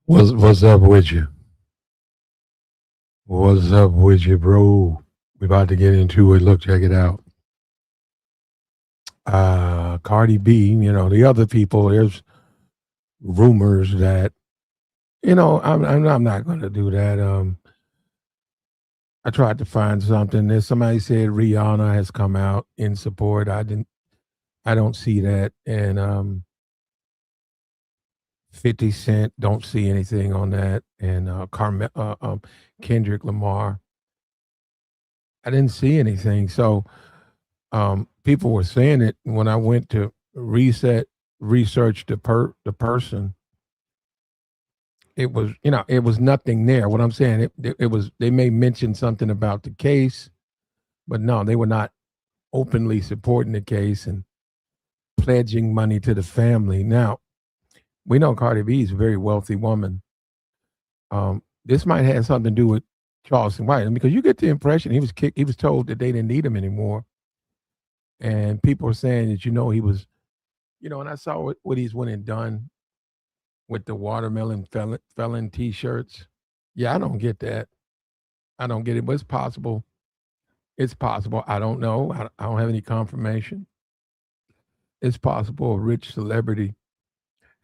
What's up with you? What's up with you, bro? We about to get into it. Look, check it out. Cardi B, the other people, there's rumors that, I'm not going to do that. I tried to find something. There's somebody said Rihanna has come out in support. I don't see that. And 50 Cent, don't see anything on that. And Kendrick Lamar, I didn't see anything. So people were saying it when I went to research the person. It was nothing there. What I'm saying, it was, they may mention something about the case, but no, they were not openly supporting the case and pledging money to the family. Now we know Cardi B is a very wealthy woman. This might have something to do with Charleston White, because you get the impression he was kicked. He was told that they didn't need him anymore, and people are saying that he was, and I saw what he's went and done with the watermelon felon T-shirts. Yeah, I don't get that. I don't get it, but it's possible. It's possible. I don't know. I don't have any confirmation. It's possible a rich celebrity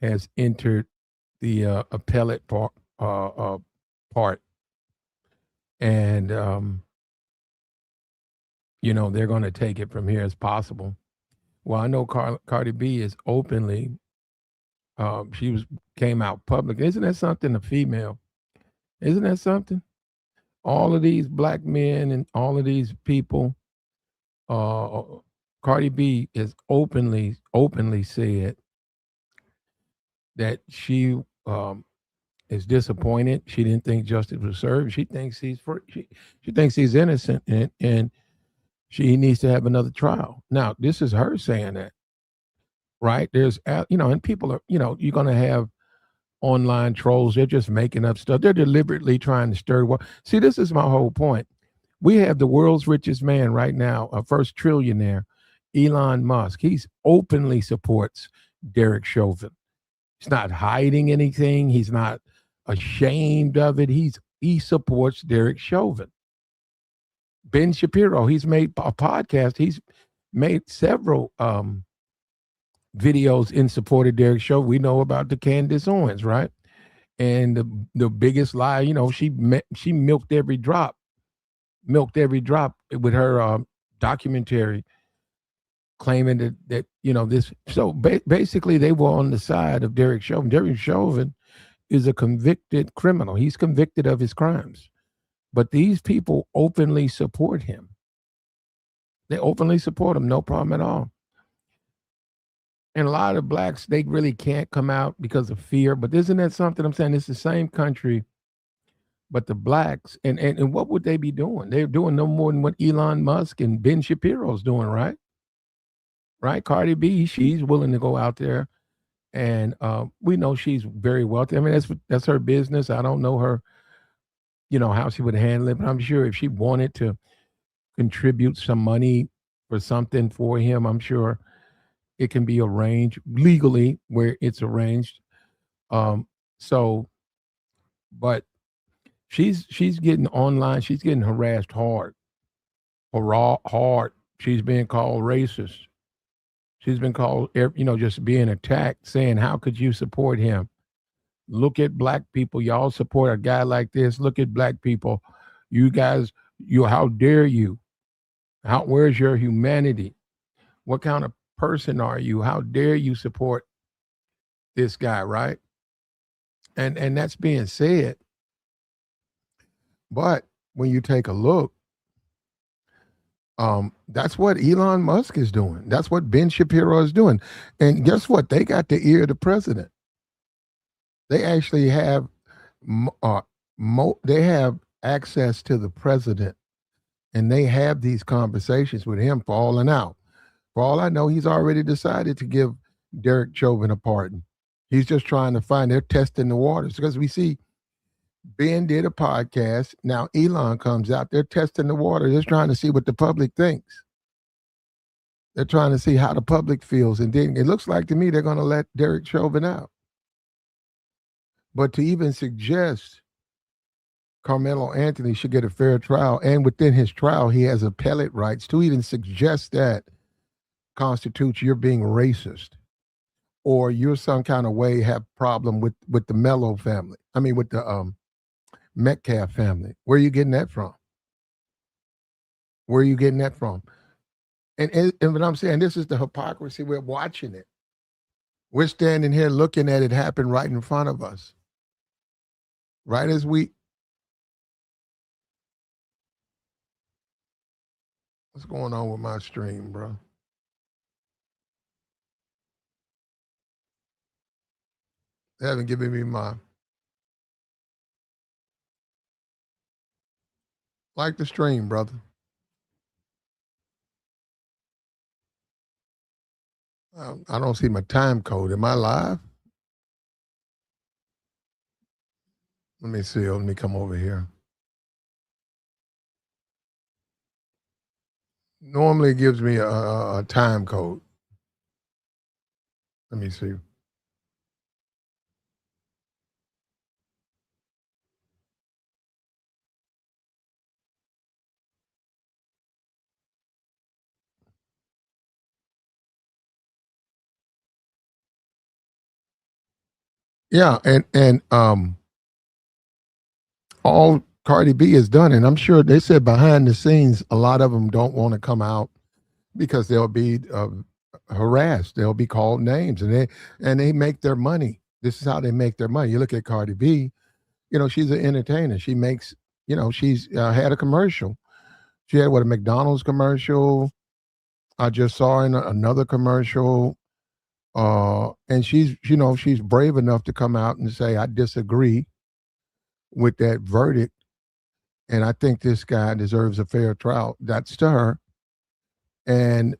has entered the appellate part, and they're going to take it from here as possible. Well, I know Cardi B is openly. She came out public. Isn't that something? A female. Isn't that something? All of these black men and all of these people. Cardi B has openly said that she is disappointed. She didn't think justice was served. She thinks she thinks he's innocent, and she needs to have another trial. Now, this is her saying that, right? There's, and people are, you're going to have online trolls. They're just making up stuff. They're deliberately trying to stir. See, this is my whole point. We have the world's richest man right now, a first trillionaire, Elon Musk. He's openly supports Derek Chauvin. He's not hiding anything. He's not ashamed of it. He supports Derek Chauvin. Ben Shapiro, he's made a podcast. He's made several videos in support of Derek Chauvin. We know about the Candace Owens, right? And the biggest lie, she milked every drop with her documentary, claiming that this. So basically, they were on the side of Derek Chauvin. Derek Chauvin is a convicted criminal. He's convicted of his crimes, but these people openly support him. They openly support him, no problem at all. And a lot of blacks, they really can't come out because of fear. But isn't that something I'm saying? It's the same country, but the blacks, and what would they be doing? They're doing no more than what Elon Musk and Ben Shapiro's doing, right? Right? Cardi B, she's willing to go out there, and we know she's very wealthy. I mean, that's her business. I don't know her, how she would handle it, but I'm sure if she wanted to contribute some money for something for him, I'm sure it can be arranged legally where it's arranged. So, but she's getting online. She's getting harassed hard. Hard. She's being called racist. She's been called, just being attacked, saying, "How could you support him? Look at black people. Y'all support a guy like this. Look at black people. You guys, how dare you? Where's your humanity? What kind of person are you? How dare you support this guy?" Right? And that's being said. But when you take a look, that's what Elon Musk is doing. That's what Ben Shapiro is doing. And guess what? They got the ear of the president. They actually have they have access to the president, and they have these conversations with him falling out. For all I know, he's already decided to give Derek Chauvin a pardon. He's just trying to find, they're testing the waters, because we see Ben did a podcast. Now Elon comes out. They're testing the water. They're trying to see what the public thinks. They're trying to see how the public feels. And then it looks like to me they're going to let Derek Chauvin out. But to even suggest Carmelo Anthony should get a fair trial, and within his trial, he has appellate rights, to even suggest that constitutes you're being racist or you're some kind of way have problem with the Mello family. I mean, with the Metcalf family. Where are you getting that from? Where are you getting that from? And what I'm saying, this is the hypocrisy. We're watching it. We're standing here looking at it happen right in front of us. Right as we. What's going on with my stream, bro? They haven't given me my. Like the stream, brother. I don't see my time code. Am I live? Let me see. Let me come over here. Normally it gives me a time code. Let me see. Yeah, and all Cardi B has done, and I'm sure they said behind the scenes, a lot of them don't want to come out because they'll be harassed. They'll be called names, and they make their money. This is how they make their money. You look at Cardi B. She's an entertainer. She makes. She's had a commercial. She had a McDonald's commercial. I just saw in another commercial. And she's brave enough to come out and say, I disagree with that verdict. And I think this guy deserves a fair trial. That's to her. And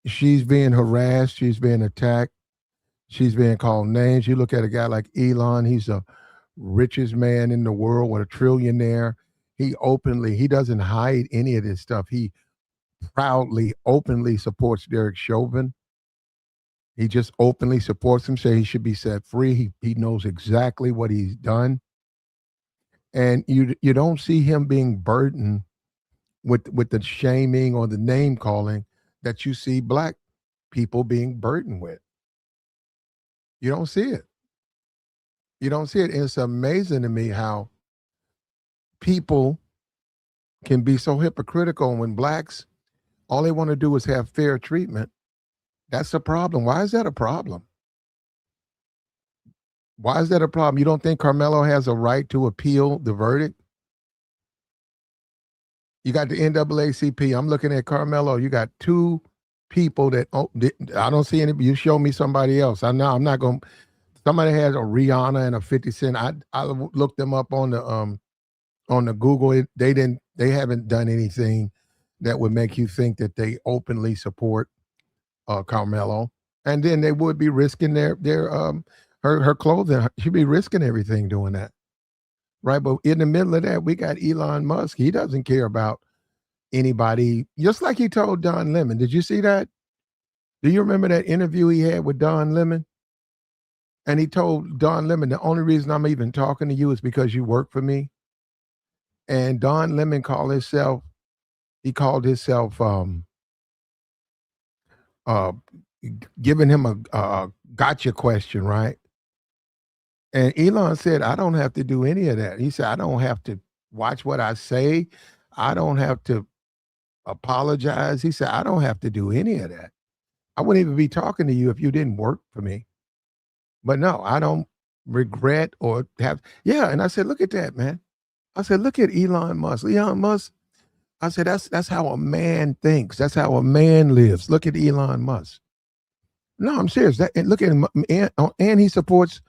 she's being harassed. She's being attacked. She's being called names. You look at a guy like Elon, he's the richest man in the world, with a trillionaire. He doesn't hide any of this stuff. He proudly, openly supports Derek Chauvin. He just openly supports him, say he should be set free. He knows exactly what he's done. And you don't see him being burdened with the shaming or the name calling that you see black people being burdened with. You don't see it. You don't see it. And it's amazing to me how people can be so hypocritical when blacks, all they want to do is have fair treatment. That's a problem. Why is that a problem? Why is that a problem? You don't think Carmelo has a right to appeal the verdict? You got the NAACP. I'm looking at Carmelo. You got two people that I don't see any. You show me somebody else. I know I'm not going. Somebody has a Rihanna and a 50 Cent. I looked them up on the Google. They haven't done anything that would make you think that they openly support Carmelo. And then they would be risking her clothing. She'd be risking everything doing that. Right. But in the middle of that, we got Elon Musk. He doesn't care about anybody, just like he told Don Lemon. Did you see that? Do you remember that interview he had with Don Lemon? And he told Don Lemon, the only reason I'm even talking to you is because you work for me. And Don Lemon called himself giving him a gotcha question, right? And Elon said, I don't have to do any of that. He said, I don't have to watch what I say. I don't have to apologize. He said, I don't have to do any of that. I wouldn't even be talking to you if you didn't work for me. But no, I don't regret or have. Yeah. And I said, look at that, man. I said, look at Elon Musk. Elon Musk. I said, that's how a man thinks. That's how a man lives. Look at Elon Musk. No, I'm serious. Look at him. And he supports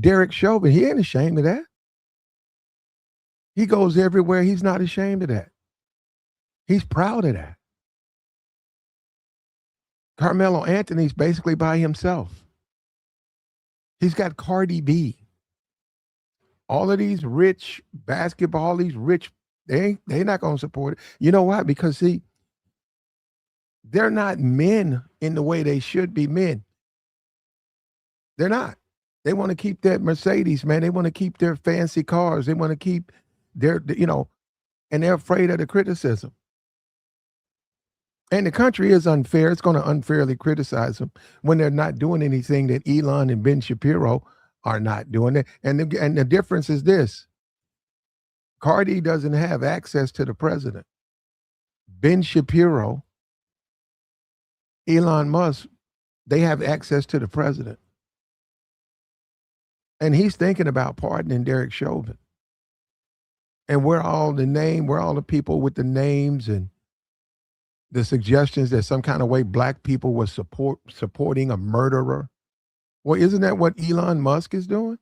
Derek Chauvin. He ain't ashamed of that. He goes everywhere. He's not ashamed of that. He's proud of that. Carmelo Anthony's basically by himself. He's got Cardi B. All of these rich basketball, these rich, they're not going to support it. You know why? Because see, they're not men in the way they should be men. They're not. They want to keep that Mercedes, man. They want to keep their fancy cars. They want to keep their, and they're afraid of the criticism. And the country is unfair. It's going to unfairly criticize them when they're not doing anything that Elon and Ben Shapiro are not doing it. And the difference is this: Cardi doesn't have access to the president. Ben Shapiro, Elon Musk, they have access to the president. And he's thinking about pardoning Derek Chauvin. And we're all the people with the names and the suggestions that some kind of way black people were supporting a murderer. Well, isn't that what Elon Musk is doing?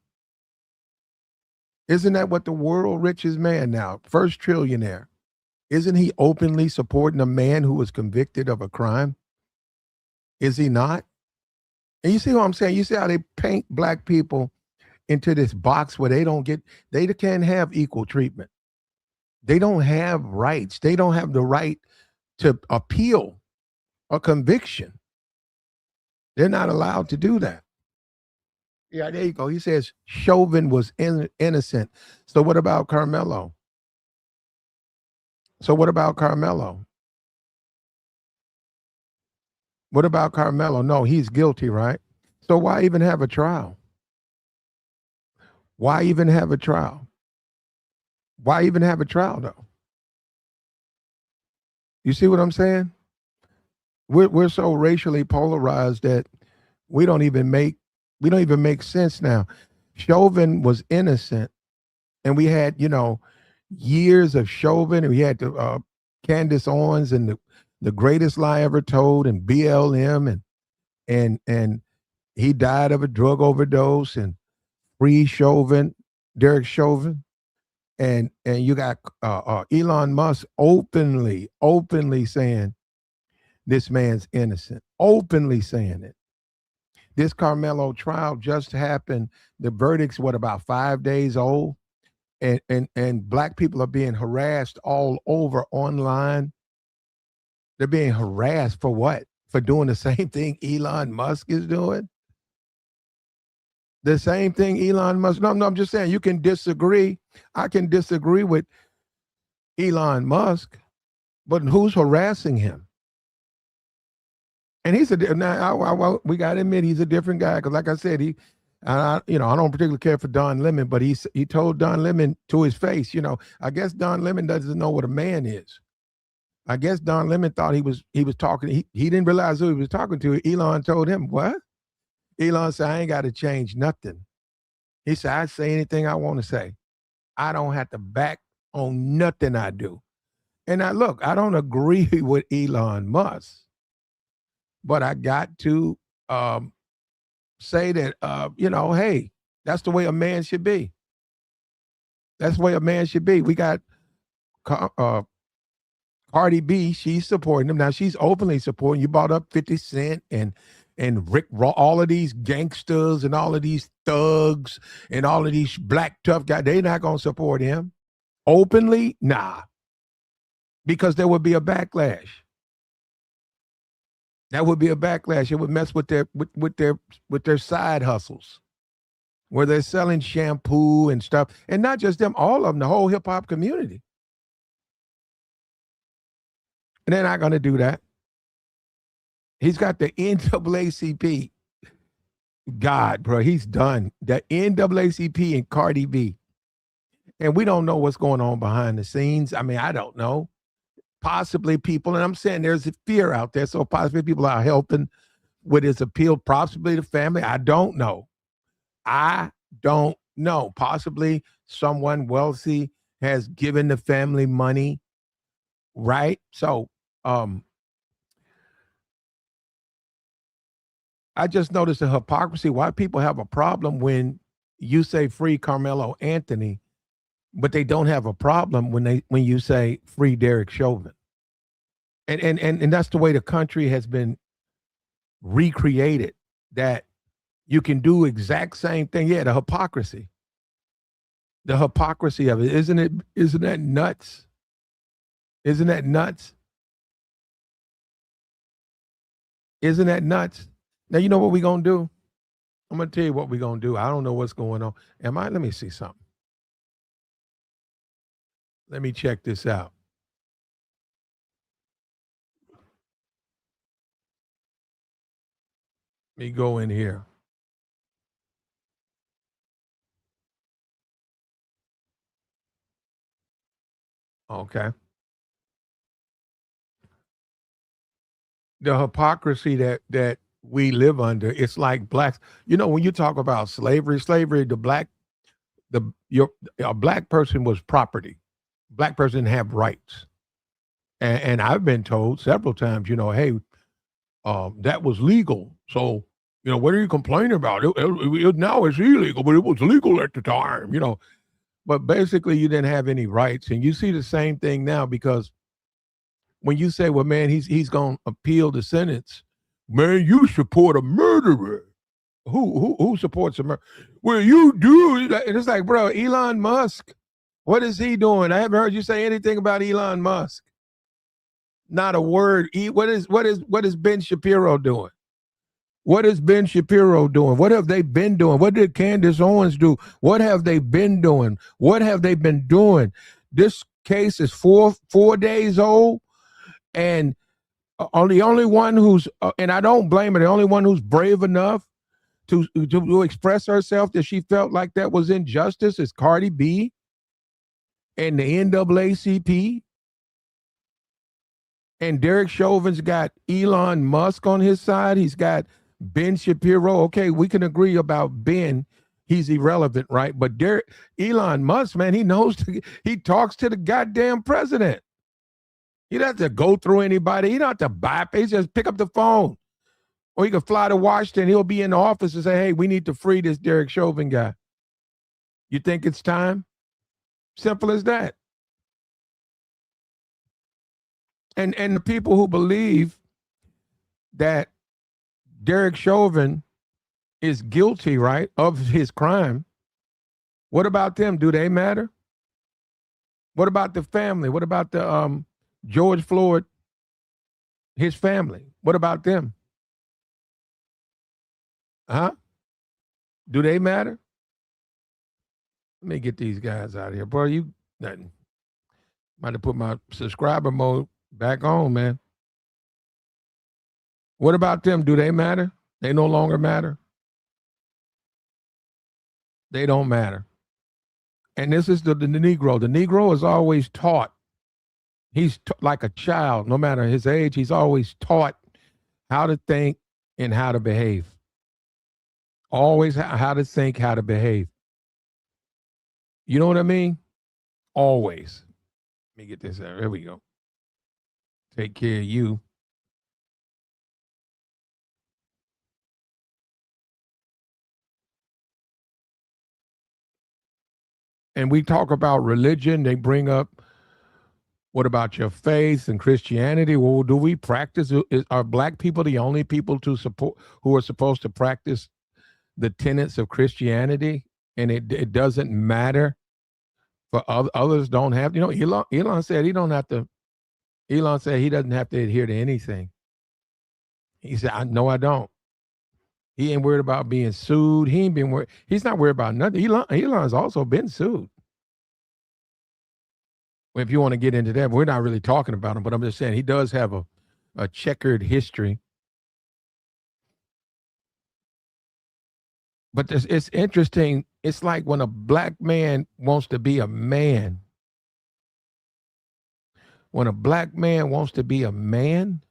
Isn't that what the world richest man now, first trillionaire, isn't he openly supporting a man who was convicted of a crime? Is he not? And you see what I'm saying? You see how they paint black people into this box where they can't have equal treatment. They don't have rights. They don't have the right to appeal a conviction. They're not allowed to do that. Yeah, there you go. He says Chauvin was innocent. So what about Carmelo? What about Carmelo? No, he's guilty, right? So why even have a trial? Why even have a trial? Why even have a trial, though? You see what I'm saying? We're so racially polarized that we don't even make sense now. Chauvin was innocent, and we had years of Chauvin, and we had the Candace Owens and the greatest lie ever told, and BLM, and he died of a drug overdose, and free Chauvin, Derek Chauvin. And you got Elon Musk openly saying this man's innocent, openly saying it. This Carmelo trial just happened. The verdict's about 5 days old, and black people are being harassed all over online. They're being harassed for what? For doing the same thing Elon Musk is doing. The same thing Elon Musk. No, I'm just saying you can disagree. I can disagree with Elon Musk, but who's harassing him? And he's we got to admit he's a different guy, because like I said, I don't particularly care for Don Lemon, but he told Don Lemon to his face, I guess Don Lemon doesn't know what a man is. I guess Don Lemon thought he was talking. He didn't realize who he was talking to. Elon told him, what? Elon said, I ain't got to change nothing. He said, I say anything I want to say. I don't have to back on nothing I do. And look, I don't agree with Elon Musk, but I got to say that, hey, that's the way a man should be. That's the way a man should be. We got Cardi B, she's supporting him. Now she's openly supporting. You brought up 50 Cent and Rick Ross, all of these gangsters and all of these thugs and all of these black tough guys. They're not going to support him openly. Nah, because there would be a backlash. That would be a backlash. It would mess with their side hustles, where they're selling shampoo and stuff, and not just them, all of them, the whole hip hop community. And they're not going to do that. He's got the NAACP. God, bro, he's done. The NAACP and Cardi B. And we don't know what's going on behind the scenes. I mean, I don't know. Possibly people, and I'm saying there's a fear out there, so possibly people are helping with his appeal, possibly the family. I don't know. Possibly someone wealthy has given the family money, right? So, I just noticed the hypocrisy. Why people have a problem when you say free Carmelo Anthony, but they don't have a problem when you say free Derek Chauvin. And that's the way the country has been recreated, that you can do exact same thing. Yeah, the hypocrisy. The hypocrisy of it. Isn't that nuts? Isn't that nuts? Isn't that nuts? Now, you know what we're going to do? I'm going to tell you what we're going to do. I don't know what's going on. Let me see something. Let me check this out. Let me go in here. Okay. The hypocrisy that we live under, it's like blacks. You know, when you talk about slavery, a black person was property. Black person didn't have rights. And I've been told several times, hey, that was legal. So, what are you complaining about? Now it's illegal, but it was legal at the time, But basically, you didn't have any rights. And you see the same thing now, because when you say, well, man, he's going to appeal the sentence, man, you support a murderer. Who supports a murderer? Well, you do. And it's like, bro, Elon Musk, what is he doing? I haven't heard you say anything about Elon Musk. Not a word. What is Ben Shapiro doing? What is Ben Shapiro doing? What have they been doing? What did Candace Owens do? What have they been doing? What have they been doing? This case is four days old, and the only one who's and I don't blame her. The only one who's brave enough to express herself that she felt like that was injustice is Cardi B and the NAACP. And Derek Chauvin's got Elon Musk on his side. He's got Ben Shapiro. Okay, we can agree about Ben. He's irrelevant, right? But Elon Musk, man, he talks to the goddamn president. He doesn't have to go through anybody. He don't have to bypass. He just pick up the phone. Or he can fly to Washington. He'll be in the office and say, hey, we need to free this Derek Chauvin guy. You think it's time? Simple as that. And the people who believe that Derek Chauvin is guilty, right, of his crime, what about them? Do they matter? What about the family? What about the George Floyd, his family? What about them? Huh? Do they matter? Let me get these guys out of here. Bro, you nothing. Might have put my subscriber mode back on, man. What about them? Do they matter? They no longer matter. They don't matter. And this is the Negro. The Negro is always taught. He's like a child, no matter his age. He's always taught how to think and how to behave. Always how to think, how to behave. You know what I mean? Always. Let me get this out. There we go. Take care of you. And we talk about religion. They bring up, what about your faith and Christianity? Well, do we practice? Are black people the only people who are supposed to practice the tenets of Christianity? And it doesn't matter for others don't have. Elon said he don't have to. Elon said he doesn't have to adhere to anything. He said, "No, I don't." He ain't worried about being sued. He ain't been worried. He's not worried about nothing. Elon's also been sued. Well, if you want to get into that, we're not really talking about him, but I'm just saying he does have a checkered history. But it's interesting. It's like when a black man wants to be a man. When a black man wants to be a man,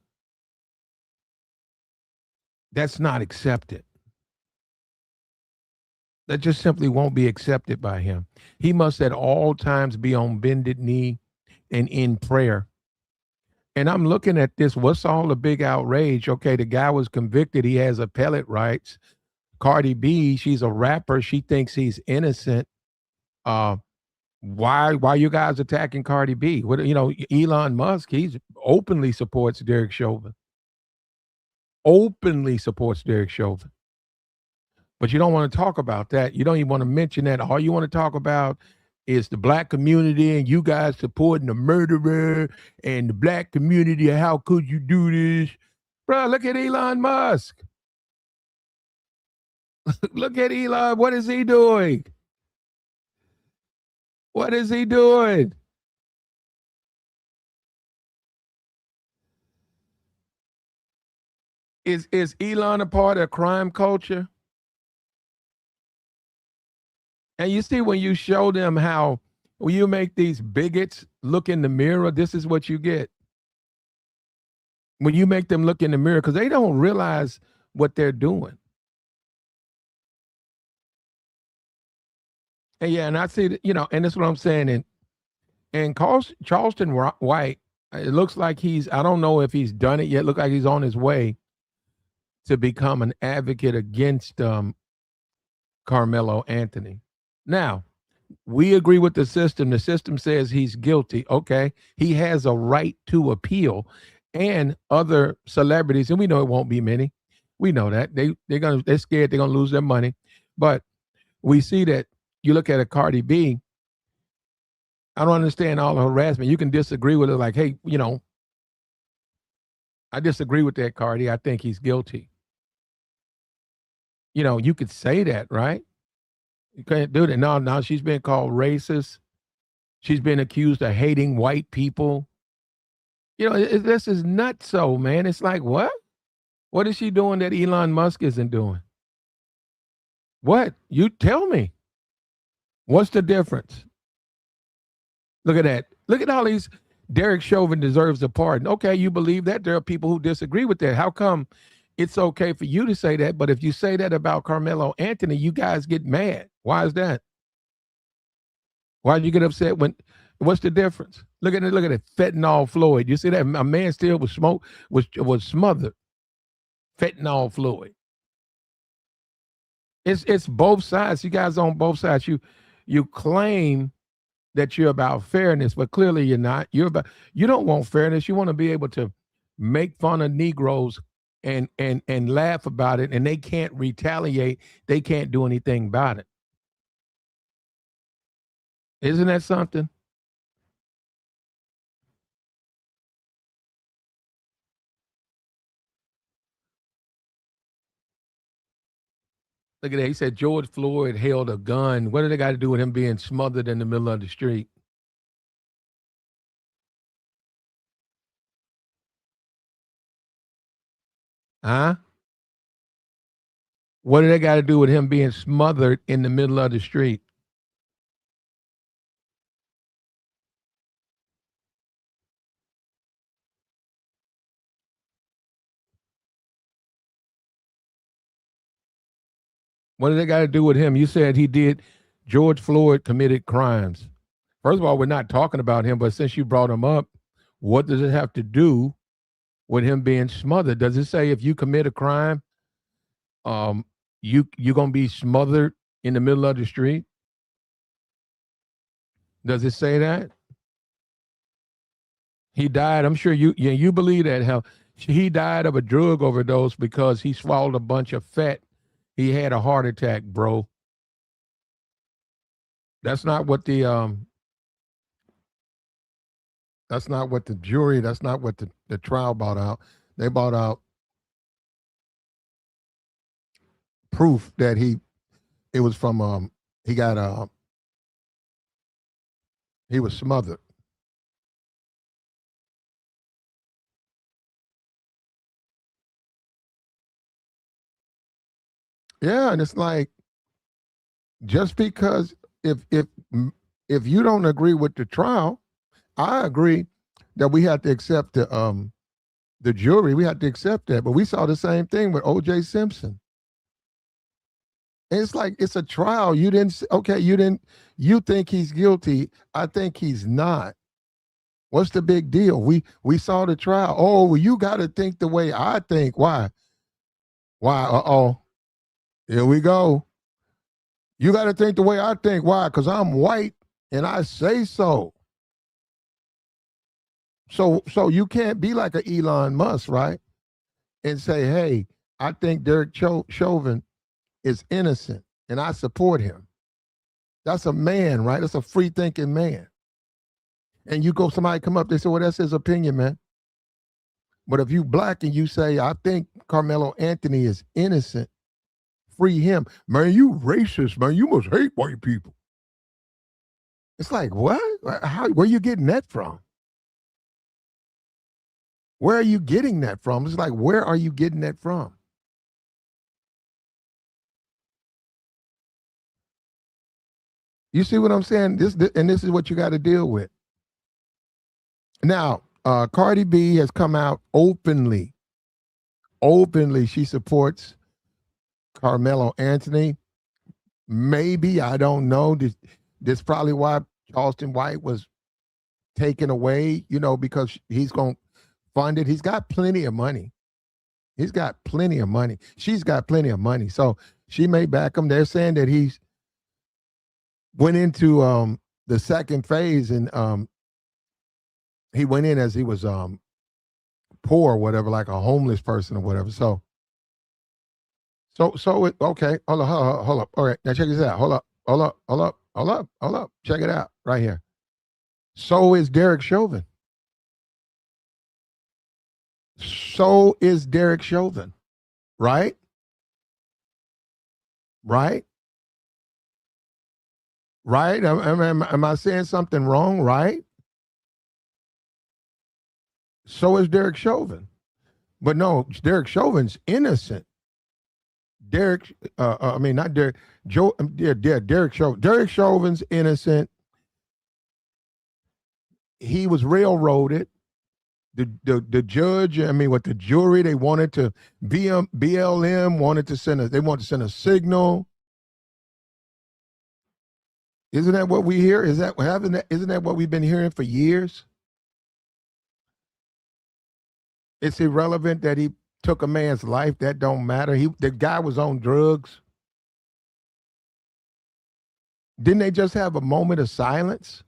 that's not accepted. That just simply won't be accepted by him. He must at all times be on bended knee and in prayer. And I'm looking at this. What's all the big outrage? Okay, the guy was convicted. He has appellate rights. Cardi B, she's a rapper. She thinks he's innocent. Why you guys attacking Cardi B? Elon Musk, he openly supports Derek Chauvin. Openly supports Derek Chauvin. But you don't want to talk about that. You don't even want to mention that. All you want to talk about is the black community and you guys supporting the murderer and the black community. How could you do this? Bro, look at Elon Musk. Look at Elon. What is he doing? What is he doing? Is Elon a part of crime culture? And you see, when you show them how, when you make these bigots look in the mirror, this is what you get. When you make them look in the mirror, because they don't realize what they're doing. And yeah, and I see that, and that's what I'm saying. And Charleston White, it looks like I don't know if he's done it yet. Look like he's on his way to become an advocate against Carmelo Anthony. Now, we agree with the system. The system says he's guilty. Okay. He has a right to appeal, and other celebrities, and we know it won't be many. We know that. They're scared they're gonna lose their money. But we see that you look at a Cardi B. I don't understand all the harassment. You can disagree with it, like, hey, I disagree with that, Cardi. I think he's guilty. You could say that, right? You can't do that. No, she's been called racist. She's been accused of hating white people. This is nutso, man. It's like, what? What is she doing that Elon Musk isn't doing? What? You tell me. What's the difference? Look at that. Look at all these. Derek Chauvin deserves a pardon. Okay, you believe that. There are people who disagree with that. How come it's okay for you to say that, but if you say that about Carmelo Anthony, you guys get mad? Why is that? Why did you get upset what's the difference? Look at it. Fentanyl Floyd. You see that? A man still was smothered. Fentanyl Floyd. It's both sides. You guys on both sides. You claim that you're about fairness, but clearly you're not. You don't want fairness. You want to be able to make fun of Negroes and laugh about it, and they can't retaliate. They can't do anything about it. Isn't that something? Look at that. He said George Floyd held a gun. What do they got to do with him being smothered in the middle of the street? Huh? What do they got to do with him being smothered in the middle of the street? What do they got to do with him? You said George Floyd committed crimes. First of all, we're not talking about him, but since you brought him up, what does it have to do with him being smothered? Does it say if you commit a crime, you're gonna be smothered in the middle of the street? Does it say that? He died. I'm sure you believe that. Hell, he died of a drug overdose because he swallowed a bunch of fat. He had a heart attack, bro. That's not what the jury, that's not what the trial brought out. They brought out proof that it was from he was smothered. Yeah, and it's like, just because if you don't agree with the trial, I agree that we have to accept the jury. We have to accept that. But we saw the same thing with O.J. Simpson. And it's like, it's a trial. You think he's guilty. I think he's not. What's the big deal? We saw the trial. Oh, well, you got to think the way I think. Why? Uh-oh. Here we go. You got to think the way I think. Why? Because I'm white and I say so. So you can't be like an Elon Musk, right? And say, hey, I think Derek Chauvin is innocent and I support him. That's a man, right? That's a free thinking man. And somebody come up, they say, well, that's his opinion, man. But if you black and you say, I think Carmelo Anthony is innocent, free him. Man, you racist, man. You must hate white people. It's like, what? Where are you getting that from? Where are you getting that from? It's like, where are you getting that from? You see what I'm saying? This is what you got to deal with. Now, Cardi B has come out openly. She supports Carmelo Anthony. Maybe, I don't know. This probably why Charleston White was taken away, because he's going to fund it. He's got plenty of money. She's got plenty of money. So she may back him. They're saying that he's went into the second phase, and he went in as he was poor or whatever, like a homeless person or whatever. So okay. Hold up. All right, now check this out. Hold up. Check it out right here. So is Derek Chauvin. Right? Am I saying something wrong? Right? So is Derek Chauvin. But no, Derek Chauvin's innocent. Derek Chauvin. Derek Chauvin's innocent. He was railroaded. The judge, the jury, they wanted to BLM wanted to send a signal. Isn't that what we hear? Isn't that what we've been hearing for years? It's irrelevant that he took a man's life. That don't matter. The guy was on drugs. Didn't they just have a moment of silence?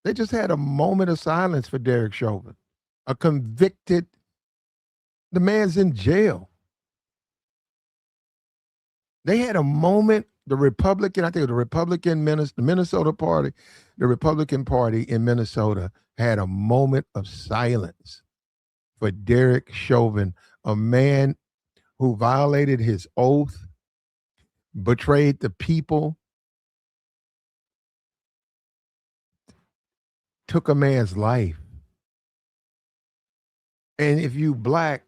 They just had a moment of silence for Derek Chauvin, a convicted. The man's in jail. They had a moment. The Republican Minnesota Party, the Republican Party in Minnesota had a moment of silence for Derek Chauvin, a man who violated his oath, betrayed the people, took a man's life. And if you black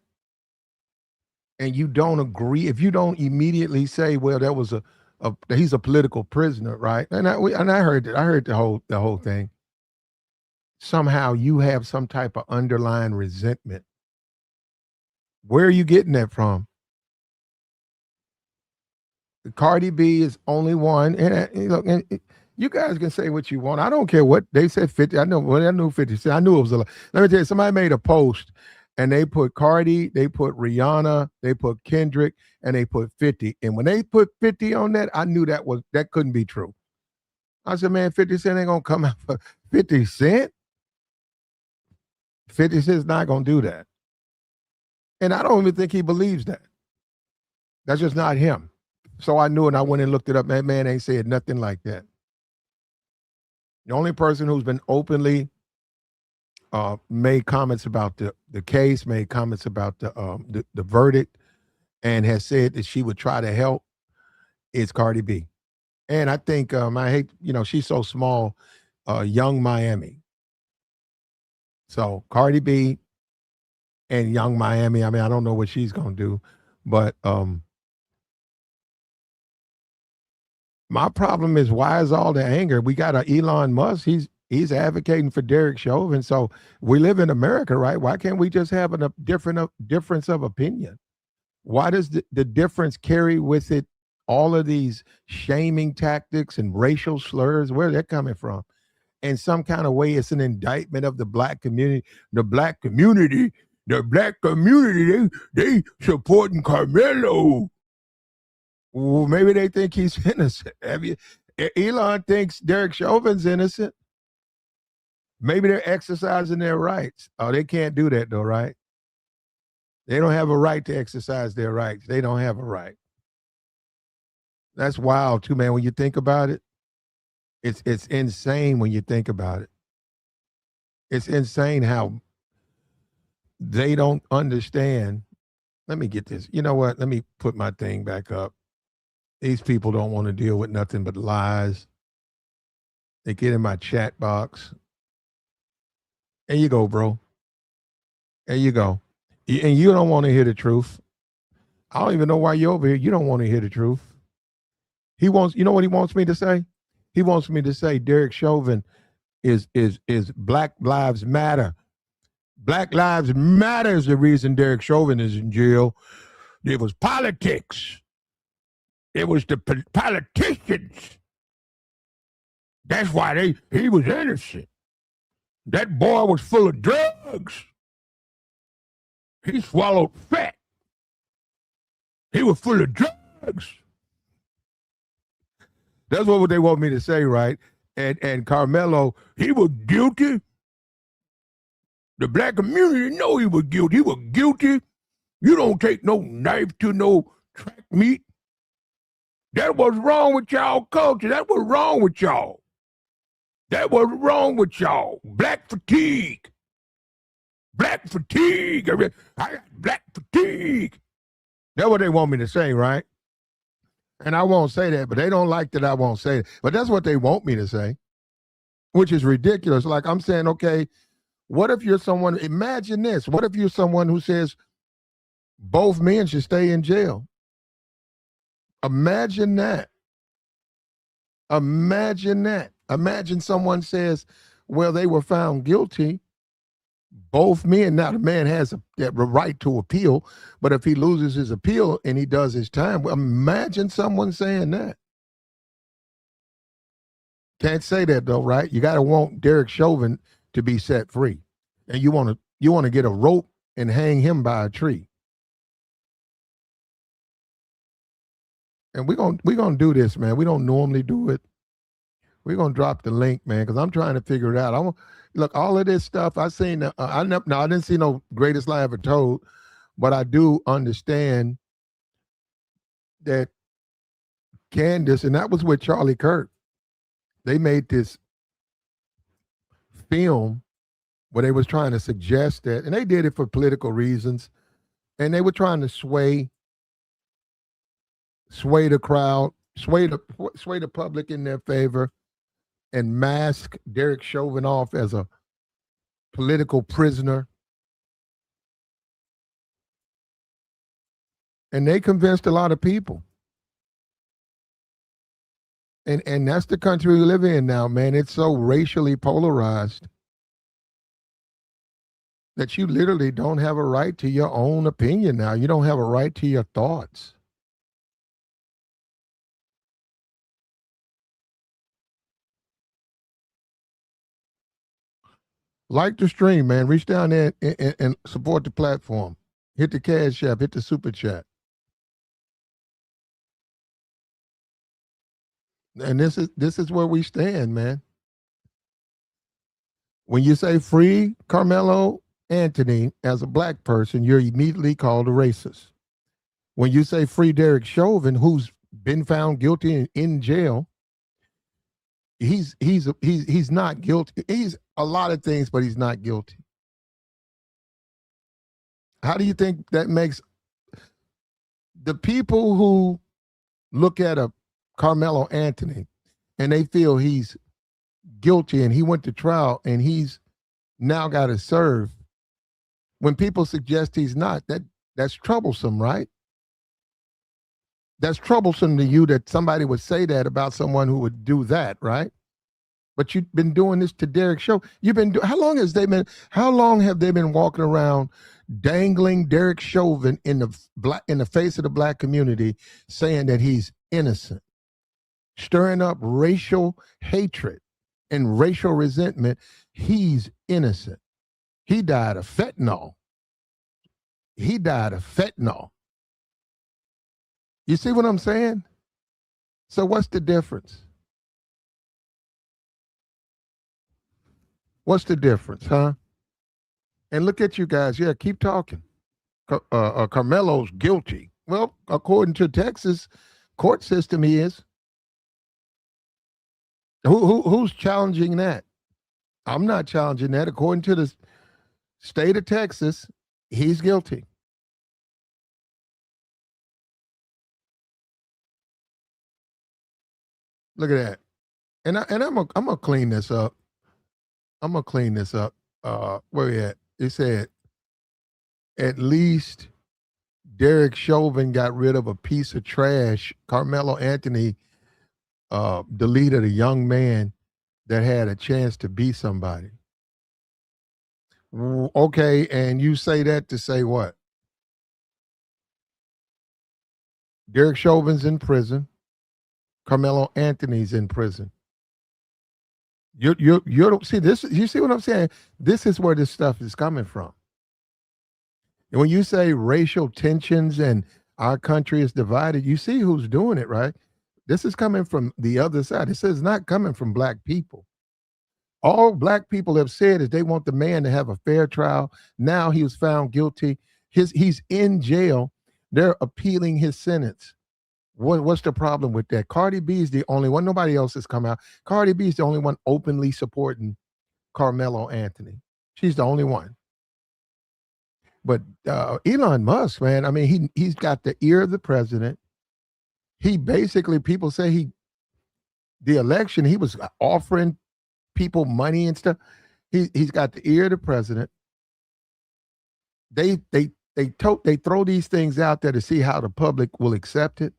and you don't agree, if you don't immediately say, well, that was he's a political prisoner, right? And I heard the whole thing. Somehow you have some type of underlying resentment. Where are you getting that from? Cardi B is only one, and look, and you guys can say what you want. I don't care what they said. 50. I knew 50. I knew it was a lot. Let me tell you, somebody made a post, and they put Cardi, they put Rihanna, they put Kendrick, and they put 50. And when they put 50 on that, I knew that couldn't be true. I said, man, 50 Cent ain't gonna come out for 50 Cent. 50 Cent's not gonna do that. And I don't even think he believes that. That's just not him. So I knew, and I went and looked it up. That man ain't said nothing like that. The only person who's been openly made comments about the case, made comments about the verdict, and has said that she would try to help is Cardi B. And I think I hate, she's so small, Young Miami. So Cardi B and Young Miami. I don't know what she's gonna do, but my problem is, why is all the anger? We got a Elon Musk. He's advocating for Derek Chauvin. So we live in America, right? Why can't we just have a difference of opinion? Why does the difference carry with it all of these shaming tactics and racial slurs? Where are they coming from? In some kind of way, it's an indictment of the black community. The black community, they supporting Carmelo. Well, maybe they think he's innocent. Elon thinks Derek Chauvin's innocent. Maybe they're exercising their rights. Oh, they can't do that though, right? They don't have a right to exercise their rights. They don't have a right. That's wild too, man. When you think about it, it's insane when you think about it. It's insane how they don't understand Let me get this. You know what? Let me put my thing back up. These people don't want to deal with nothing but lies. They get in my chat box. There you go, bro. There you go. And you don't want to hear the truth. I don't even know why you're over here. You don't want to hear the truth. He wants, you know what he wants me to say? He wants me to say Derek Chauvin is Black Lives Matter. Black Lives Matter is the reason Derek Chauvin is in jail. It was politics. It was the politicians. That's why he was innocent. That boy was full of drugs. He swallowed fat. He was full of drugs. That's what they want me to say, right? And Carmelo, he was guilty. The black community know he was guilty. He was guilty. You don't take no knife to no track meet. That was wrong with y'all culture. That was wrong with y'all. That was wrong with y'all. Black fatigue. Black fatigue. I got black fatigue. That's what they want me to say, right? And I won't say that, but they don't like that I won't say it. But that's what they want me to say, which is ridiculous. Like I'm saying, okay, what if you're someone, imagine this. What if you're someone who says both men should stay in jail? Imagine that. Imagine that. Imagine someone says, well, they were found guilty. Both men, now the man has a right to appeal, but if he loses his appeal and he does his time, well, imagine someone saying that. Can't say that though, right? You got to want Derek Chauvin to be set free, and you want to get a rope and hang him by a tree. And we're gonna do this, man. We don't normally do it. We're gonna drop the link, man, because I'm trying to figure it out. Look, all of this stuff I seen. I didn't see no Greatest Lie Ever Told, but I do understand that Candace, and that was with Charlie Kirk. They made this film where they was trying to suggest that, and they did it for political reasons, and they were trying to sway the crowd, sway the public in their favor, and mask Derek Chauvin off as a political prisoner. And they convinced a lot of people. And that's the country we live in now, man. It's so racially polarized that you literally don't have a right to your own opinion now. You don't have a right to your thoughts. Like the stream, man. Reach down there and support the platform. Hit the Cash App, hit the Super Chat. And this is where we stand, man. When you say free Carmelo Anthony as a black person, you're immediately called a racist. When you say free Derek Chauvin, who's been found guilty in jail, he's not guilty. He's a lot of things, but he's not guilty. How do you think that makes the people who look at a Carmelo Anthony and they feel he's guilty and he went to trial and he's now got to serve? When people suggest he's not, that's troublesome, right? That's troublesome to you that somebody would say that about someone who would do that, right? But you've been doing this to Derek Chauvin. How long have they been walking around dangling Derek Chauvin in the face of the black community, saying that he's innocent, stirring up racial hatred and racial resentment? He's innocent. He died of fentanyl. You see what I'm saying? So what's the difference? What's the difference, huh? And look at you guys. Yeah, keep talking. Carmelo's guilty. Well, according to Texas court system, he is. Who's challenging that? I'm not challenging that. According to the state of Texas, he's guilty. Look at that. I'm gonna clean this up. I'm gonna clean this up. Where we at? It said at least Derek Chauvin got rid of a piece of trash. Carmelo Anthony deleted a young man that had a chance to be somebody. Okay, and you say that to say what? Derek Chauvin's in prison. Carmelo Anthony's in prison. You don't see this. You see what I'm saying? This is where this stuff is coming from. And when you say racial tensions and our country is divided, you see who's doing it, right? This is coming from the other side. This is not coming from black people. All black people have said is they want the man to have a fair trial. Now he was found guilty. He's in jail. They're appealing his sentence. What's the problem with that? Cardi B is the only one. Nobody else has come out. Cardi B is the only one openly supporting Carmelo Anthony. She's the only one. But Elon Musk, man, I mean, he's got the ear of the president. He basically, people say the election, he was offering people money and stuff. He's got the ear of the president. They throw these things out there to see how the public will accept it.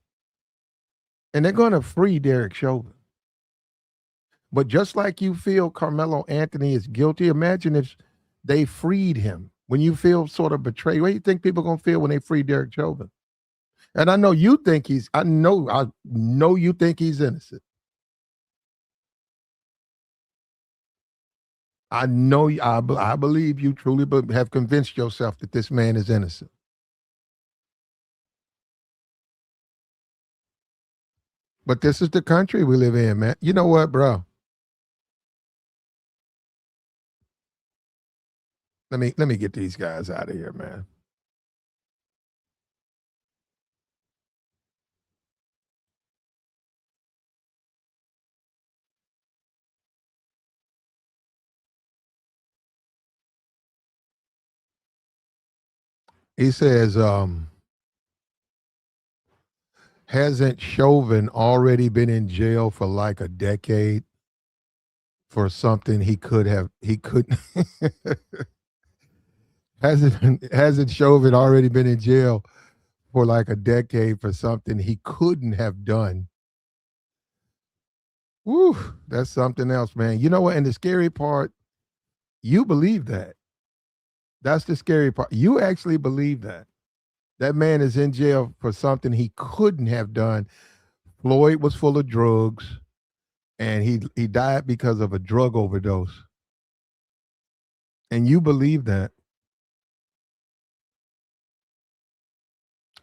And they're going to free Derek Chauvin. But just like you feel Carmelo Anthony is guilty, imagine if they freed him. When you feel sort of betrayed, what do you think people are going to feel when they free Derek Chauvin? And I know you think I know you think he's innocent. I know, I believe you truly have convinced yourself that this man is innocent. But this is the country we live in, man. You know what, bro? Let me get these guys out of here, man. He says, hasn't Chauvin already been in jail for like a decade for something he couldn't hasn't Chauvin already been in jail for like a decade for something he couldn't have done? Woo, that's something else, man. You know what? And the scary part, you believe that. That's the scary part. You actually believe that. That man is in jail for something he couldn't have done. Floyd was full of drugs and he died because of a drug overdose. And you believe that.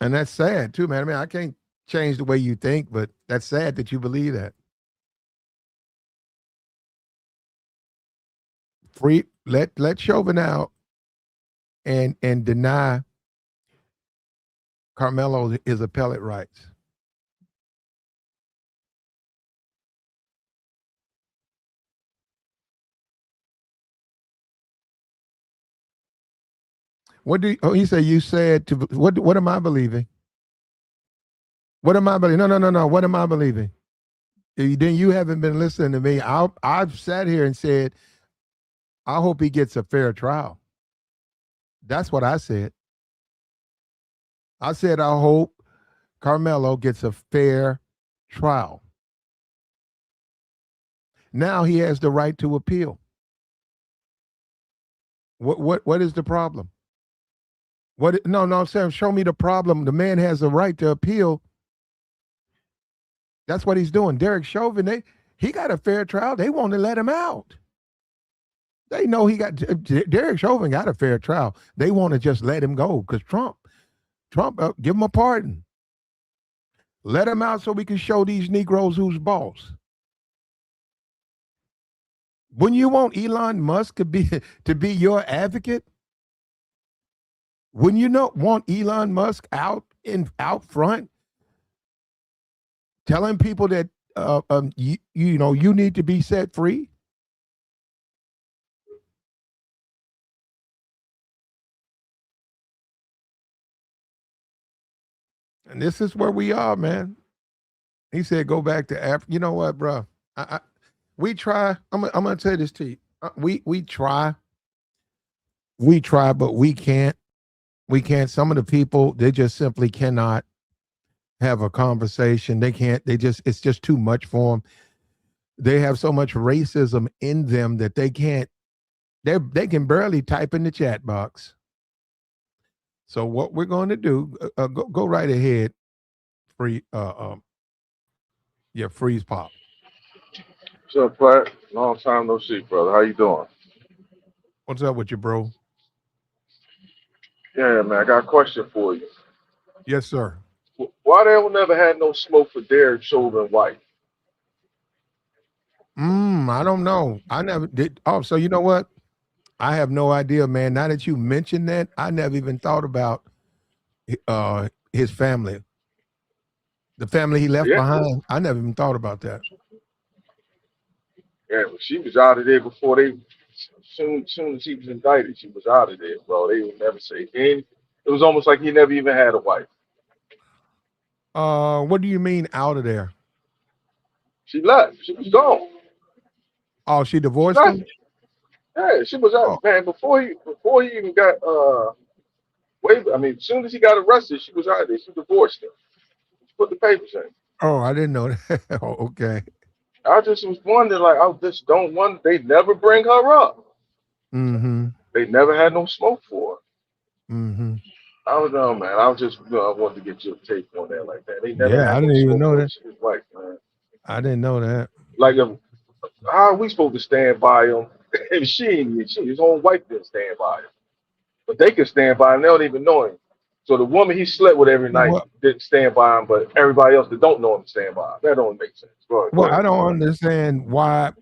And that's sad too, man. I mean, I can't change the way you think, but that's sad that you believe that. Free let Chauvin out and deny Carmelo his appellate rights. What do you, oh, he said you said to what am I believing? What am I believing? No. What am I believing? Then you haven't been listening to me. I've sat here and said, I hope he gets a fair trial. That's what I said. I said, I hope Carmelo gets a fair trial. Now he has the right to appeal. What is the problem? What? No, I'm saying show me the problem. The man has a right to appeal. That's what he's doing. Derek Chauvin, he got a fair trial. They want to let him out. They know Derek Chauvin got a fair trial. They want to just let him go because Trump, give him a pardon. Let him out so we can show these Negroes who's boss. Wouldn't you want Elon Musk to be your advocate? Wouldn't you not want Elon Musk out front telling people that you need to be set free? And this is where we are, man. He said, "Go back to Africa." You know what, bro? We try. I'm gonna tell you this to you. We try, but we can't. We can't. Some of the people, they just simply cannot have a conversation. They can't. They just. It's just too much for them. They have so much racism in them that they can't. They can barely type in the chat box. So what we're going to do? Go right ahead. Free. Yeah, freeze pop. What's up, Platt? Long time no see, brother. How you doing? What's up with you, bro? Yeah, man, I got a question for you. Yes, sir. Why they never had no smoke for Derek Chauvin White? I don't know. I never did. Oh, so you know what? I have no idea, man. Now that you mentioned that, I never even thought about his family, the family he left Yeah, behind. I never even thought about that. yeah, but she was out of there before they. Soon as he was indicted, she was out of there, bro. They would never say anything. It was almost like he never even had a wife. What do you mean out of there? She left. She was gone. Oh, she She divorced left. him. Yeah, she was out, Oh, man. Before he even got wait. I mean, as soon as he got arrested, she was out of there. She divorced him. She put the papers in. oh, I didn't know that. Oh, okay. I just was wondering, like, I just don't want. They never bring her up. Mm-hmm. They never had no smoke for her. Mm-hmm. I don't know, man. I was just, I wanted to get your take on that. Like, man, they never Yeah, I had no didn't even smoke know for that. his wife, man. I didn't know that. Like, how are we supposed to stand by him if his own wife didn't stand by him? But they can stand by him. They don't even know him. So the woman he slept with every night Well, didn't stand by him, but everybody else that don't know him stand by him. That don't make sense. Go well, I ahead. don't understand why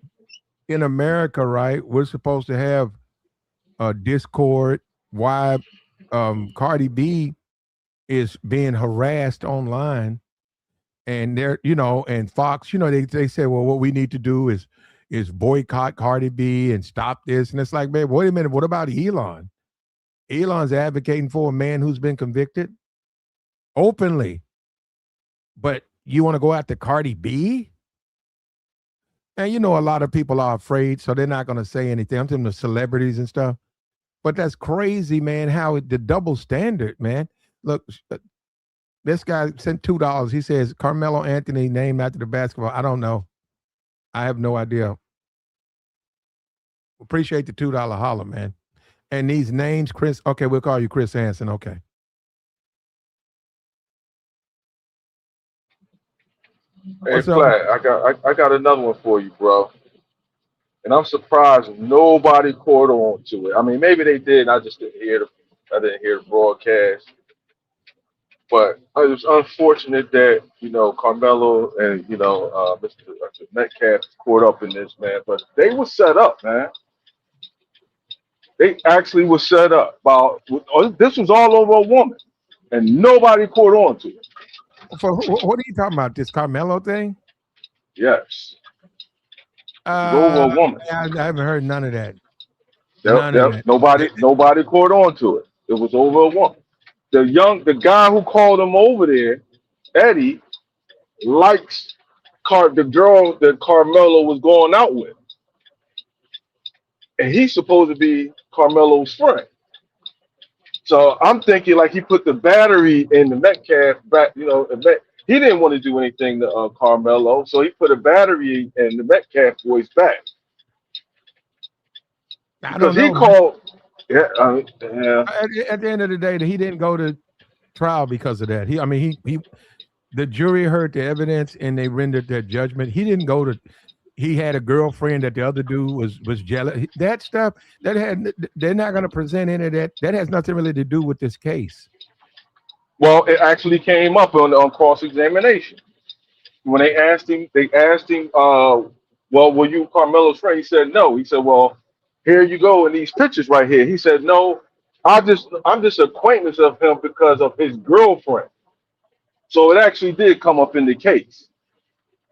in America, right? We're supposed to have a Discord. Why Cardi B is being harassed online, and they're and Fox, they say, well, what we need to do is boycott Cardi B and stop this, and it's like, man, wait a minute, what about Elon? Elon's advocating for a man who's been convicted openly, but you want to go after Cardi B? And a lot of people are afraid, so they're not going to say anything. I'm talking to celebrities and stuff. But that's crazy, man. How the double standard, man. Look, this guy sent $2. He says Carmelo Anthony named after the basketball. I don't know. I have no idea. Appreciate the $2 holler, man. And these names, Chris. Okay, we'll call you Chris Hansen. Okay. Hey, What's up? Platt, I got another one for you, bro. And I'm surprised nobody caught on to it. I mean, maybe they did. I just didn't hear the broadcast. But it was unfortunate that Carmelo and Mr. Metcalf caught up in this, man. But they were set up, man. They actually were set up. This was all over a woman, and nobody caught on to it. What are you talking about? This Carmelo thing? Yes, it was over Uh, a woman. I haven't heard none of that. Yep, None of yep. that. Nobody caught on to it. It was over a woman. The guy who called him over there, Eddie, likes the girl that Carmelo was going out with, and he's supposed to be Carmelo's friend. So I'm thinking like he put the battery in the Metcalf back. He didn't want to do anything to Carmelo, so he put a battery in the Metcalf boy's back I because don't he know, man. called. Yeah, yeah. At the end of the day, he didn't go to trial because of that. I mean, the jury heard the evidence and they rendered their judgment. He didn't go to. He had a girlfriend that the other dude was jealous. That stuff they're not going to present any of that. That has nothing really to do with this case. Well, it actually came up on cross examination when they asked him, well, were you Carmelo's friend? He said no. He said, well, here you go in these pictures right here. He said, no, I'm just acquaintance of him because of his girlfriend. So it actually did come up in the case.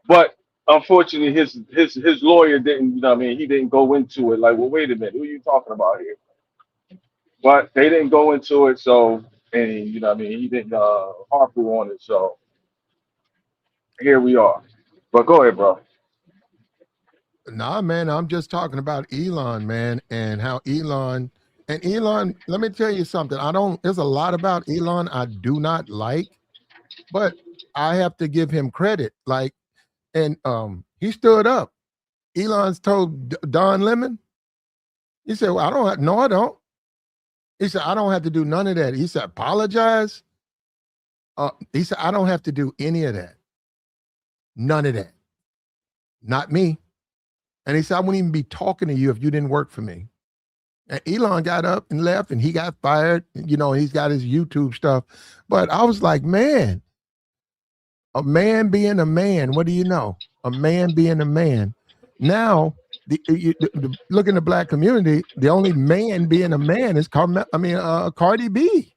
But unfortunately his lawyer didn't, he didn't go into it like, well, wait a minute, who are you talking about here? But they didn't go into it, so and he didn't harper on it. So here we are. But go ahead, bro. Nah, man, I'm just talking about Elon, man, and how Elon, let me tell you something. There's a lot about Elon I do not like, but I have to give him credit. Like, and he stood up. Elon's told Don Lemon, he said, well, I don't. He said, I don't have to do none of that. He said, apologize. He said, I don't have to do any of that. None of that. Not me. And he said, I wouldn't even be talking to you if you didn't work for me. And Elon got up and left and he got fired. You know, he's got his YouTube stuff. But I was like, man, a man being a man, what do you know? A man being a man. Now, look in the black community, the only man being a man is Cardi B.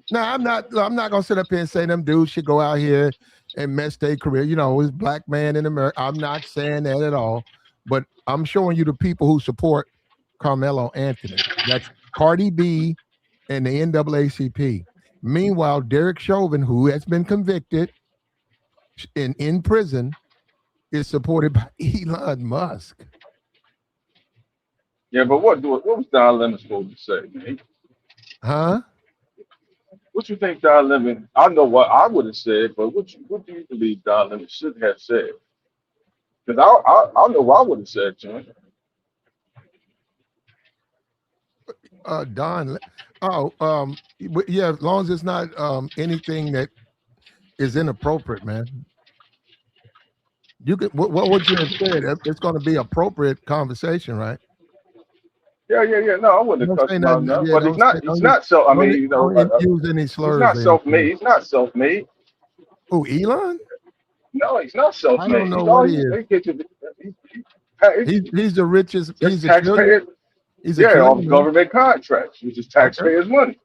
Now, I'm not gonna sit up here and say them dudes should go out here and mess their career. You know, it's black man in America. I'm not saying that at all, but I'm showing you the people who support Carmelo Anthony. That's Cardi B and the NAACP. Meanwhile, Derek Chauvin, who has been convicted in prison, is supported by Elon Musk. Yeah, but what was Don Lemon supposed to say, man? Huh? What you think Don Lemon? I know what I would have said, but what do you believe Don Lemon should have said? Because I know what I would have said to him. Yeah, as long as it's not anything that is inappropriate, man. You could what would you have said? It's going to be appropriate conversation, right? Yeah. No, I wouldn't have cussed him out now. But he's not self. I mean, you know, use any slurs. He's not self-made. He's not self-made. Who, Elon? No, he's not self-made. I don't know what he is. He's the richest. He's a taxpayer. Off government contracts, which is taxpayers' money.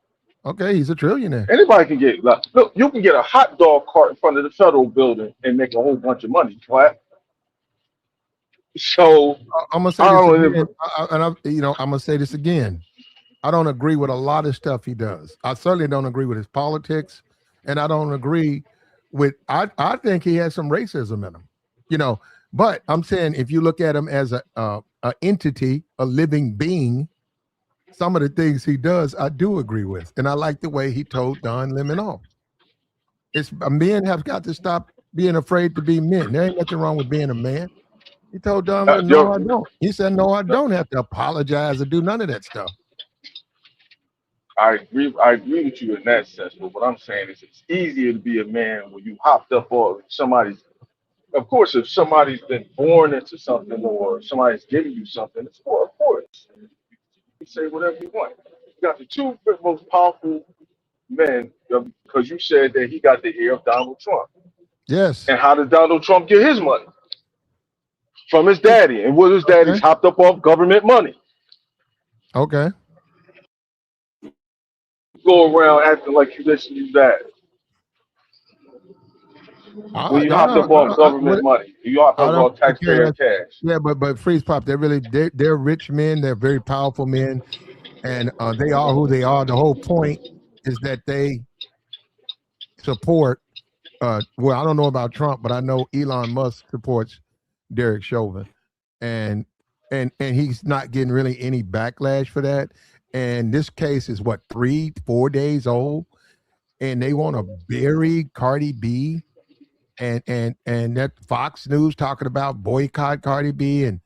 Okay, he's a trillionaire. Anybody can get. Look, you can get a hot dog cart in front of the federal building and make a whole bunch of money. Right? So I'm gonna say this again, I'm gonna say this again. I don't agree with a lot of stuff he does. I certainly don't agree with his politics, and I don't agree with. I think he has some racism in him, you know. But I'm saying if you look at him as a entity, a living being, some of the things he does, I do agree with, and I like the way he told Don Lemon off. Men have got to stop being afraid to be men. There ain't nothing wrong with being a man. He told Don Lemon, no, I don't. He said, no, I don't have to apologize or do none of that stuff. I agree with you in that sense, but what I'm saying is it's easier to be a man when you hopped up on somebody's. Of course, if somebody's been born into something or somebody's giving you something, of course, you say whatever you want. You got the two most powerful men because you said that he got the ear of Donald Trump. Yes. And how did Donald Trump get his money? From his daddy. And what his daddy's hopped up off government money. Okay. Go around acting like you listen to that. When you hopped up off government money, you hopped up off taxpayer cash. Yeah, but Freeze Pop, they're rich men, they're very powerful men, and they are who they are. The whole point is that they support well, I don't know about Trump, but I know Elon Musk supports Derek Chauvin. And he's not getting really any backlash for that. And this case is what, 3-4 days old, and they want to bury Cardi B. And that Fox News talking about boycott Cardi B, and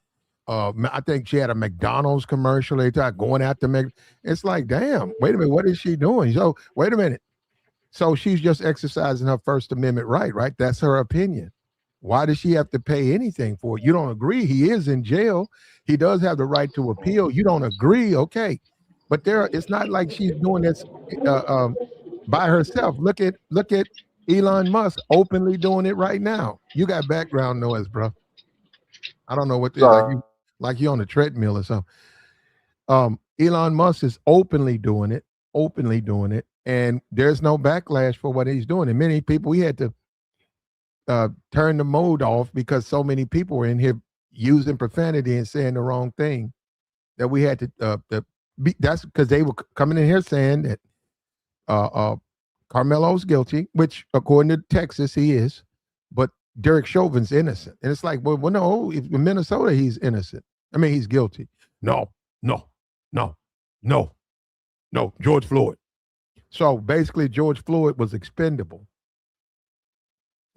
I think she had a McDonald's commercial. They talk going after It's like, damn, wait a minute, what is she doing? So wait a minute. So she's just exercising her First Amendment right? That's her opinion. Why does she have to pay anything for it? You don't agree? He is in jail. He does have the right to appeal. You don't agree? Okay, but it's not like she's doing this by herself. Look at Elon Musk openly doing it right now. You got background noise, bro. I don't know what this like you on a treadmill or something. Elon Musk is openly doing it, and there's no backlash for what he's doing. And many people, we had to turn the mode off because so many people were in here using profanity and saying the wrong thing that we had to that's because they were coming in here saying that Carmelo's guilty, which according to Texas he is, but Derek Chauvin's innocent. And it's like, well, no, if in Minnesota, he's innocent. I mean, he's guilty. No, no, no, no, no, George Floyd. So basically, George Floyd was expendable.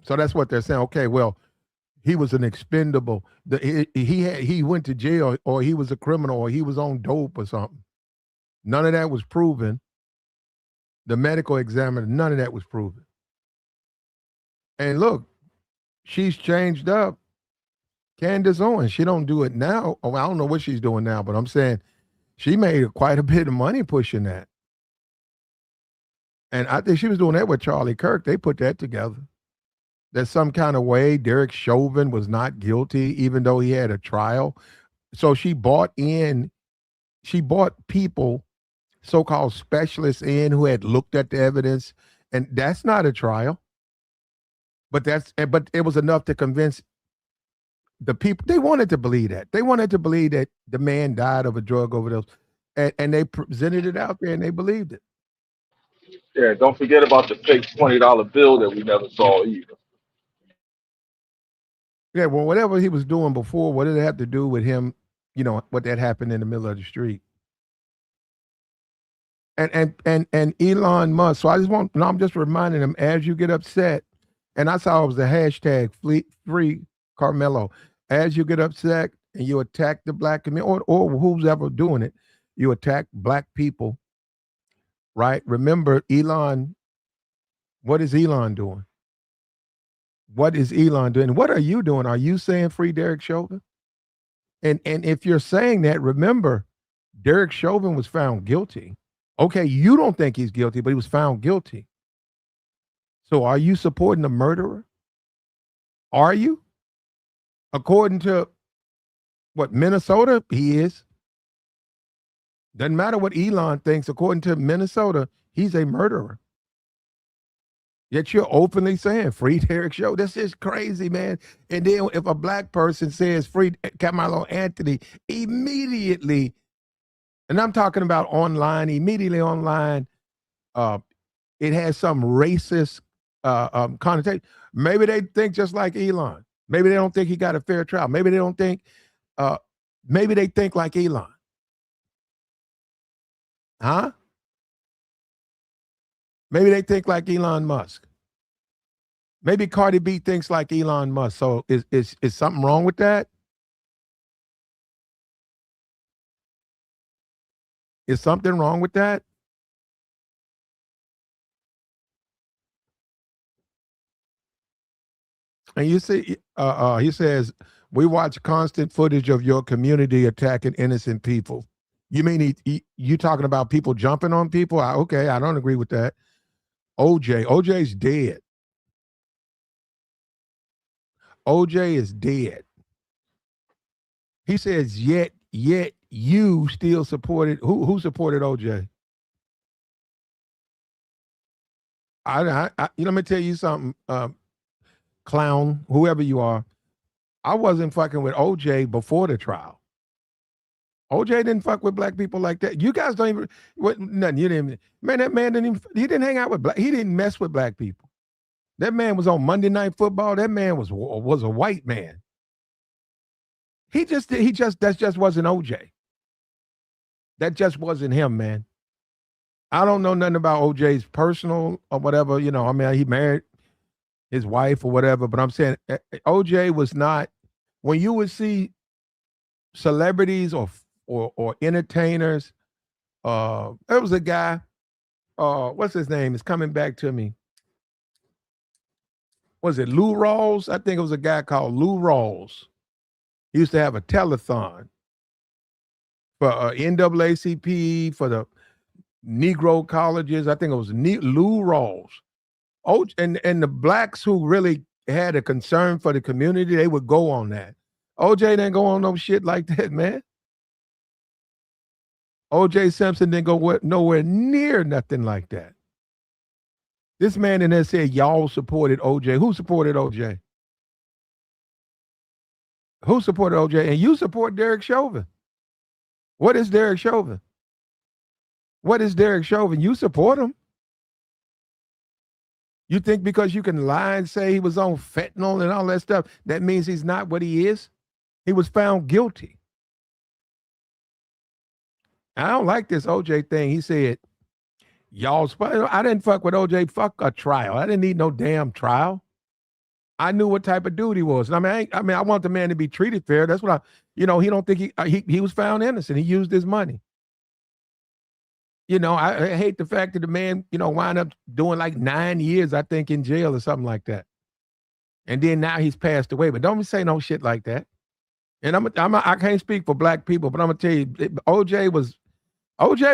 So that's what they're saying. Okay, well, he was an expendable. He went to jail, or he was a criminal, or he was on dope or something. None of that was proven. The medical examiner, none of that was proven. And look, she's changed up. Candace Owens, she don't do it now. Oh, I don't know what she's doing now, but I'm saying she made quite a bit of money pushing that. And I think she was doing that with Charlie Kirk. They put that together. That some kind of way Derek Chauvin was not guilty, even though he had a trial. So she bought people, so-called specialists in, who had looked at the evidence, and that's not a trial. But it was enough to convince the people. They wanted to believe that. They wanted to believe that the man died of a drug overdose, and they presented it out there, and they believed it. Yeah, don't forget about the fake $20 bill that we never saw either. Yeah, well, whatever he was doing before, what did it have to do with him? You know what that happened in the middle of the street. And Elon Musk. So I'm just reminding him, as you get upset, and I saw it was the hashtag free Carmelo. As you get upset and you attack the black community, or who's ever doing it, you attack black people, right? Remember, Elon, what is Elon doing? What is Elon doing? What are you doing? Are you saying free Derek Chauvin? And if you're saying that, remember, Derek Chauvin was found guilty. Okay, you don't think he's guilty, but he was found guilty. So are you supporting the murderer? Are you? According to what, Minnesota, he is. Doesn't matter what Elon thinks. According to Minnesota, he's a murderer. Yet you're openly saying free Derek Chauvin. This is crazy, man. And then if a black person says free Carmelo Anthony, immediately, and I'm talking about online, immediately online, it has some racist connotation. Maybe they think just like Elon. Maybe they don't think he got a fair trial. Maybe they don't think, maybe they think like Elon. Huh? Maybe they think like Elon Musk. Maybe Cardi B thinks like Elon Musk. So is something wrong with that? Is something wrong with that? And you see, he says, we watch constant footage of your community attacking innocent people. You mean you talking about people jumping on people? Okay, I don't agree with that. OJ's dead. OJ is dead. He says, yet you still supported, who supported OJ? Let me tell you something, clown, whoever you are. I wasn't fucking with OJ before the trial. OJ didn't fuck with black people like that. You guys don't even, nothing. You didn't even, man, that man he didn't hang out with black, he didn't mess with black people. That man was on Monday Night Football. That man was a white man. That just wasn't OJ. That just wasn't him, man. I don't know nothing about OJ's personal or whatever, I mean, he married his wife or whatever, but I'm saying OJ was not, when you would see celebrities or entertainers, there was a guy, what's his name? It's coming back to me. Was it Lou Rawls? I think it was a guy called Lou Rawls. He used to have a telethon for NAACP, for the Negro colleges. I think it was Lou Rawls. Oh, and the blacks who really had a concern for the community, they would go on that. OJ didn't go on no shit like that, man. OJ Simpson didn't go nowhere near nothing like that. This man in there said y'all supported OJ. Who supported OJ? Who supported OJ? And you support Derek Chauvin. What is Derek Chauvin? What is Derek Chauvin? You support him. You think because you can lie and say he was on fentanyl and all that stuff, that means he's not what he is? He was found guilty. I don't like this OJ thing. He said, y'all, I didn't fuck with OJ. Fuck a trial. I didn't need no damn trial. I knew what type of dude he was. I mean, I want the man to be treated fair. That's what he don't think he was found innocent. He used his money. I hate the fact that the man, wound up doing like 9 years, I think, in jail or something like that. And then now he's passed away. But don't say no shit like that. And I can't speak for black people, but I'm gonna tell you, OJ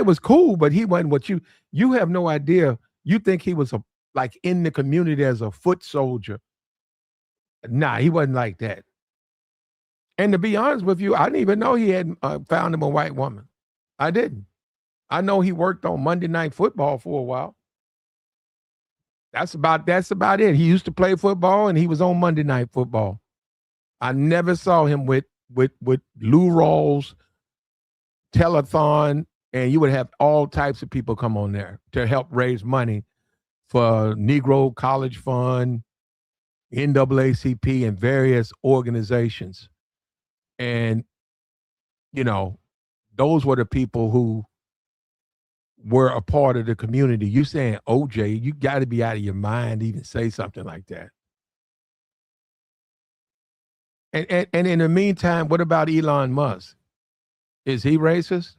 was cool, but he wasn't what you have no idea. You think he was like in the community as a foot soldier. Nah, he wasn't like that. And to be honest with you, I didn't even know he had found him a white woman. I didn't. I know he worked on Monday Night Football for a while. That's about it. He used to play football and he was on Monday Night Football. I never saw him with Lou Rawls, telethon, and you would have all types of people come on there to help raise money for Negro College Fund, NAACP, and various organizations. And, those were the people who were a part of the community. You saying OJ, you got to be out of your mind to even say something like that. And in the meantime, what about Elon Musk? Is he racist?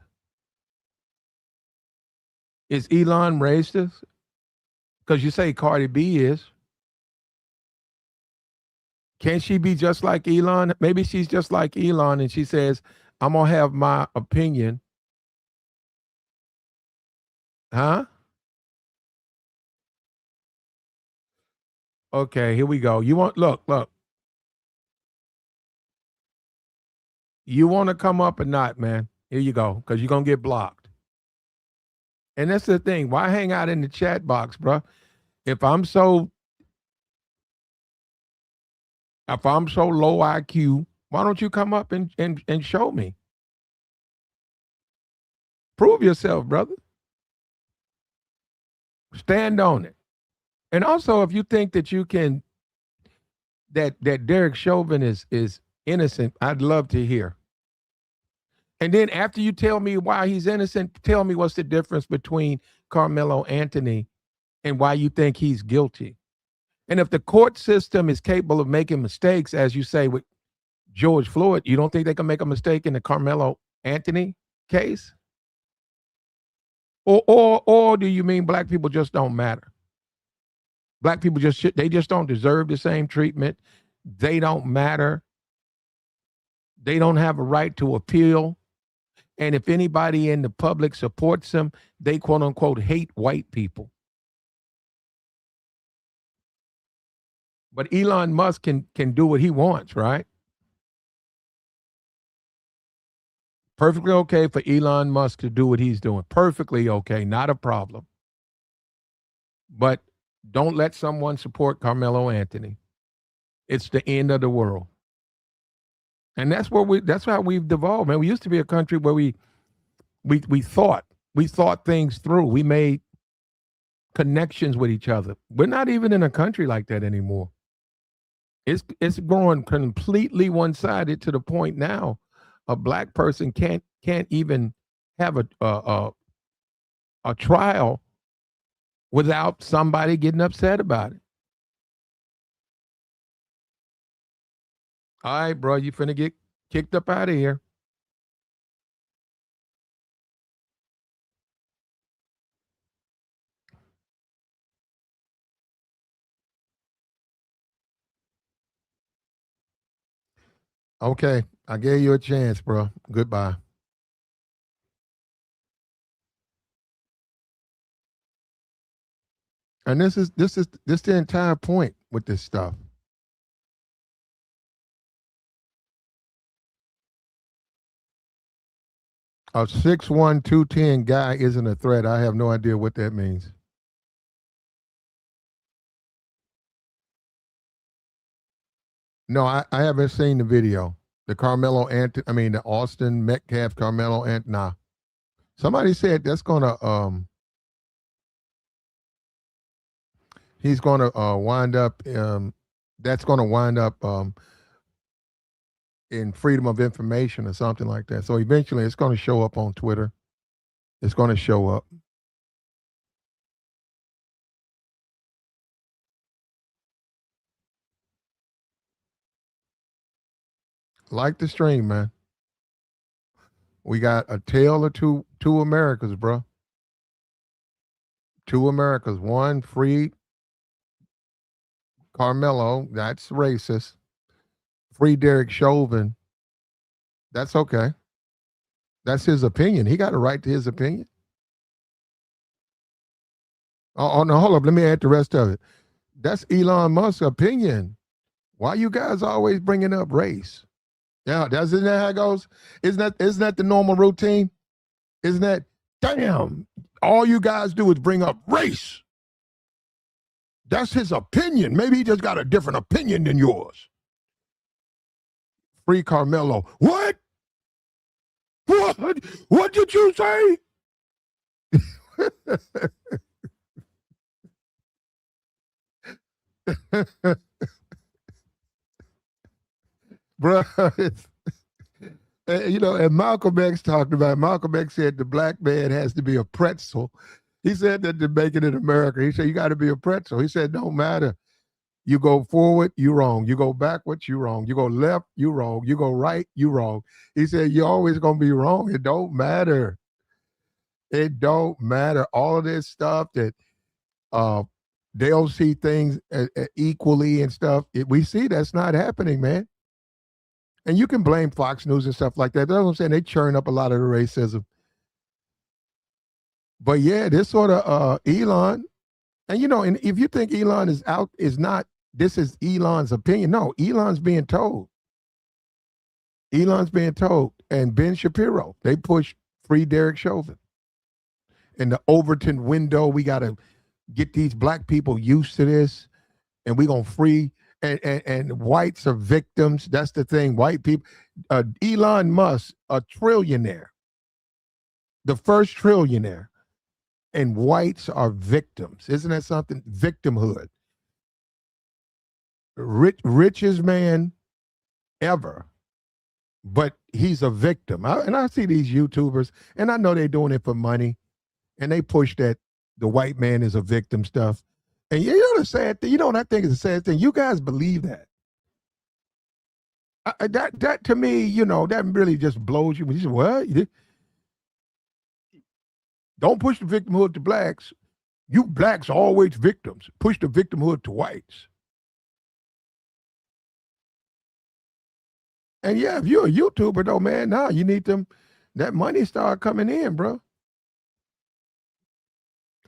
Is Elon racist? Because you say Cardi B is. Can't she be just like Elon? Maybe she's just like Elon and she says, I'm going to have my opinion. Huh? Okay, here we go. Look. You want to come up or not, man? Here you go, because you're going to get blocked. And that's the thing. Why hang out in the chat box, bro? If I'm so low IQ, why don't you come up and show me? Prove yourself, brother. Stand on it. And also, if you think that you can, that Derek Chauvin is innocent, I'd love to hear. And then after you tell me why he's innocent, tell me what's the difference between Carmelo Anthony and why you think he's guilty. And if the court system is capable of making mistakes, as you say with George Floyd, you don't think they can make a mistake in the Carmelo Anthony case? Or do you mean black people just don't matter? Black people they just don't deserve the same treatment. They don't matter. They don't have a right to appeal. And if anybody in the public supports them, they quote unquote hate white people. But Elon Musk can do what he wants, right? Perfectly okay for Elon Musk to do what he's doing. Perfectly okay, not a problem. But don't let someone support Carmelo Anthony. It's the end of the world. And that's how we've devolved, man. We used to be a country where we thought things through. We made connections with each other. We're not even in a country like that anymore. It's growing completely one-sided to the point now a black person can't even have a trial without somebody getting upset about it. All right, bro, you finna get kicked up out of here. Okay, I gave you a chance, bro. Goodbye. And this is the entire point with this stuff. A 6'1", 210 guy isn't a threat. I have no idea what that means. No, I haven't seen the video. The the Austin Metcalf Carmelo Anthony. Nah. Somebody said that's gonna He's going to wind up. That's going to wind up in freedom of information or something like that. So eventually, it's going to show up on Twitter. It's going to show up. Like the stream, man. We got a tale of two Americas, bro. Two Americas. One freed Carmelo. That's racist. Free Derek Chauvin. That's okay. That's his opinion. He got a right to his opinion. Oh, no, hold up. Let me add the rest of it. That's Elon Musk's opinion. Why you guys always bringing up race? Yeah, isn't that how it goes? Isn't that the normal routine? Isn't that, damn, all you guys do is bring up race. That's his opinion. Maybe he just got a different opinion than yours. Free Carmelo. What? What did you say? Bruh, and Malcolm X talked about it. Malcolm X said the black man has to be a pretzel. He said that to make it in America. He said, you got to be a pretzel. He said, don't matter. You go forward, you wrong. You go backwards, you wrong. You go left, you wrong. You go right, you wrong. He said, you're always going to be wrong. It don't matter. It don't matter. All of this stuff that they'll see things equally and stuff. We see that's not happening, man. And you can blame Fox News and stuff like that. That's what I'm saying. They churn up a lot of the racism. But yeah, this sort of Elon, and and if you think Elon is not, this is Elon's opinion. No, Elon's being told. Elon's being told. And Ben Shapiro, they pushed free Derek Chauvin. In the Overton window, we got to get these black people used to this, and we're going to free. And whites are victims. That's the thing. White people. Elon Musk, a trillionaire, the first trillionaire, and whites are victims. Isn't that something? Victimhood. Richest man ever, but he's a victim. And I see these YouTubers, and I know they're doing it for money, and they push that the white man is a victim stuff. And you know the sad thing, what I think is the sad thing? You guys believe that. That to me, that really just blows you. When you say, what? Don't push the victimhood to blacks. You blacks are always victims. Push the victimhood to whites. And yeah, if you're a YouTuber though, man, now you need that money start coming in, bro.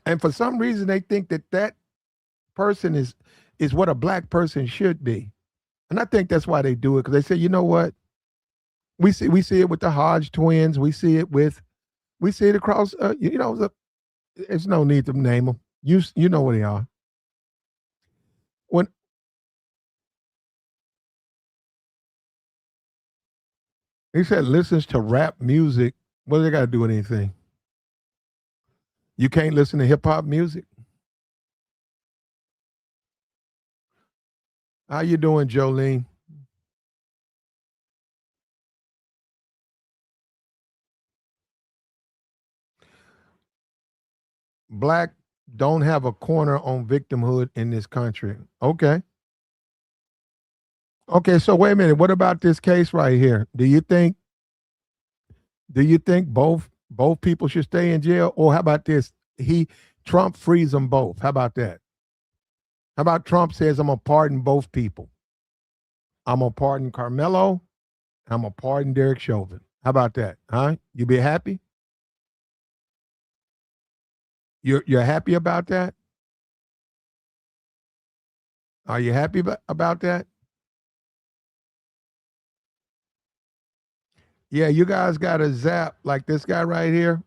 And for some reason they think that person is what a black person should be. And I think that's why they do it, because they say, you know what? We see it with the Hodge twins. We see it across, there's no need to name them. You know what they are. When he said listens to rap music, what do they got to do with anything? You can't listen to hip hop music? How you doing, Jolene? Black don't have a corner on victimhood in this country. Okay. Okay, so wait a minute. What about this case right here? Do you think both people should stay in jail? Or how about this? Trump frees them both. How about that? How about Trump says, I'm going to pardon both people? I'm going to pardon Carmelo. I'm going to pardon Derek Chauvin. How about that? Huh? You be happy? You're happy about that? Are you happy about that? Yeah, you guys got to zap like this guy right here.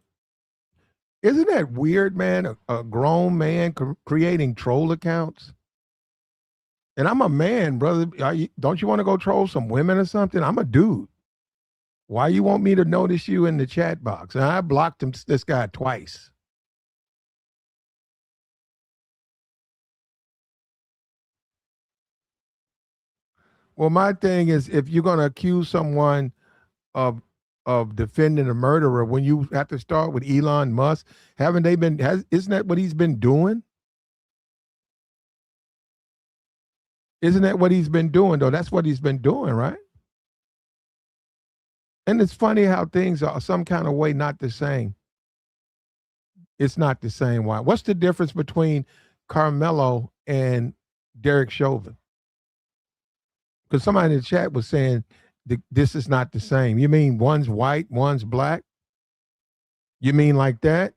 Isn't that weird, man? A grown man creating troll accounts? And I'm a man, brother. Don't you want to go troll some women or something? I'm a dude. Why you want me to notice you in the chat box? And I blocked this guy twice. Well, my thing is, if you're going to accuse someone of defending a murderer, when you have to start with Elon Musk, haven't they been? Isn't that what he's been doing? Isn't that what he's been doing though? That's what he's been doing, right? And it's funny how things are some kind of way not the same. It's not the same. Why? What's the difference between Carmelo and Derek Chauvin? Because somebody in the chat was saying this is not the same. You mean one's white, one's black? You mean like that?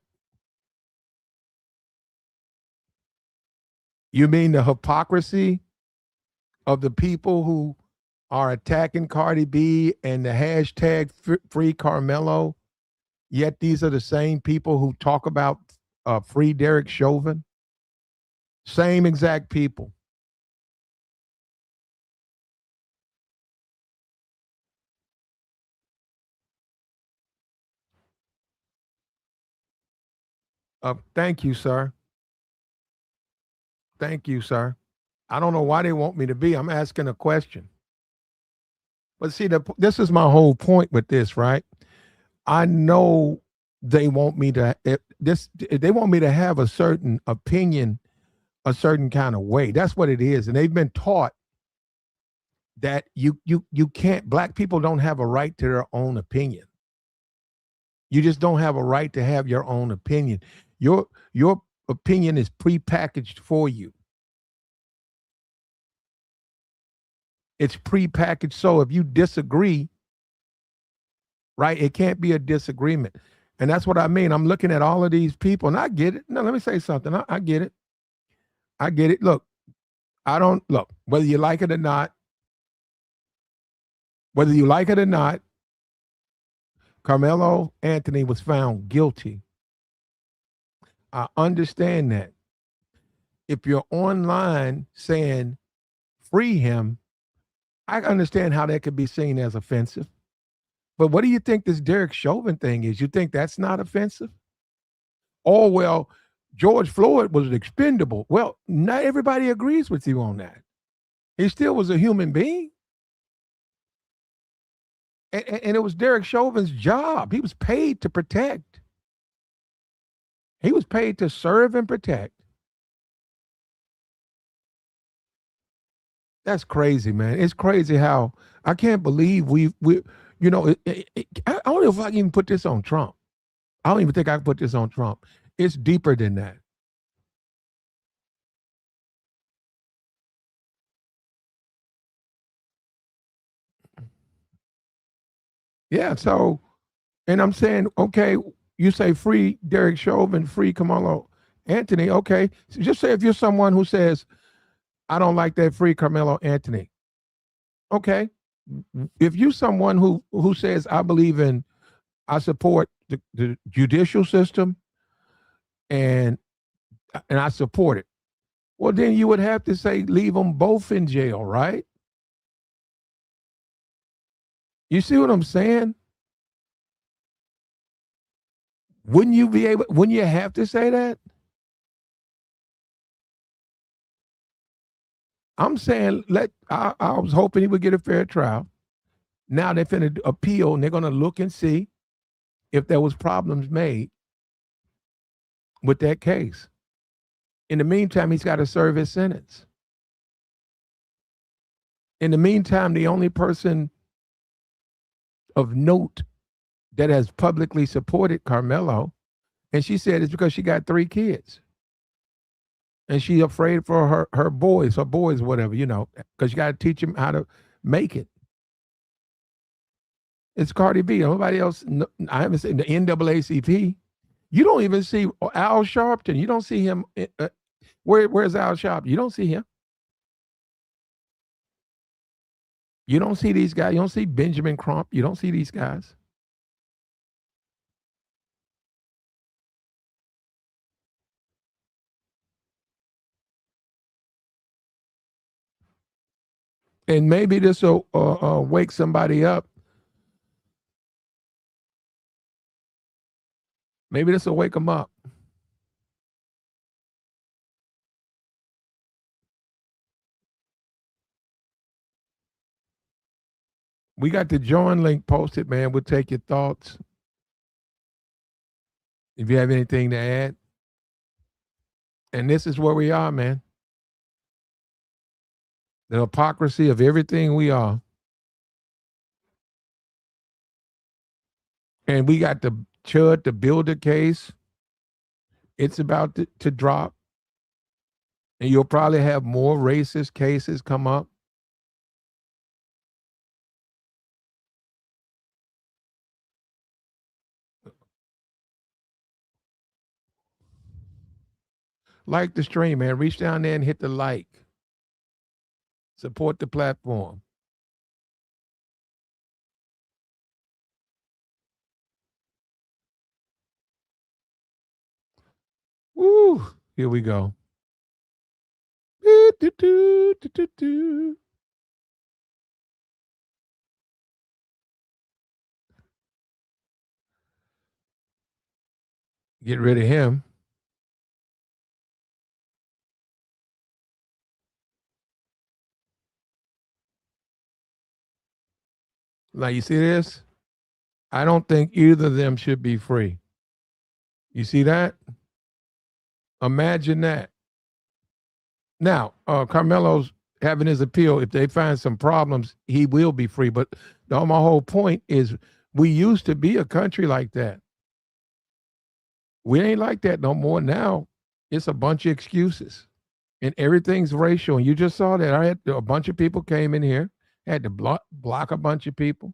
You mean the hypocrisy of the people who are attacking Cardi B and the hashtag free Carmelo, yet these are the same people who talk about free Derek Chauvin? Same exact people. Thank you, sir. Thank you, sir. I don't know why they want me to be. I'm asking a question. But see, this is my whole point with this, right? I know they want me to if they want me to have a certain opinion, a certain kind of way. That's what it is, and they've been taught that you can't. Black people don't have a right to their own opinion. You just don't have a right to have your own opinion. Your opinion is prepackaged for you. It's prepackaged. So if you disagree, right, it can't be a disagreement. And that's what I mean. I'm looking at all of these people and I get it. No, let me say something. I get it. I get it. Look, I don't look, whether you like it or not, Carmelo Anthony was found guilty. I understand that. If you're online saying free him, I understand how that could be seen as offensive. But what do you think this Derek Chauvin thing is? You think that's not offensive? Oh, well, George Floyd was expendable. Well, not everybody agrees with you on that. He still was a human being. And it was Derek Chauvin's job. He was paid to protect. He was paid to serve and protect. That's crazy, man. It's crazy how I can't believe I don't know if I can even put this on Trump. I don't even think I can put this on Trump. It's deeper than that. Yeah. So, and I'm saying, okay, you say free Derek Chauvin, free Carmelo Anthony. Okay. So just say if you're someone who says, I don't like that free Carmelo Anthony. Okay. If you're someone who says, I support the judicial system and I support it. Well, then you would have to say leave them both in jail, right? You see what I'm saying? Wouldn't you have to say that? I'm saying I was hoping he would get a fair trial. Now they're finna appeal and they're gonna look and see if there was problems made with that case. In the meantime, he's got to serve his sentence. In the meantime, the only person of note that has publicly supported Carmelo, and she said it's because she got 3 kids. And she's afraid for her boys, whatever, because you got to teach them how to make it. It's Cardi B. Nobody else. I haven't seen the NAACP. You don't even see Al Sharpton. You don't see him. Where's Al Sharpton? You don't see him. You don't see these guys. You don't see Benjamin Crump. You don't see these guys. And maybe this will wake somebody up. Maybe this will wake them up. We got the join link posted, man. We'll take your thoughts. If you have anything to add. And this is where we are, man. The hypocrisy of everything we are. And we got the Chud to build a case. It's about to drop. And you'll probably have more racist cases come up. Like the stream, man. Reach down there and hit the like. Support the platform. Woo! Here we go. Get rid of him. Now, you see this? I don't think either of them should be free. You see that? Imagine that. Now, Carmelo's having his appeal. If they find some problems, he will be free. But my whole point is we used to be a country like that. We ain't like that no more. Now it's a bunch of excuses. And everything's racial. And you just saw that. I had a bunch of people came in here, had to block a bunch of people.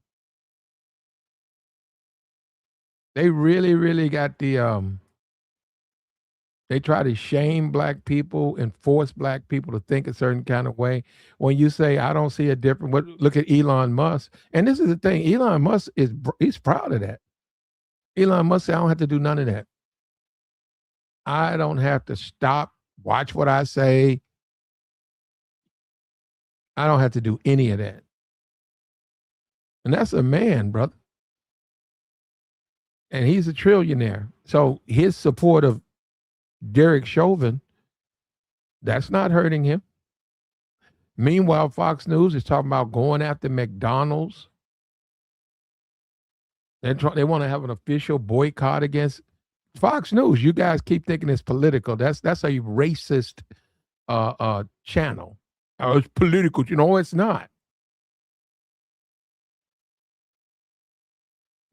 They really, really got the they try to shame black people and force black people to think a certain kind of way. When you say, I don't see a difference, look at Elon Musk. And this is the thing, Elon Musk he's proud of that. Elon Musk said, I don't have to do none of that. I don't have to stop, watch what I say. I don't have to do any of that. And that's a man, brother. And he's a trillionaire. So his support of Derek Chauvin, that's not hurting him. Meanwhile, Fox News is talking about going after McDonald's. They want to have an official boycott against Fox News. You guys keep thinking it's political. That's a racist channel. Oh, it's political. You know, it's not.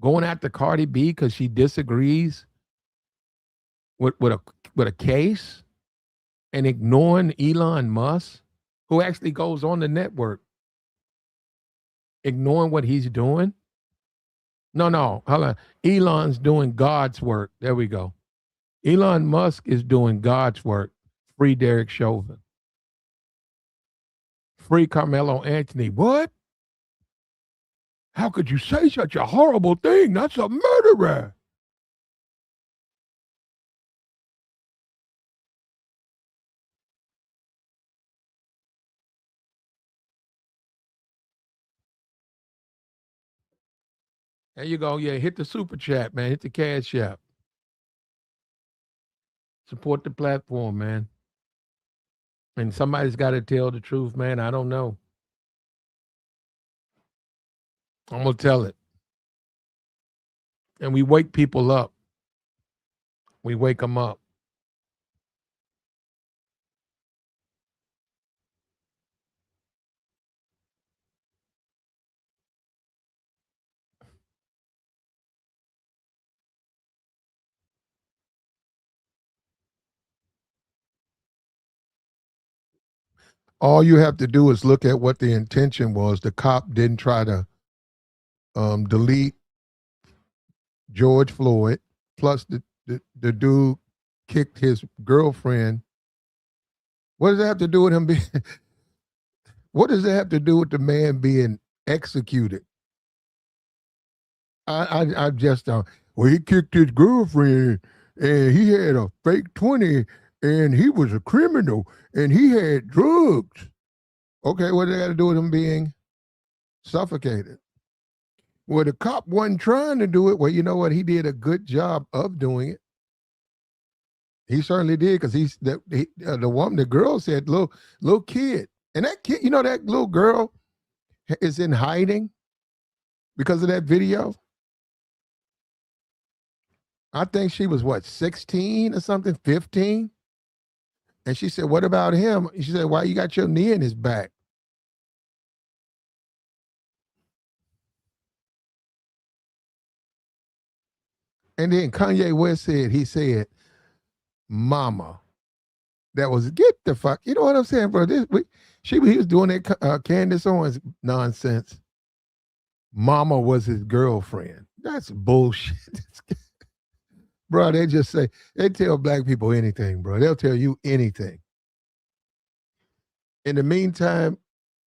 Going after Cardi B because she disagrees with a case, and ignoring Elon Musk, who actually goes on the network, ignoring what he's doing. No, hold on. Elon's doing God's work. There we go. Elon Musk is doing God's work. Free Derek Chauvin. Free Carmelo Anthony. What? How could you say such a horrible thing? That's a murderer. There you go. Yeah, hit the super chat, man. Hit the cash app. Support the platform, man. And somebody's got to tell the truth, man. I don't know. I'm going to tell it. And we wake people up. We wake them up. All you have to do is look at what the intention was. The cop didn't try to delete George Floyd. Plus, the dude kicked his girlfriend. What does that have to do with him being? What does that have to do with the man being executed? I just don't. Well, he kicked his girlfriend, and he had a fake 20, and he was a criminal, and he had drugs. Okay, what does that got to do with him being suffocated? Well, the cop wasn't trying to do it. Well, you know what? He did a good job of doing it. He certainly did, because the woman, the girl said, little kid. And that kid, you know, that little girl is in hiding. because of that video. I think she was what, 16 or something, 15? And she said, "What about him?" She said, "Why you got your knee in his back?" And then Kanye West said, "Mama." That was get the fuck. You know what I'm saying, bro? He was doing that Candace Owens nonsense. Mama was his girlfriend. That's bullshit. Bro, they tell black people anything, bro. They'll tell you anything. In the meantime,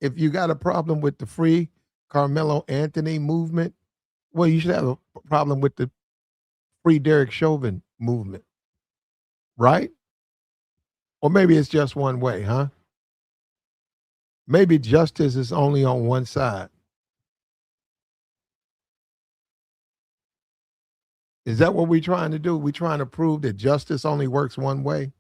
if you got a problem with the free Carmelo Anthony movement, well, you should have a problem with the free Derek Chauvin movement, right? Or maybe it's just one way, huh? Maybe justice is only on one side. Is that what we're trying to do? We're trying to prove that justice only works one way?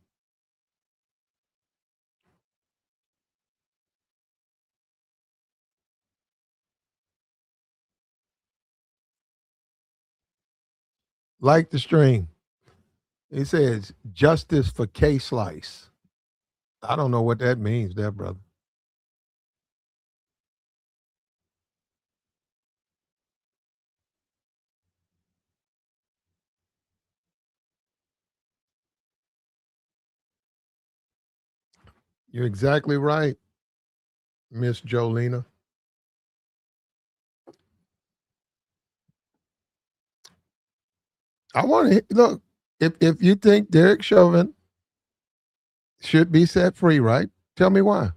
Like the stream. It says justice for K Slice. I don't know what that means there, brother. You're exactly right, Miss Jolena. I want to look, if you think Derek Chauvin should be set free, right? Tell me why.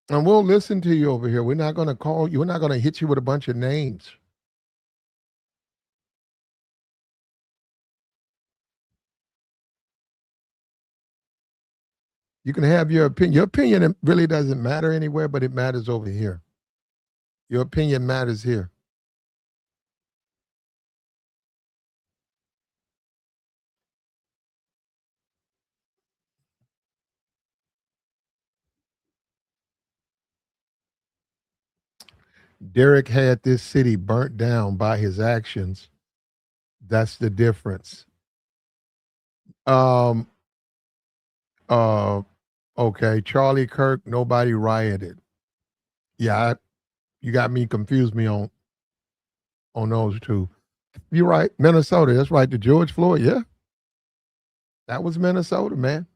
And we'll listen to you over here. We're not going to call you. We're not going to hit you with a bunch of names. You can have your opinion. Your opinion really doesn't matter anywhere, but it matters over here. Your opinion matters here. Derek had this city burnt down by his actions. That's the difference. Um, uh, okay. Charlie Kirk, nobody rioted. Yeah, you got me confused me on those two. You're right. Minnesota. That's right. The George Floyd. Yeah. That was Minnesota, man.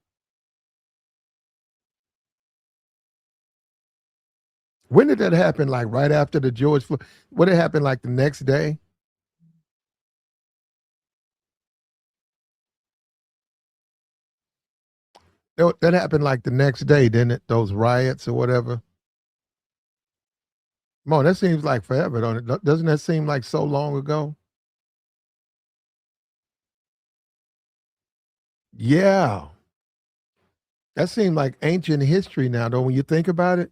When did that happen? Like right after the George Floyd? What did it happen like the next day? That happened like the next day, didn't it? Those riots or whatever. Come on, that seems like forever, don't it? Doesn't that seem like so long ago? Yeah. That seemed like ancient history now, though, when you think about it.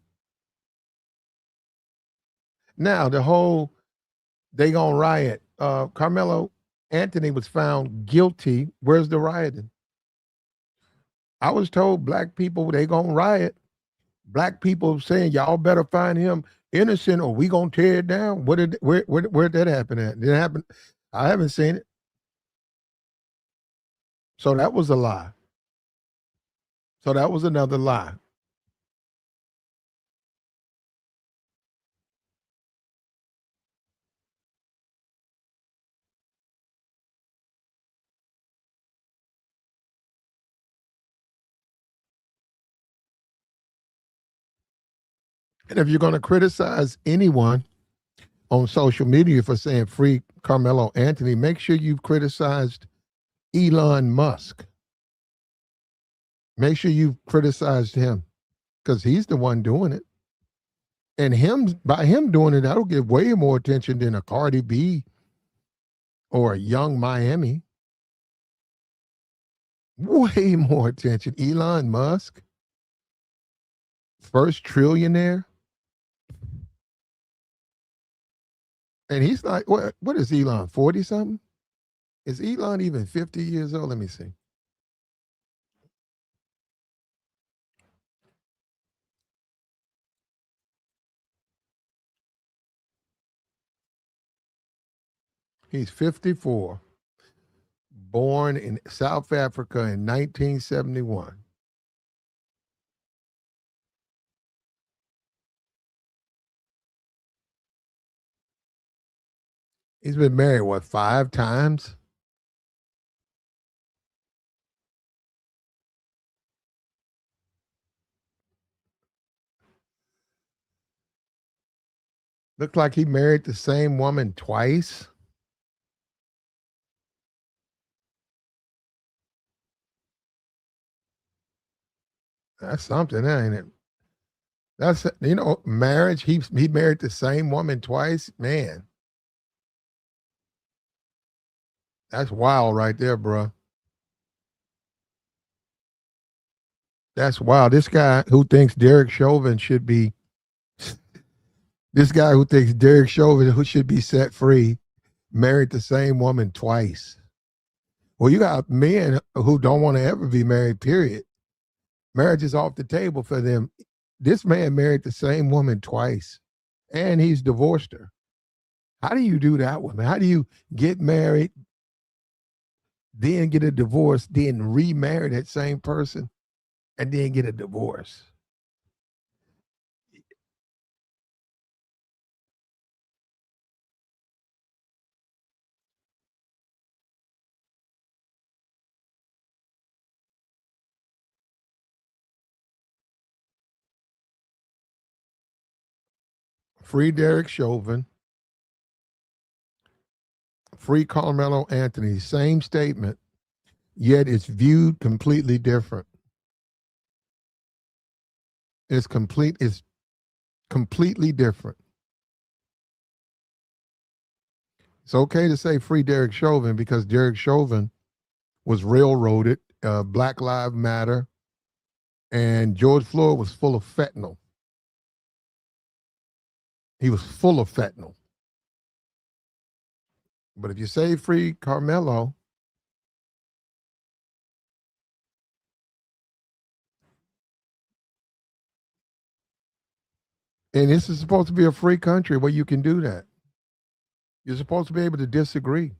Now, the whole they gonna riot. Carmelo Anthony was found guilty. Where's the rioting? I was told black people they gonna riot. Black people saying y'all better find him innocent or we gonna tear it down. Where did that happen at? Did it happen? I haven't seen it. So that was a lie. So that was another lie. And if you're gonna criticize anyone on social media for saying free Carmelo Anthony, make sure you've criticized Elon Musk. Make sure you've criticized him because he's the one doing it. And by him doing it, that'll get way more attention than a Cardi B or a Young Miami. Way more attention. Elon Musk, first trillionaire. And he's like, what is Elon, 40 something? Is Elon even 50 years old? Let me see. He's 54, born in South Africa in 1971. He's been married, what, 5 times? Looks like he married the same woman twice. That's something, ain't it? That's, marriage. He married the same woman twice. Man, that's wild right there, bro. That's wild. This guy who thinks Derek Chauvin should be this guy who thinks Derek Chauvin who should be set free married the same woman twice. Well, you got men who don't want to ever be married, period. Marriage is off the table for them. This man married the same woman twice and he's divorced her. How do you do that one, man? How do you get married, then get a divorce, then remarry that same person, and then get a divorce? Free Derek Chauvin, free Carmelo Anthony, same statement, yet it's viewed completely different. It's completely different. It's okay to say free Derek Chauvin because Derek Chauvin was railroaded, Black Lives Matter, and George Floyd was full of fentanyl. He was full of fentanyl. But if you say free Carmelo, and this is supposed to be a free country where you can do that. You're supposed to be able to disagree.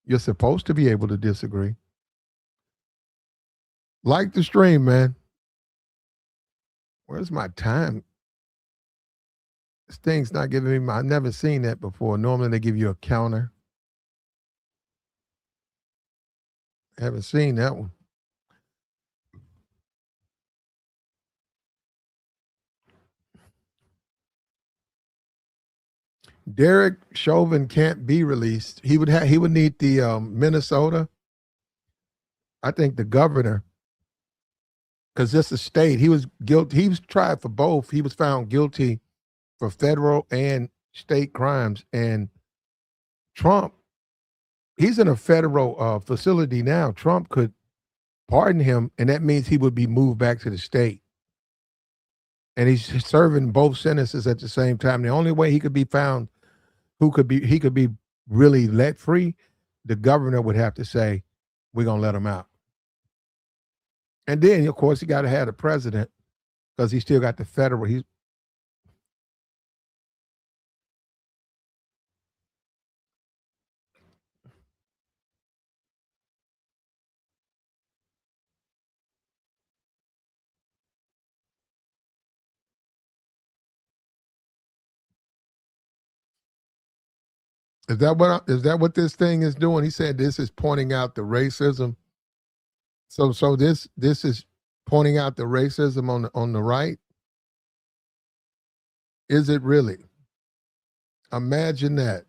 You're supposed to be able to disagree. Like the stream, man. Where's my time? This thing's not giving me I've never seen that before. Normally they give you a counter. I haven't seen that one. Derek Chauvin can't be released. He would need the Minnesota. I think the governor, because this is state. He was guilty. He was tried for both. He was found guilty for federal and state crimes. And Trump, he's in a federal facility now. Trump could pardon him, and that means he would be moved back to the state. And he's serving both sentences at the same time. The only way he could be found, he could be really let free, the governor would have to say, we're gonna let him out. And then, of course, he got to have the president because he still got the federal. Is that what this thing is doing? He said this is pointing out the racism. So this is pointing out the racism on the right. Is it really? Imagine that.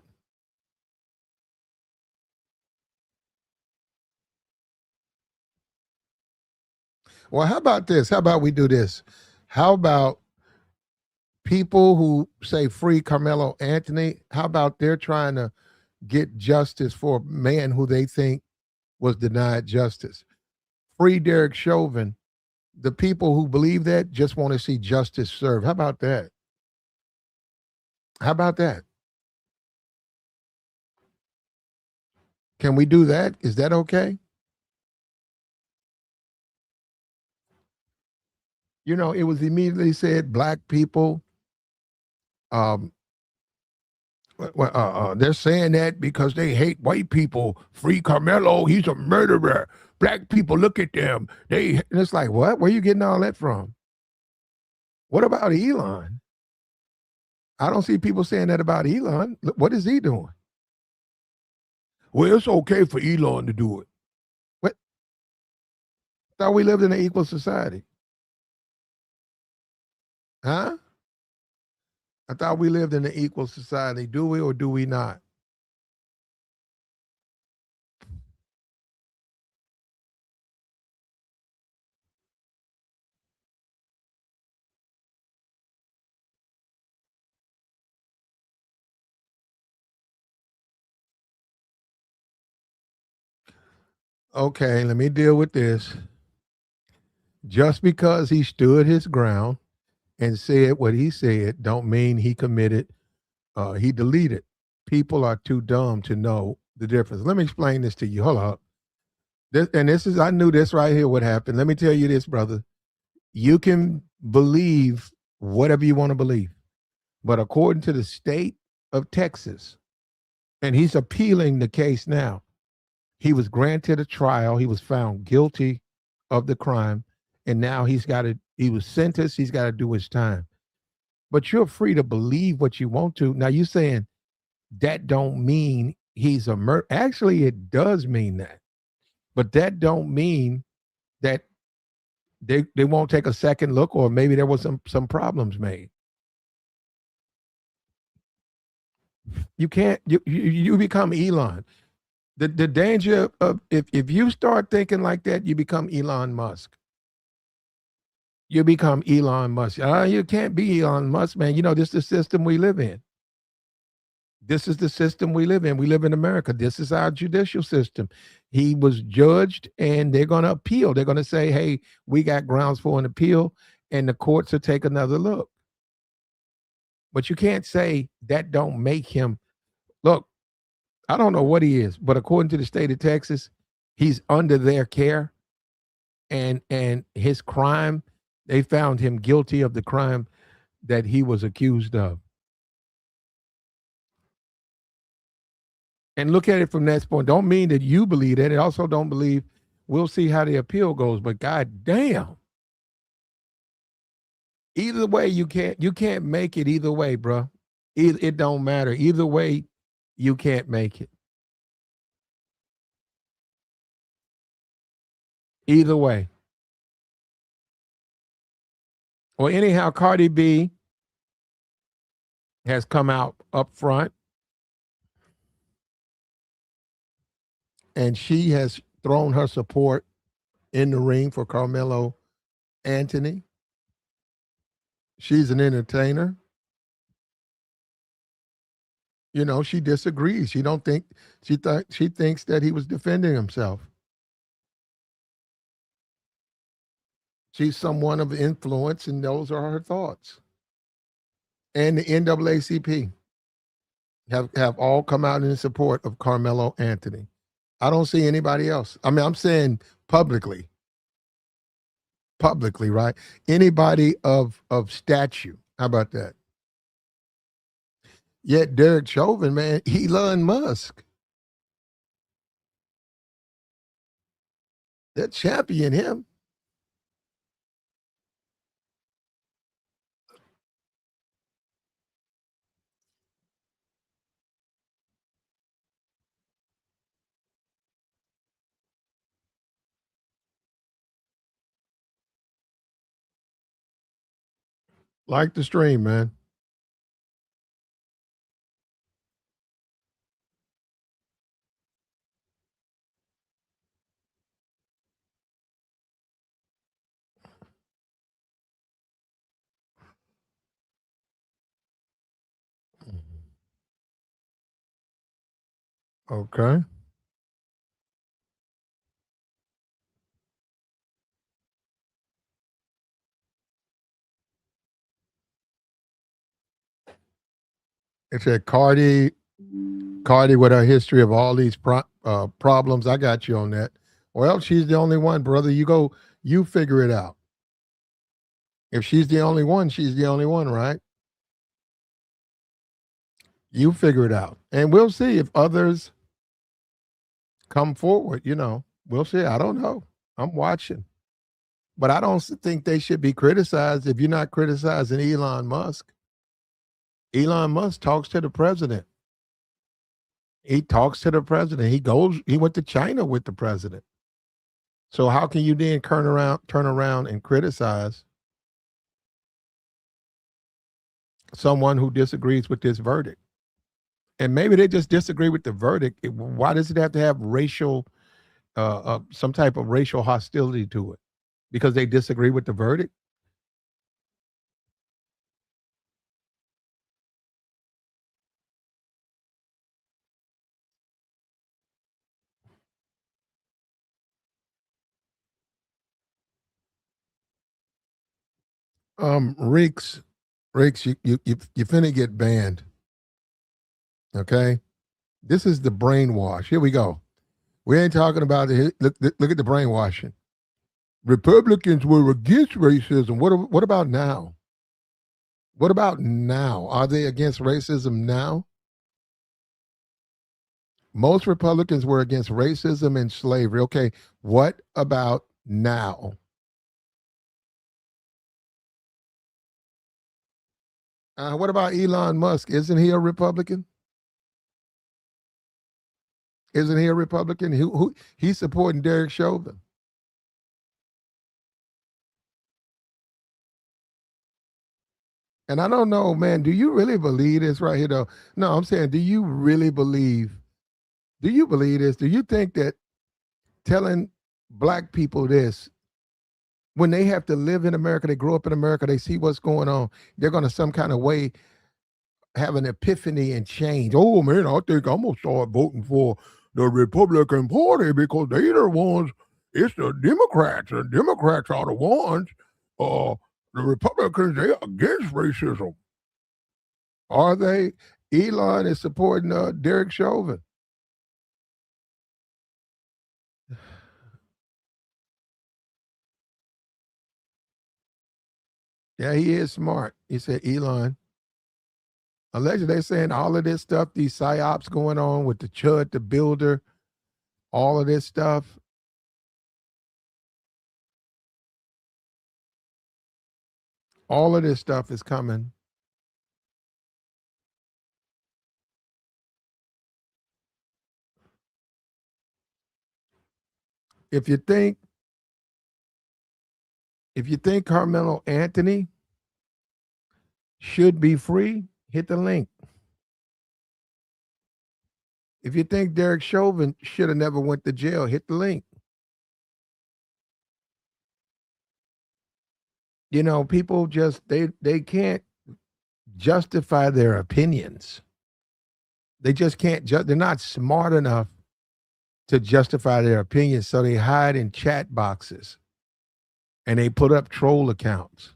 Well, how about this? How about we do this? How about people who say free Carmelo Anthony? How about they're trying to get justice for a man who they think was denied justice? Free Derek Chauvin. The people who believe that just want to see justice served. How about that? How about that? Can we do that? Is that okay? It was immediately said black people um, Well, they're saying that because they hate white people. Free Carmelo, he's a murderer. Black people, look at them. And it's like, what? Where are you getting all that from? What about Elon? I don't see people saying that about Elon. What is he doing? Well, it's okay for Elon to do it. What? I thought we lived in an equal society. Huh? I thought we lived in an equal society. Do we or do we not? Okay, let me deal with this. Just because he stood his ground and said what he said, don't mean he committed, he deleted. People are too dumb to know the difference. Let me explain this to you. Hold up. I knew this right here would happen. Let me tell you this, brother. You can believe whatever you want to believe. But according to the state of Texas, and he's appealing the case now, he was granted a trial. He was found guilty of the crime. And now he was sentenced. He's got to do his time. But you're free to believe what you want to. Now you're saying that don't mean he's a murderer. Actually, it does mean that. But that don't mean that they won't take a second look, or maybe there was some problems made. You can't you become Elon. The danger of if you start thinking like that, you become Elon Musk. You become Elon Musk. You can't be Elon Musk, man. You know, this is the system we live in. This is the system we live in. We live in America. This is our judicial system. He was judged and they're going to appeal. They're going to say, hey, we got grounds for an appeal, and the courts will take another look. But you can't say that don't make him. Look, I don't know what he is, but according to the state of Texas, he's under their care, and his crime, they found him guilty of the crime that he was accused of. And look at it from that point. Don't mean that you believe that. It also don't believe we'll see how the appeal goes. But god damn. Either way, you can't make it either way, bro. It don't matter. Either way, you can't make it. Either way. Well, anyhow, Cardi B has come out up front, and she has thrown her support in the ring for Carmelo Anthony. She's an entertainer. You know, she disagrees. She don't think she thinks that he was defending himself. She's someone of influence, and those are her thoughts. And the NAACP have all come out in support of Carmelo Anthony. I don't see anybody else. I mean, I'm saying publicly, right? Anybody of statue. How about that? Yet Derek Chauvin, man, Elon Musk, that champion him. Like the stream, man. Okay. It said Cardi with her history of all these problems. I got you on that. Well, she's the only one, brother. You figure it out. If she's the only one, she's the only one, right? You figure it out. And we'll see if others come forward, We'll see. I don't know. I'm watching. But I don't think they should be criticized if you're not criticizing Elon Musk. Elon Musk talks to the president. He talks to the president. He went to China with the president. So how can you then turn around and criticize someone who disagrees with this verdict? And maybe they just disagree with the verdict. Why does it have to have some type of racial hostility to it? Because they disagree with the verdict? Reeks, you finna get banned. Okay, this is the brainwash. Here we go. We ain't talking about it. Look at the brainwashing. Republicans were against racism. What about now? What about now? Are they against racism now? Most Republicans were against racism and slavery. Okay, what about now? What about Elon Musk? Isn't he a Republican? Isn't he a Republican? He's supporting Derek Chauvin. And I don't know, man, do you really believe this right here, though? No, I'm saying, do you believe this? Do you think that telling black people this, when they have to live in America, they grow up in America, they see what's going on, they're going to some kind of way have an epiphany and change? Oh, man, I think I'm going to start voting for the Republican Party because they're the ones, it's the Democrats, and Democrats are the ones, the Republicans, they're against racism. Are they? Elon is supporting Derek Chauvin. Yeah, he is smart. He said, Elon. Allegedly, they're saying all of this stuff, these psyops going on with the Chud, the builder, all of this stuff. All of this stuff is coming. If you think Carmelo Anthony should be free, hit the link. If you think Derek Chauvin should have never went to jail, hit the link. People just they can't justify their opinions. They just can't. They're not smart enough to justify their opinions, so they hide in chat boxes and they put up troll accounts.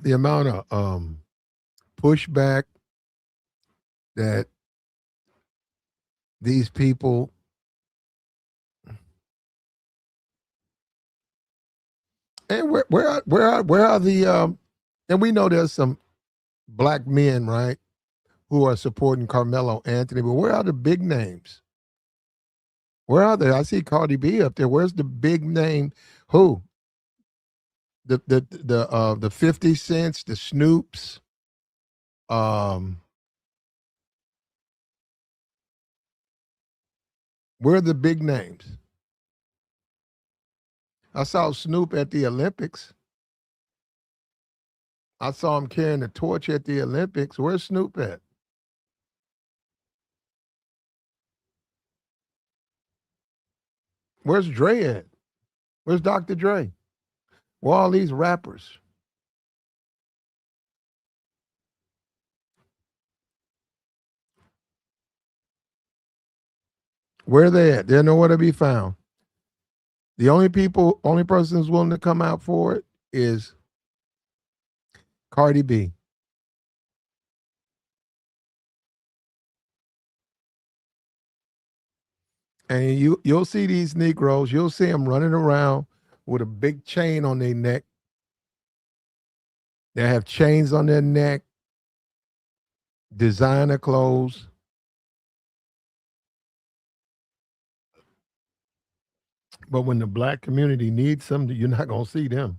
The amount of pushback that these people and where are the and we know there's some black men, right, who are supporting Carmelo Anthony, but where are the big names? Where are they? I see Cardi B up there. Where's the big name? Who? The 50 Cents, the Snoops, where are the big names? I saw Snoop at the Olympics. I saw him carrying the torch at the Olympics. Where's Snoop at? Where's Dre at? Where's Dr. Dre? Where are all these rappers? Where are they at? They're nowhere to be found. The only person who's willing to come out for it is Cardi B. And you'll see these Negroes, you'll see them running around with a big chain on their neck. They have chains on their neck, designer clothes. But when the black community needs something, you're not gonna see them.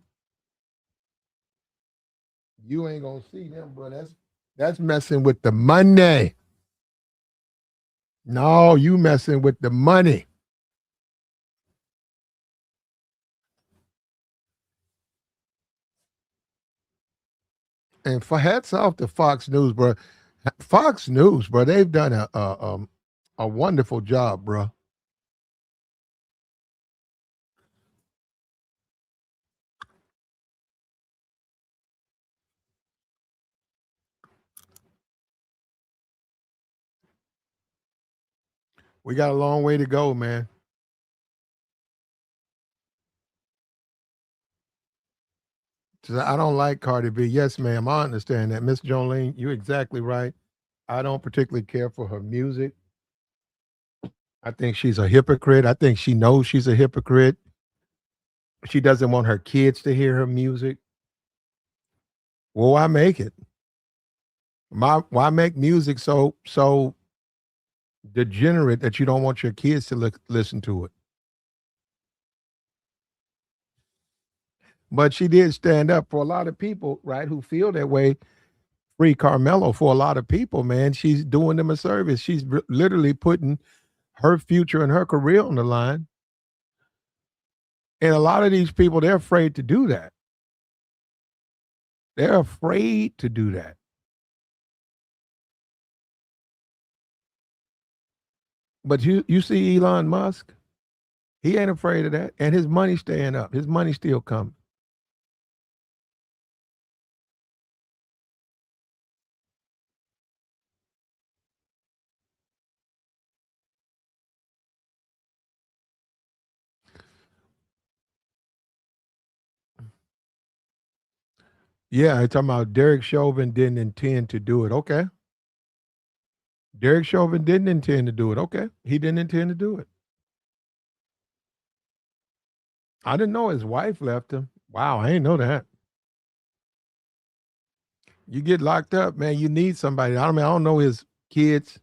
You ain't gonna see them, bro. That's messing with the money. No, you messing with the money. And for hats off to Fox News, bro. Fox News, bro. They've done a wonderful job, bro. We got a long way to go, man. I don't like Cardi B. Yes, ma'am. I understand that. Miss Jolene, you're exactly right. I don't particularly care for her music. I think she's a hypocrite. I think she knows she's a hypocrite. She doesn't want her kids to hear her music. Well, why make it? Why make music so degenerate that you don't want your kids to listen to it? But she did stand up for a lot of people, right, who feel that way. Free Carmelo for a lot of people, man. She's doing them a service. She's literally putting her future and her career on the line. And a lot of these people, they're afraid to do that. They're afraid to do that. But you see Elon Musk, he ain't afraid of that. And his money's staying up. His money's still coming. Yeah, I'm talking about Derek Chauvin didn't intend to do it. Okay. Derek Chauvin didn't intend to do it. Okay. He didn't intend to do it. I didn't know his wife left him. Wow, I didn't know that. You get locked up, man. You need somebody. I don't know his kids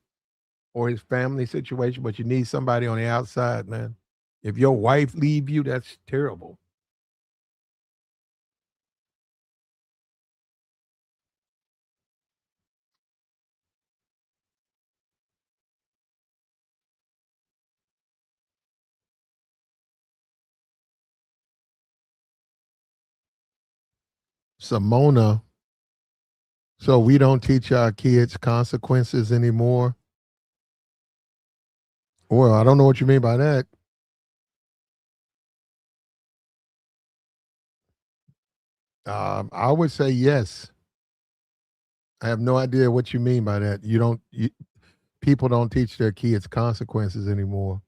or his family situation, but you need somebody on the outside, man. If your wife leave you, that's terrible. Simona, so we don't teach our kids consequences anymore. Well, I don't know what you mean by that. I would say yes. I have no idea what you mean by that. People don't teach their kids consequences anymore.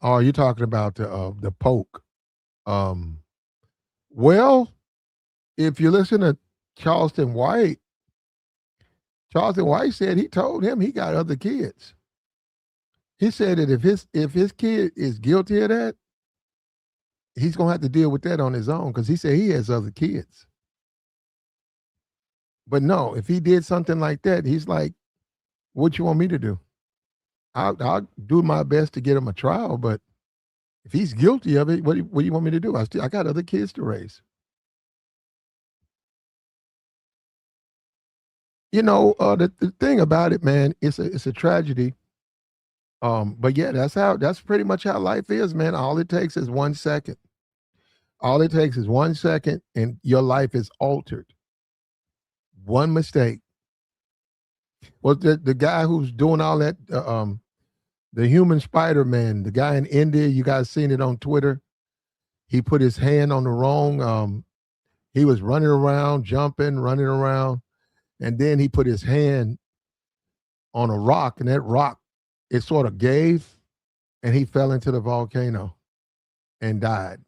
Oh, are you talking about the poke? Um, well, if you listen to Charleston White, Charleston White said he told him he got other kids. He said that if his kid is guilty of that, he's gonna have to deal with that on his own because he said he has other kids. But no, if he did something like that, he's like, "What you want me to do? I'll do my best to get him a trial, but if he's guilty of it, what do you want me to do? I got other kids to raise." The thing about it, man, it's a tragedy. But yeah, that's pretty much how life is, man. All it takes is 1 second. All it takes is 1 second, and your life is altered. One mistake. Well, the guy who's doing all that, the human Spider-Man, the guy in India, you guys seen it on Twitter. He put his hand on the wrong. He was running around, jumping, running around, and then he put his hand on a rock, and that rock, it sort of gave, and he fell into the volcano and died.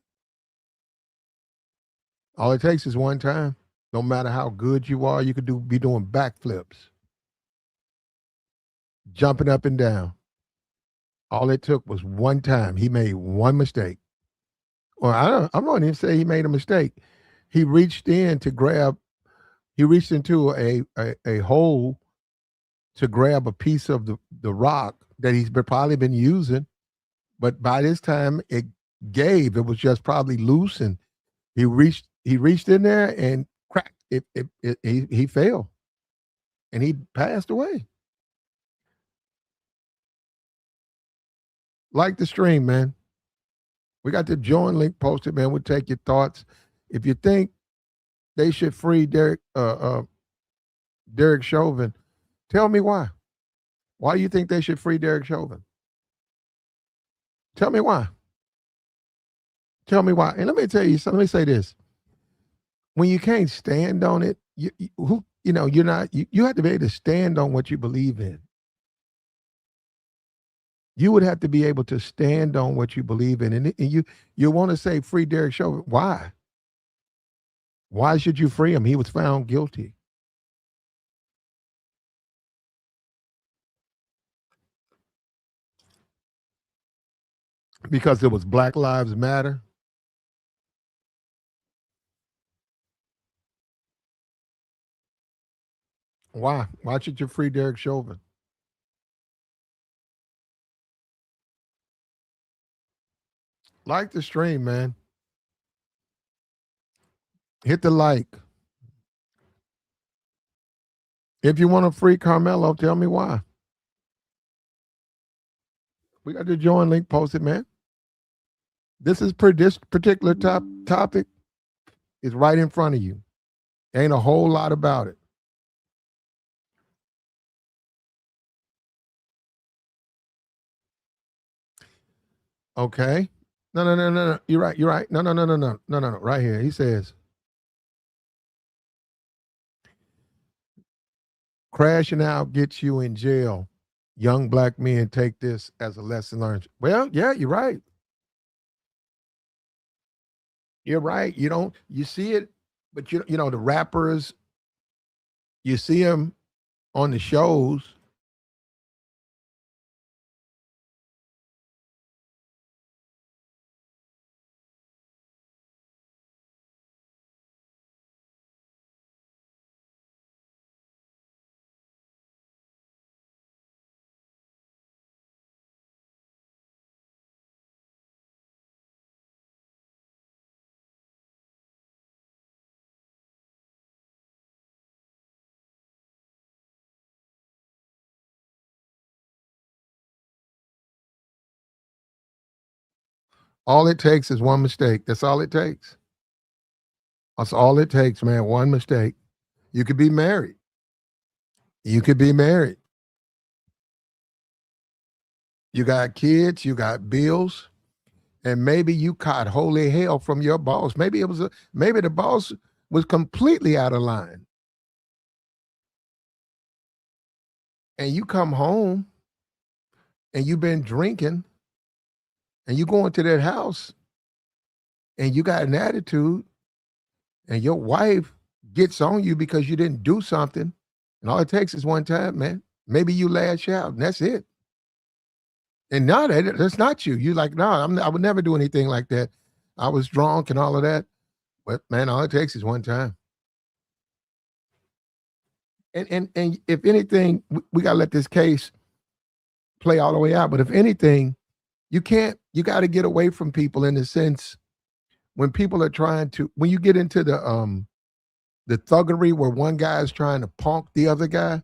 All it takes is one time. No matter how good you are, you could be doing backflips, jumping up and down. All it took was one time. He made one mistake. Well, I'm not even say he made a mistake. He reached in to grab. He reached into a hole to grab a piece of the rock that he's probably been using, but by this time it gave. It was just probably loose, and he reached in there and cracked it. He fell, and he passed away. Like the stream, man. We got the join link posted, man. We'll take your thoughts. If you think they should free Derek Chauvin, tell me why. Why do you think they should free Derek Chauvin? Tell me why. Tell me why. And let me tell you something. Let me say this. When you can't stand on it, you're not, you have to be able to stand on what you believe in. You would have to be able to stand on what you believe in. And you want to say free Derek Chauvin. Why? Why should you free him? He was found guilty. Because it was Black Lives Matter. Why? Why should you free Derek Chauvin? Like the stream, man. Hit the like. If you want to free Carmelo, tell me why. We got the join link posted, man. This particular topic is right in front of you. Ain't a whole lot about it. Okay. No. You're right. No. Right here. He says, crashing out gets you in jail. Young black men take this as a lesson learned. Well, yeah, you're right. You're right. You see it, but the rappers, you see them on the shows. All it takes is one mistake. That's all it takes. That's all it takes, man. One mistake. You could be married. You could be married. You got kids, you got bills, and maybe you caught holy hell from your boss. Maybe maybe the boss was completely out of line. And you come home and you've been drinking and you go into that house and you got an attitude and your wife gets on you because you didn't do something. And all it takes is one time, man. Maybe you lash out and that's it. And no, that's not you. You like, no, I would never do anything like that. I was drunk and all of that. But man, all it takes is one time. And if anything, we gotta let this case play all the way out. But if anything, you got to get away from people in the sense when people are when you get into the thuggery where one guy is trying to punk the other guy,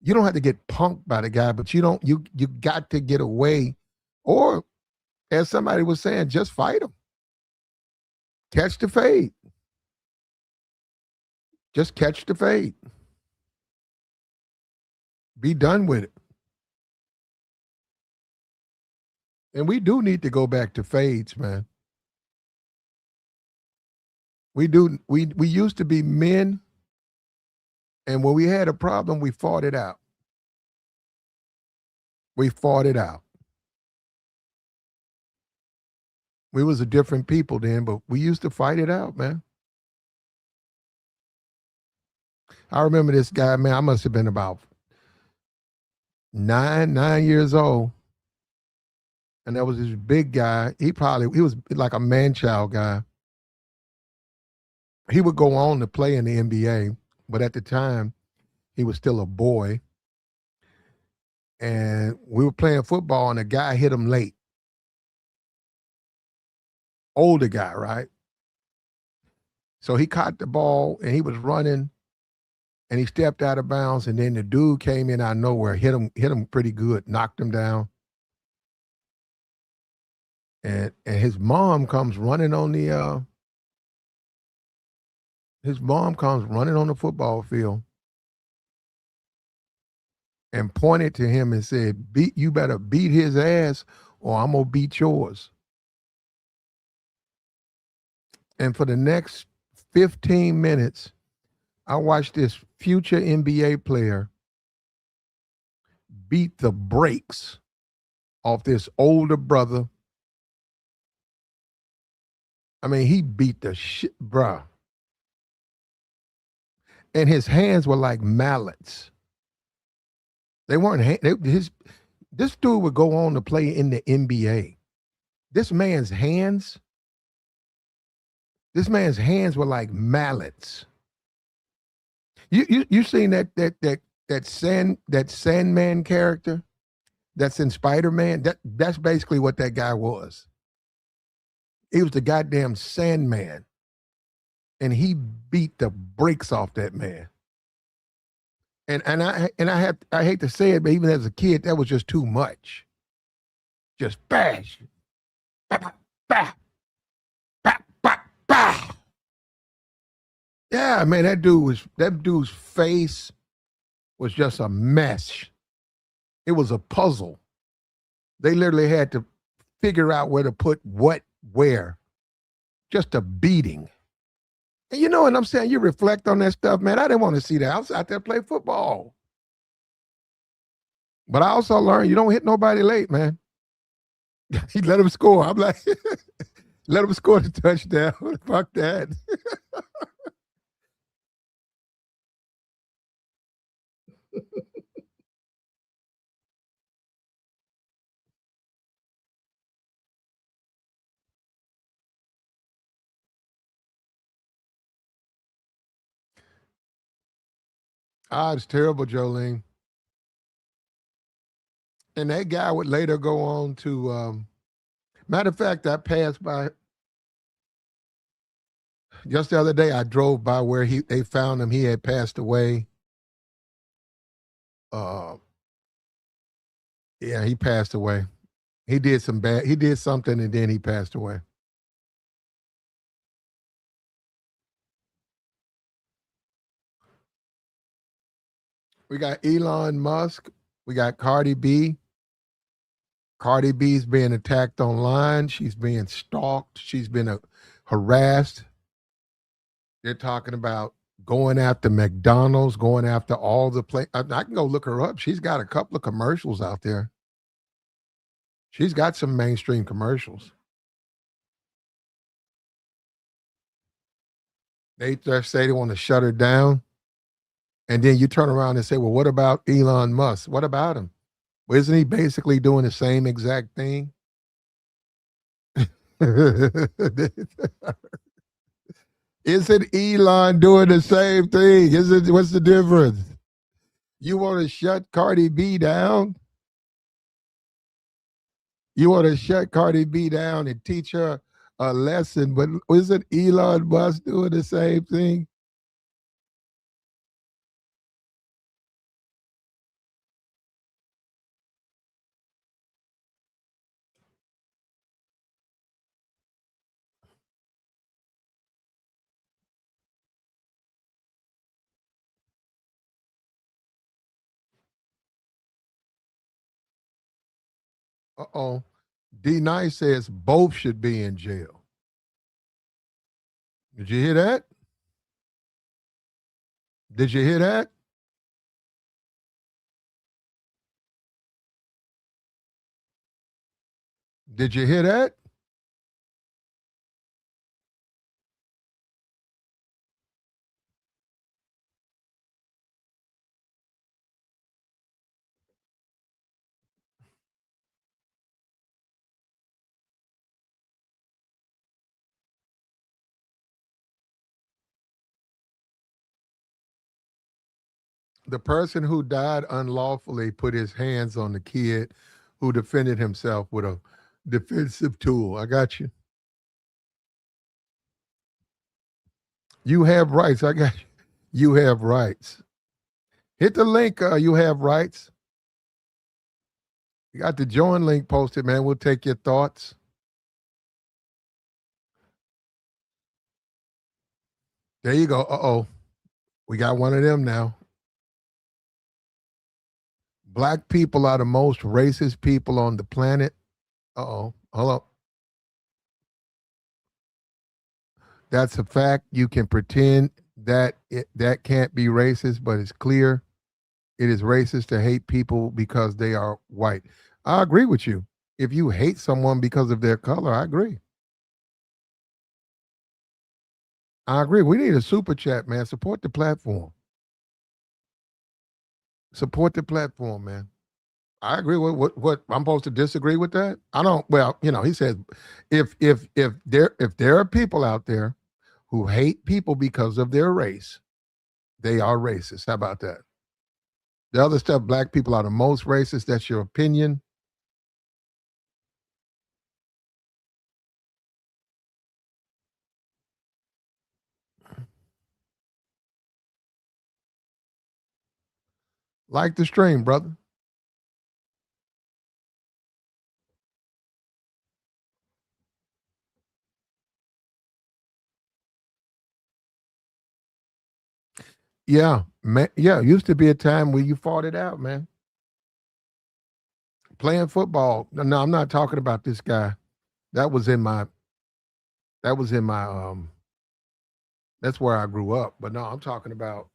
you don't have to get punked by the guy, but you got to get away. Or as somebody was saying, just fight him. Catch the fade. Just catch the fade. Be done with it. And we do need to go back to fades, man. We do. We used to be men, and when we had a problem, we fought it out. We fought it out. We was a different people then, but we used to fight it out, man. I remember this guy, man. I must have been about 9 years old. And there was this big guy. He was like a man-child guy. He would go on to play in the NBA, but at the time he was still a boy. And we were playing football, and a guy hit him late. Older guy, right? So he caught the ball and he was running, and he stepped out of bounds, and then the dude came in out of nowhere, hit him pretty good, knocked him down. And his mom comes running on the football field and pointed to him and said, you better beat his ass or I'm gonna beat yours. And for the next 15 minutes, I watched this future NBA player beat the brakes off this older brother. I mean, he beat the shit, bruh. And his hands were like mallets. They weren't, this dude would go on to play in the NBA. This man's hands were like mallets. You seen that Sandman character that's in Spider-Man? That's basically what that guy was. He was the goddamn Sandman, and he beat the brakes off that man. And I hate to say it, but even as a kid, that was just too much. Just bash, bah, bah, bah, bah, bah, bah. Yeah, man, that dude's face was just a mess. It was a puzzle. They literally had to figure out where to put what where. Just a beating. And you know what I'm saying? You reflect on that stuff, man. I didn't want to see that. I was out there play football. But I also learned you don't hit nobody late, man. He let him score. I'm like, let him score the touchdown. Fuck that. It's terrible, Jolene. And that guy would later go on to, matter of fact, I passed by just the other day. I drove by where they found him. He had passed away. Uh, yeah, he passed away. He did something and then he passed away. We got Elon Musk. We got Cardi B. Cardi B's being attacked online. She's being stalked. She's been harassed. They're talking about going after McDonald's, going after all the I can go look her up. She's got a couple of commercials out there. She's got some mainstream commercials. They just say they want to shut her down. And then you turn around and say, well, what about Elon Musk? What about him? Well, isn't he basically doing the same exact thing? Isn't Elon doing the same thing? What's the difference? You want to shut Cardi B down? You want to shut Cardi B down and teach her a lesson, but isn't Elon Musk doing the same thing? Uh-oh. D Nice says both should be in jail. Did you hear that? Did you hear that? Did you hear that? The person who died unlawfully put his hands on the kid who defended himself with a defensive tool. I got you. You have rights. I got you. You have rights. Hit the link. You have rights. You got the join link posted, man. We'll take your thoughts. There you go. Uh-oh. We got one of them now. Black people are the most racist people on the planet. Uh-oh. Hold up. That's a fact. You can pretend that that can't be racist, but it's clear it is racist to hate people because they are white. I agree with you. If you hate someone because of their color, I agree. I agree. We need a super chat, man. Support the platform. Support the platform, man. I agree with what I'm supposed to disagree with that. I don't. Well, he says if there are people out there who hate people because of their race, they are racist. How about that? The other stuff, black people are the most racist. That's your opinion. Like the stream, brother. Yeah, man. Yeah, used to be a time where you fought it out, man. Playing football. No, I'm not talking about this guy. That was in my. That was in my. That's where I grew up. But no, I'm talking about.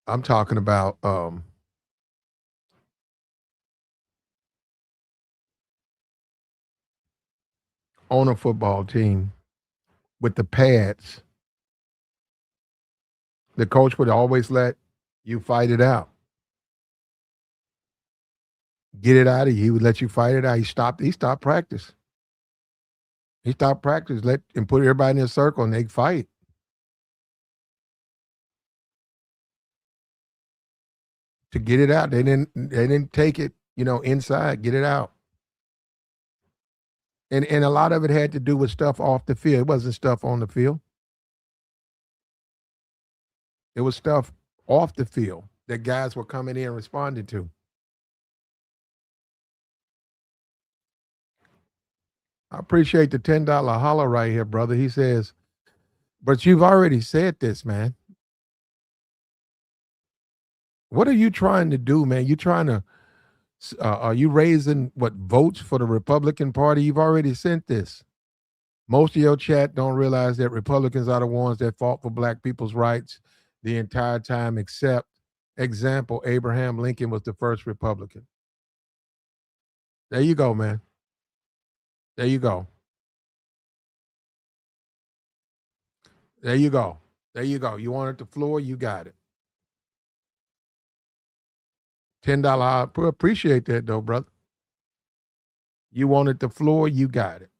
I'm talking about. On a football team with the pads. The coach would always let you fight it out. Get it out of you. He would let you fight it out. He stopped practice. He stopped practice, let and put everybody in a circle and they fight to get it out. They didn't take it, inside, get it out. And a lot of it had to do with stuff off the field. It wasn't stuff on the field. It was stuff off the field that guys were coming in and responding to. I appreciate the $10 holler right here, brother. He says, but you've already said this, man. What are you trying to do, man? You trying to are you raising what votes for the Republican Party? You've already sent this. Most of your chat don't realize that Republicans are the ones that fought for black people's rights the entire time, except example, Abraham Lincoln was the first Republican. There you go, man. There you go. There you go. There you go. You wanted the floor, you got it. $10. I appreciate that though, brother. You wanted the floor, you got it.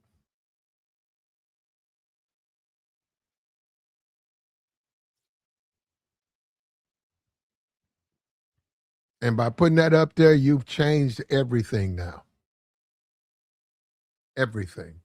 And by putting that up there, you've changed everything now. Everything.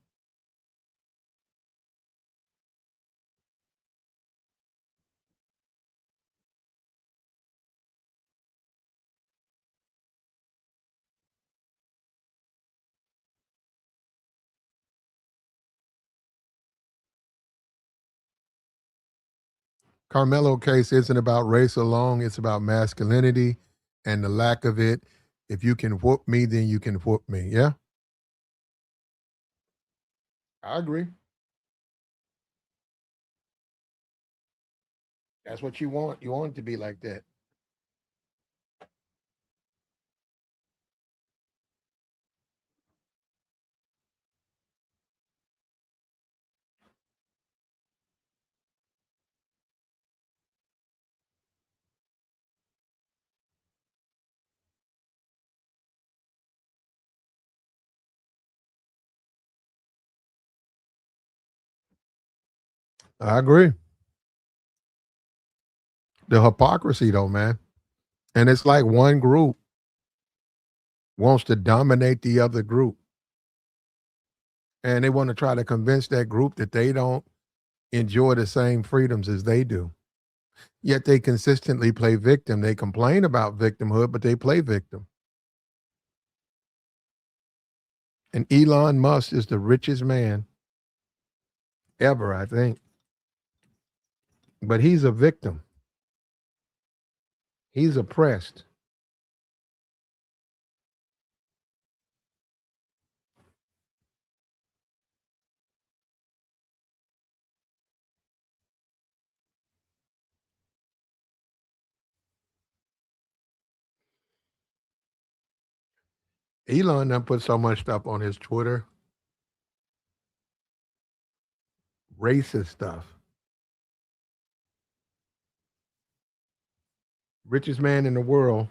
Carmelo case isn't about race alone, it's about masculinity and the lack of it. If you can whoop me, then you can whoop me. Yeah, I agree. That's what you want. You want it to be like that. I agree. The hypocrisy, though, man. And it's like one group wants to dominate the other group. And they want to try to convince that group that they don't enjoy the same freedoms as they do. Yet they consistently play victim. They complain about victimhood, but they play victim. And Elon Musk is the richest man ever, I think. But he's a victim. He's oppressed. Elon done put so much stuff on his Twitter, racist stuff. Richest man in the world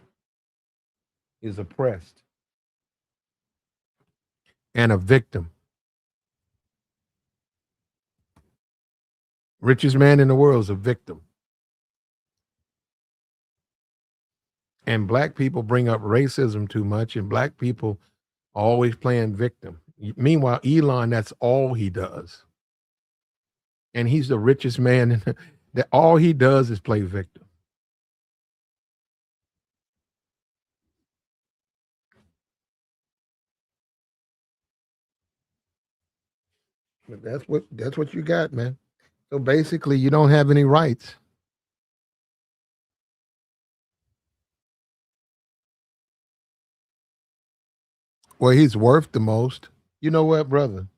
is oppressed and a victim. Richest man in the world is a victim. And black people bring up racism too much, and black people are always playing victim. Meanwhile, Elon, that's all he does. And he's the richest man. That all he does is play victim. But that's what you got, man. So basically, you don't have any rights. Well, he's worth the most. You know what, brother?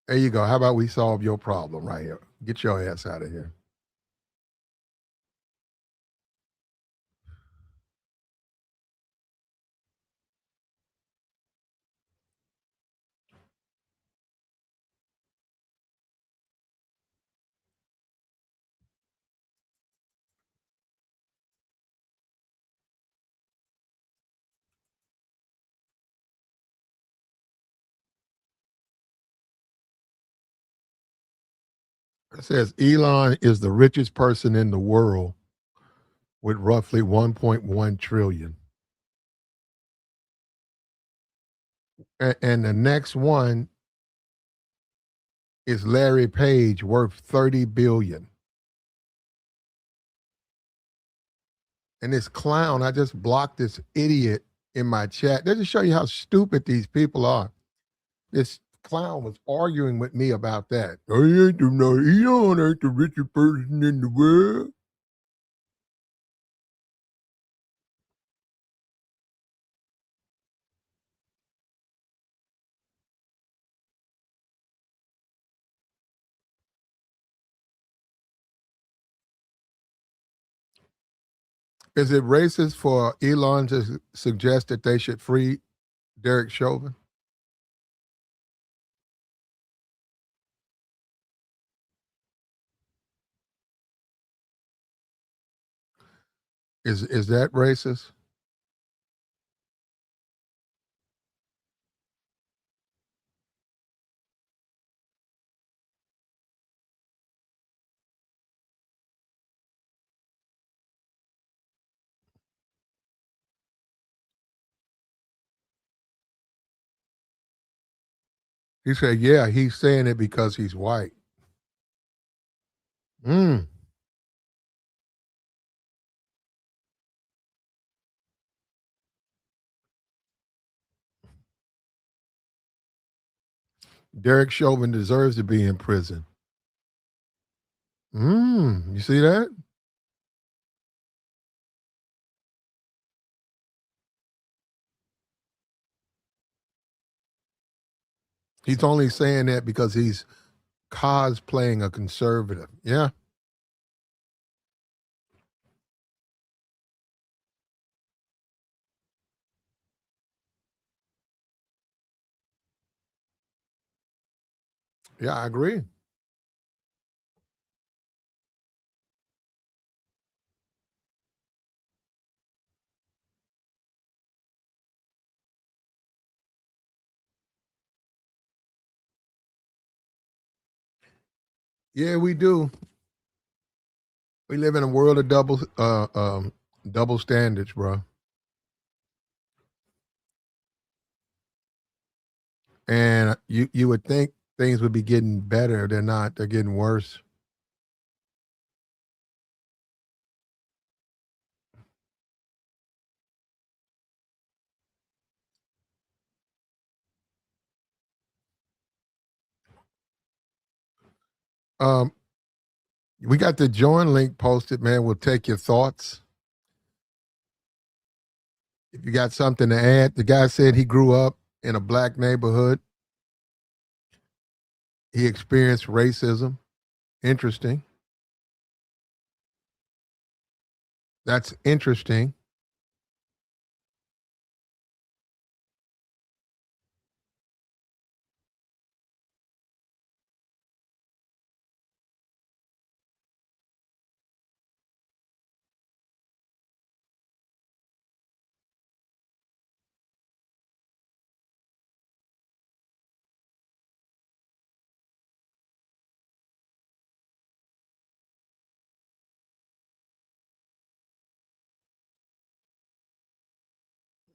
There you go. How about we solve your problem right here? Get your ass out of here. It says Elon is the richest person in the world with roughly 1.1 trillion. And the next one is Larry Page, worth 30 billion. And this clown, I just blocked this idiot in my chat. That just show you how stupid these people are. This clown was arguing with me about that. I ain't do no Elon ain't the richest person in the world. Is it racist for Elon to suggest that they should free Derek Chauvin? Is that racist? He said, yeah, he's saying it because he's white. Mm. Derek Chauvin deserves to be in prison. You see that? He's only saying that because he's cosplaying a conservative. Yeah. Yeah, I agree. Yeah, we do. We live in a world of double standards, bro. And you would think things would be getting better. They're not. They're getting worse. Um, we got the join link posted, man. We'll take your thoughts. If you got something to add, the guy said he grew up in a black neighborhood. He experienced racism. Interesting. That's interesting.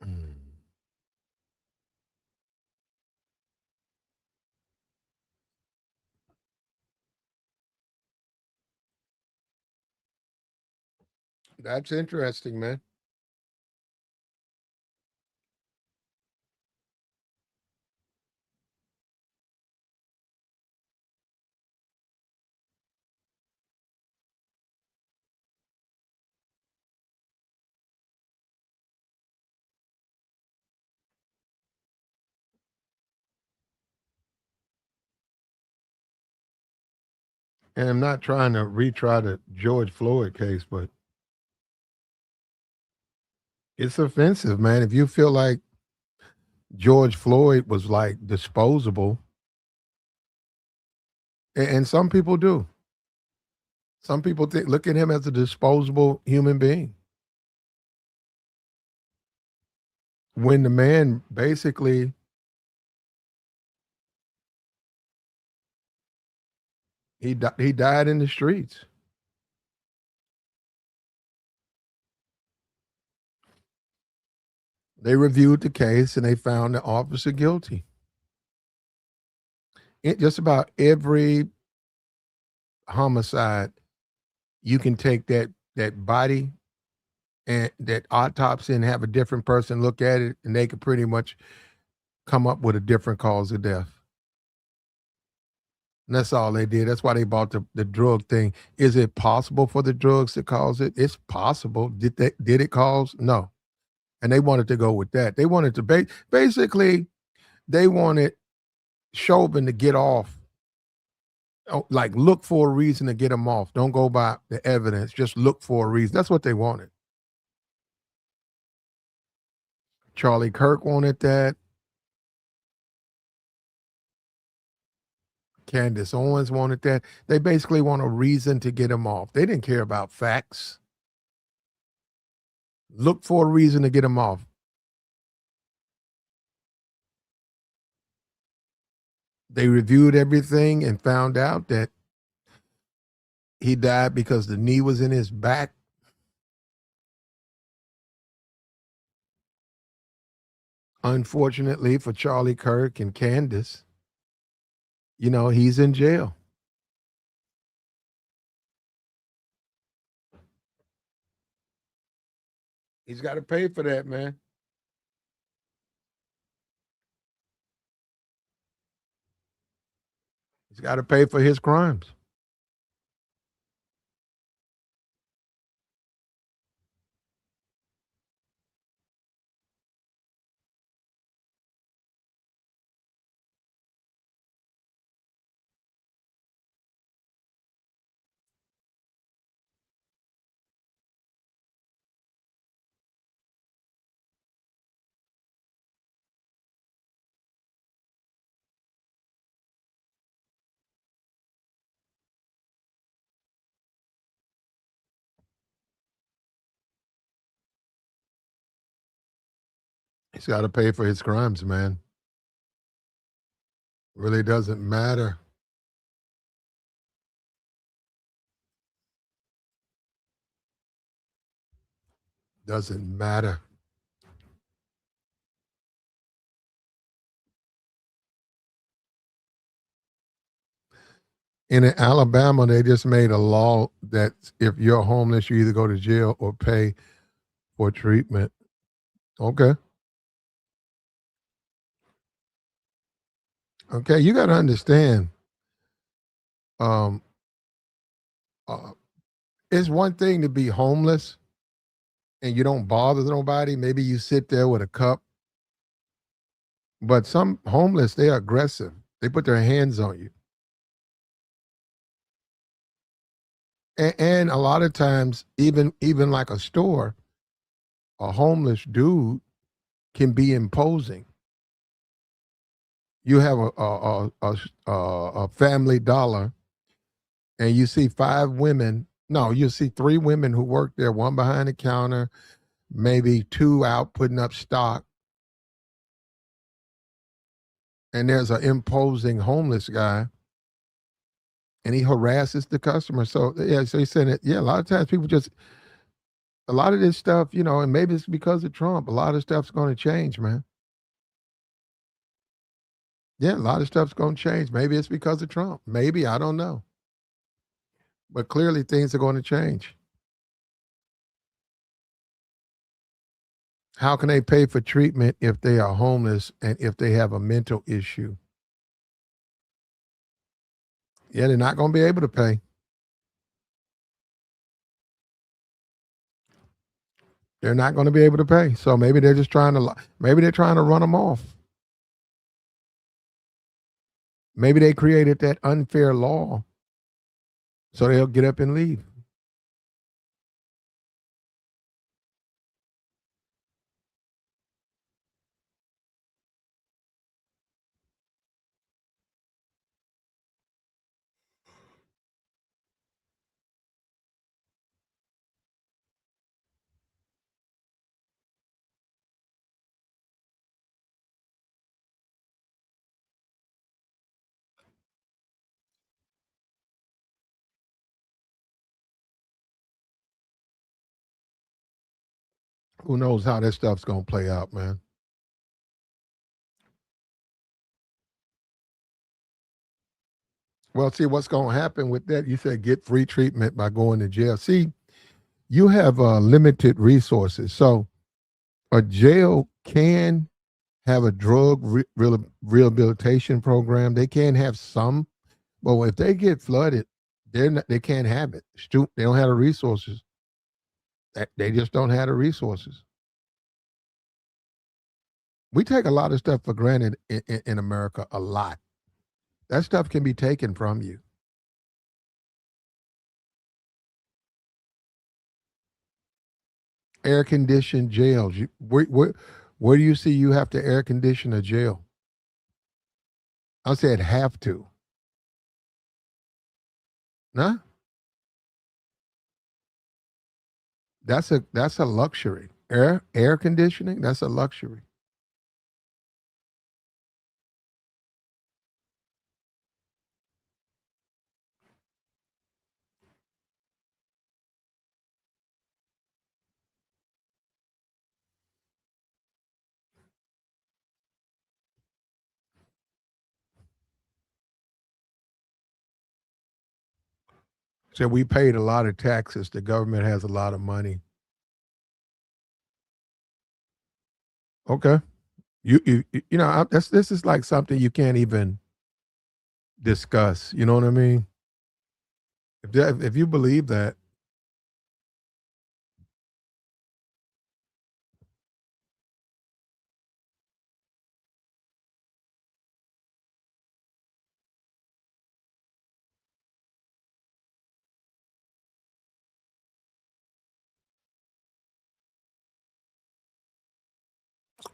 Mm. That's interesting, man. And I'm not trying to retry the George Floyd case, but it's offensive, man. If you feel like George Floyd was like disposable, and some people do. Some people look at him as a disposable human being. When the man basically he died in the streets. They reviewed the case and they found the officer guilty. Just about every homicide, you can take that body and that autopsy and have a different person look at it, and they could pretty much come up with a different cause of death. And that's all they did. That's why they bought the drug thing. Is it possible for the drugs to cause it? It's possible. Did it cause? No. And they wanted to go with that. They wanted to basically they wanted Chauvin to get off. Like look for a reason to get him off. Don't go by the evidence. Just look for a reason. That's what they wanted. Charlie Kirk wanted that. Candace Owens wanted that. They basically want a reason to get him off. They didn't care about facts. Look for a reason to get him off. They reviewed everything and found out that he died because the knee was in his back. Unfortunately for Charlie Kirk and Candace, he's in jail. He's got to pay for that, man. He's got to pay for his crimes. He's got to pay for his crimes, man. Really doesn't matter. Doesn't matter. In Alabama, they just made a law that if you're homeless, you either go to jail or pay for treatment. Okay. Okay. You got to understand. Um, uh, it's one thing to be homeless and you don't bother nobody. Maybe you sit there with a cup, but some homeless, they're aggressive. They put their hands on you. And a lot of times, even like a store, a homeless dude can be imposing. You have a Family Dollar, and you see five women. No, you see three women who work there, one behind the counter, maybe two out putting up stock, and there's an imposing homeless guy, and he harasses the customer. So yeah, so he's saying that yeah, a lot of times people just a lot of this stuff, and maybe it's because of Trump. A lot of stuff's going to change, man. Yeah, a lot of stuff's going to change. Maybe it's because of Trump. Maybe I don't know, but clearly things are going to change. How can they pay for treatment if they are homeless and if they have a mental issue? Yeah, they're not going to be able to pay. They're not going to be able to pay. So maybe they're just maybe they're trying to run them off. Maybe they created that unfair law so they'll get up and leave. Who knows how this stuff's going to play out, man? Well, see what's going to happen with that. You said get free treatment by going to jail. See, you have limited resources. So a jail can have a drug rehabilitation program. They can have some, but if they get flooded, they can't have it. They don't have the resources. They just don't have the resources. We take a lot of stuff for granted in America. A lot. That stuff can be taken from you. Air conditioned jails. Where do you see you have to air condition a jail? I said have to. Nah, that's a luxury. Air conditioning, that's a luxury. So we paid a lot of taxes. The government has a lot of money. Okay. This is like something you can't even discuss. You know what I mean? If you believe that,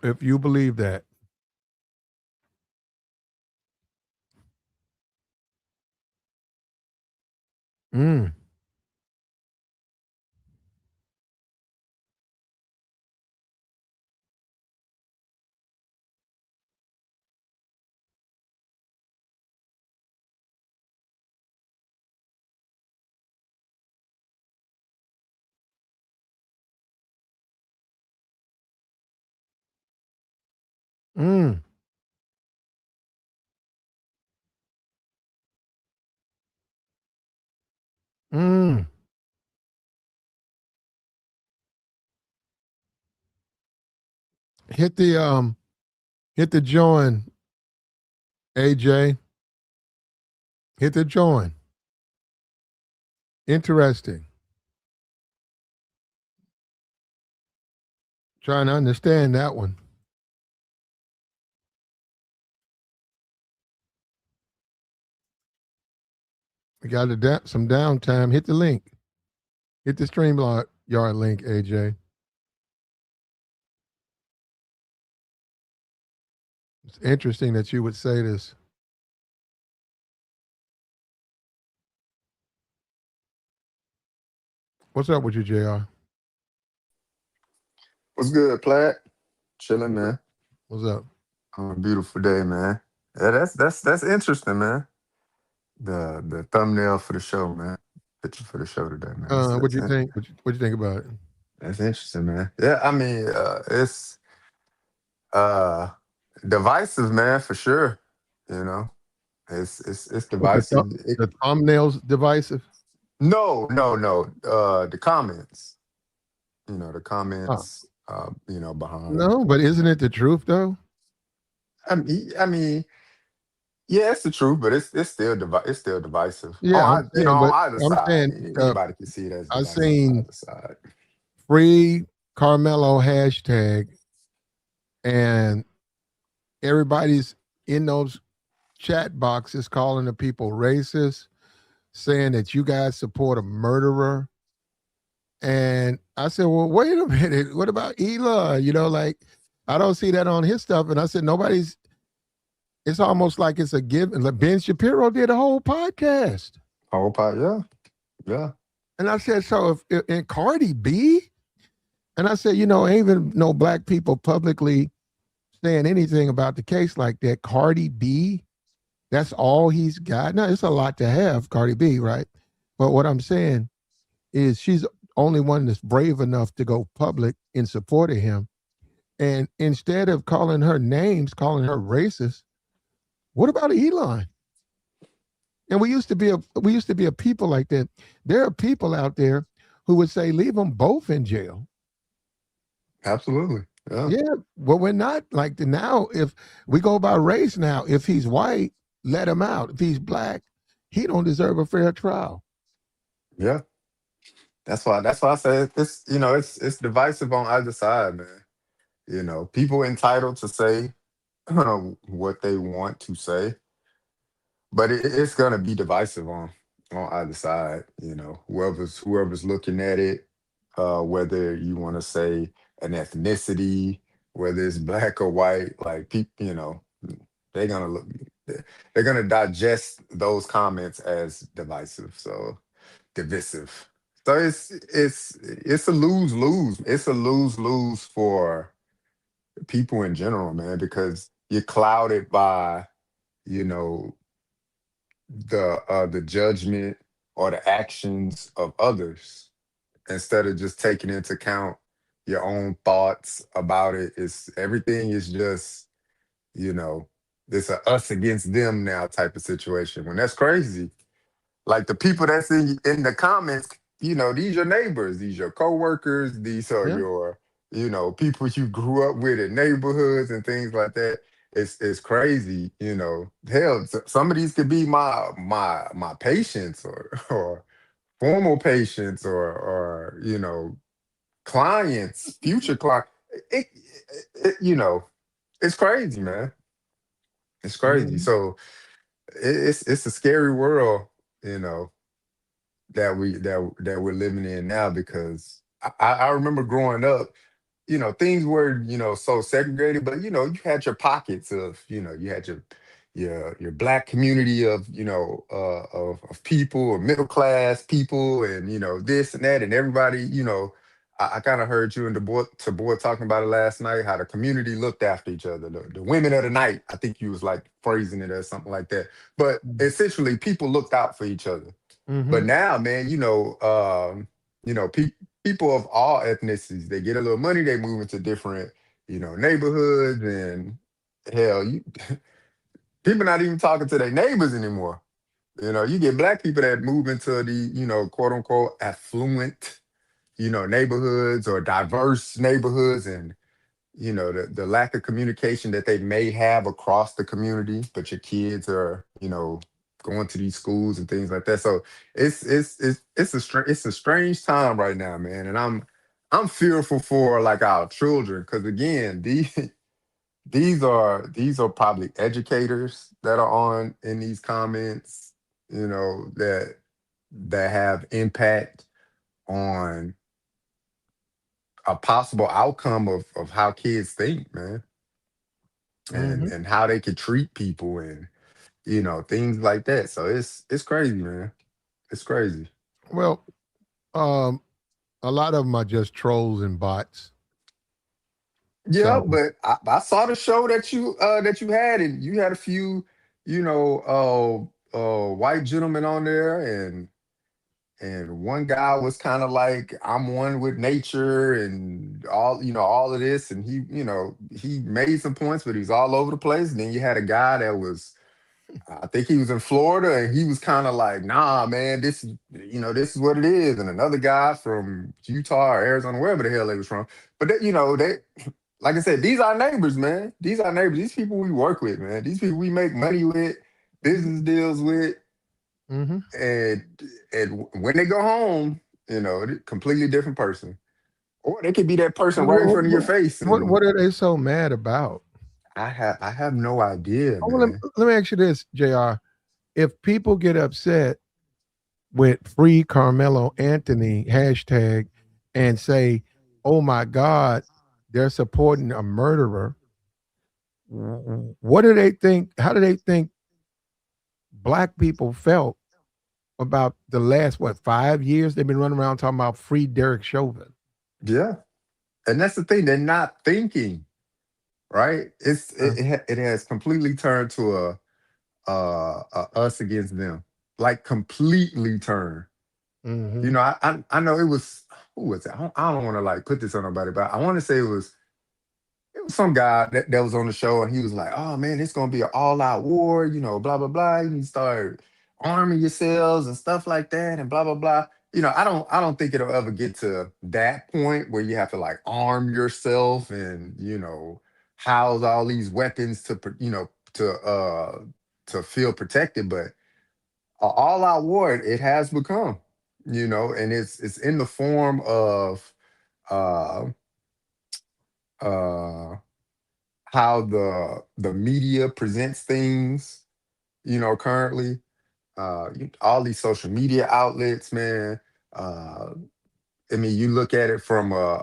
if you believe that, mm, Mm. Mm. Hit the join, AJ. Hit the join. Interesting. Trying to understand that one. We got some downtime. Hit the link. Hit the StreamYard link, AJ. It's interesting that you would say this. What's up with you, JR? What's good, Platt? Chilling, man. What's up? On a beautiful day, man. Yeah, that's interesting, man. The thumbnail for the show, man. Picture for the show today, man. What you think? What you think about it? That's interesting, man. Yeah, I mean, it's uh divisive, man, for sure. You know, it's What divisive. the thumbnail's divisive? No. The comments. The Oh. comments. Behind. No, but isn't it the truth though? I mean, yeah, it's the truth, but it's still it's still divisive. Yeah, On either I'm side, saying anybody can see it as I divisive on seen either side. free Carmelo hashtag, and everybody's in those chat boxes calling the people racist, saying that you guys support a murderer. And I said, well, wait a minute. What about Elon? Like, I don't see that on his stuff. And I said, it's almost like it's a given. Like Ben Shapiro did a whole podcast. Whole pot, yeah. And I said, so if and Cardi B, and I said, ain't even no black people publicly saying anything about the case like that. Cardi B, that's all he's got. Now, it's a lot to have, Cardi B, right? But what I'm saying is she's only one that's brave enough to go public in support of him. And instead of calling her names, calling her racist, what about Elon? And we used to be a people like that. There are people out there who would say, leave them both in jail. Absolutely. Yeah, well, we're not like that now. If we go by race now, if he's white, let him out. If he's black, he don't deserve a fair trial. Yeah. That's why I say it's divisive on either side, man. People entitled to say what they want to say, but it's gonna be divisive on either side. Whoever's looking at it, whether you want to say an ethnicity, whether it's black or white, like people, they're gonna look, they're gonna digest those comments as divisive. So it's a lose lose. It's a lose lose for people in general, man, because you're clouded by you know the judgment or the actions of others instead of just taking into account your own thoughts about it. It's everything is just you know it's a us against them now type of situation. When that's crazy. Like the people that's in the comments, these your neighbors, these your coworkers, these are Yeah. your, people you grew up with in neighborhoods and things like that. It's crazy. Hell, some of these could be my patients or formal patients or clients, future clients. It, it's crazy, man. It's crazy. Mhm. So it's a scary world, you know that we're living in now because I remember growing up, things were, so segregated, but you had your pockets of, you had your black community of, of people or middle class people and this and that and everybody, I kind of heard you and the boy talking about it last night, how the community looked after each other, the women of the night. I think you was like phrasing it as something like that. But essentially people looked out for each other. But Mhm. now, man, people of all ethnicities, they get a little money, they move into different, neighborhoods, and hell, you people not even talking to their neighbors anymore. You get black people that move into the, quote unquote affluent, neighborhoods or diverse neighborhoods, and the lack of communication that they may have across the community, but your kids are, going to these schools and things like that. So it's a strange time right now, man. And I'm fearful for like our children, because again, these are probably educators that are on in these comments, that have impact on a possible outcome of how kids think, man, Hmm. and how they could treat people, and things like that. So it's crazy, man. It's crazy. Well, um, a lot of them are just trolls and bots. Yeah, So but I saw the show that you had, and you had a few, white gentlemen on there, and one guy was kind of like, I'm one with nature and all of this, and he made some points, but he's all over the place. And then you had a guy that was, I think he was in Florida, and he was kind of like, nah, man, this is what it is. And another guy from Utah or Arizona, wherever the hell they was from. But they, like I said, these are neighbors, man. These are neighbors. These people we work with, man. These people we make money with, business deals with, hmm and when they go home, they're a completely different person. Or they could be that person right in what, front of your face. And what are they so mad about? I have no idea, Oh, well, man. let me ask you this, Jr. If people get upset with free Carmelo Anthony hashtag and say, "Oh my God, they're supporting a murderer," what do they think? How do they think black people felt about the last 5 years they've been running around talking about free Derek Chauvin? Yeah. And that's the thing. They're not thinking, right? It has completely turned to a us against them. Like completely turned. Mm-hmm. I know it was, who was it? I don't want to like put this on nobody, but I want to say it was some guy that was on the show, and he was like, "Oh man, it's gonna be an all-out war, blah blah blah. You need to start arming yourselves and stuff like that, and blah blah blah." I don't think it'll ever get to that point where you have to like arm yourself and house all these weapons to feel protected. But an all-out war it has become, and it's in the form of uh uh how the media presents things, currently. All these social media outlets, man. Uh, I mean, you look at it from a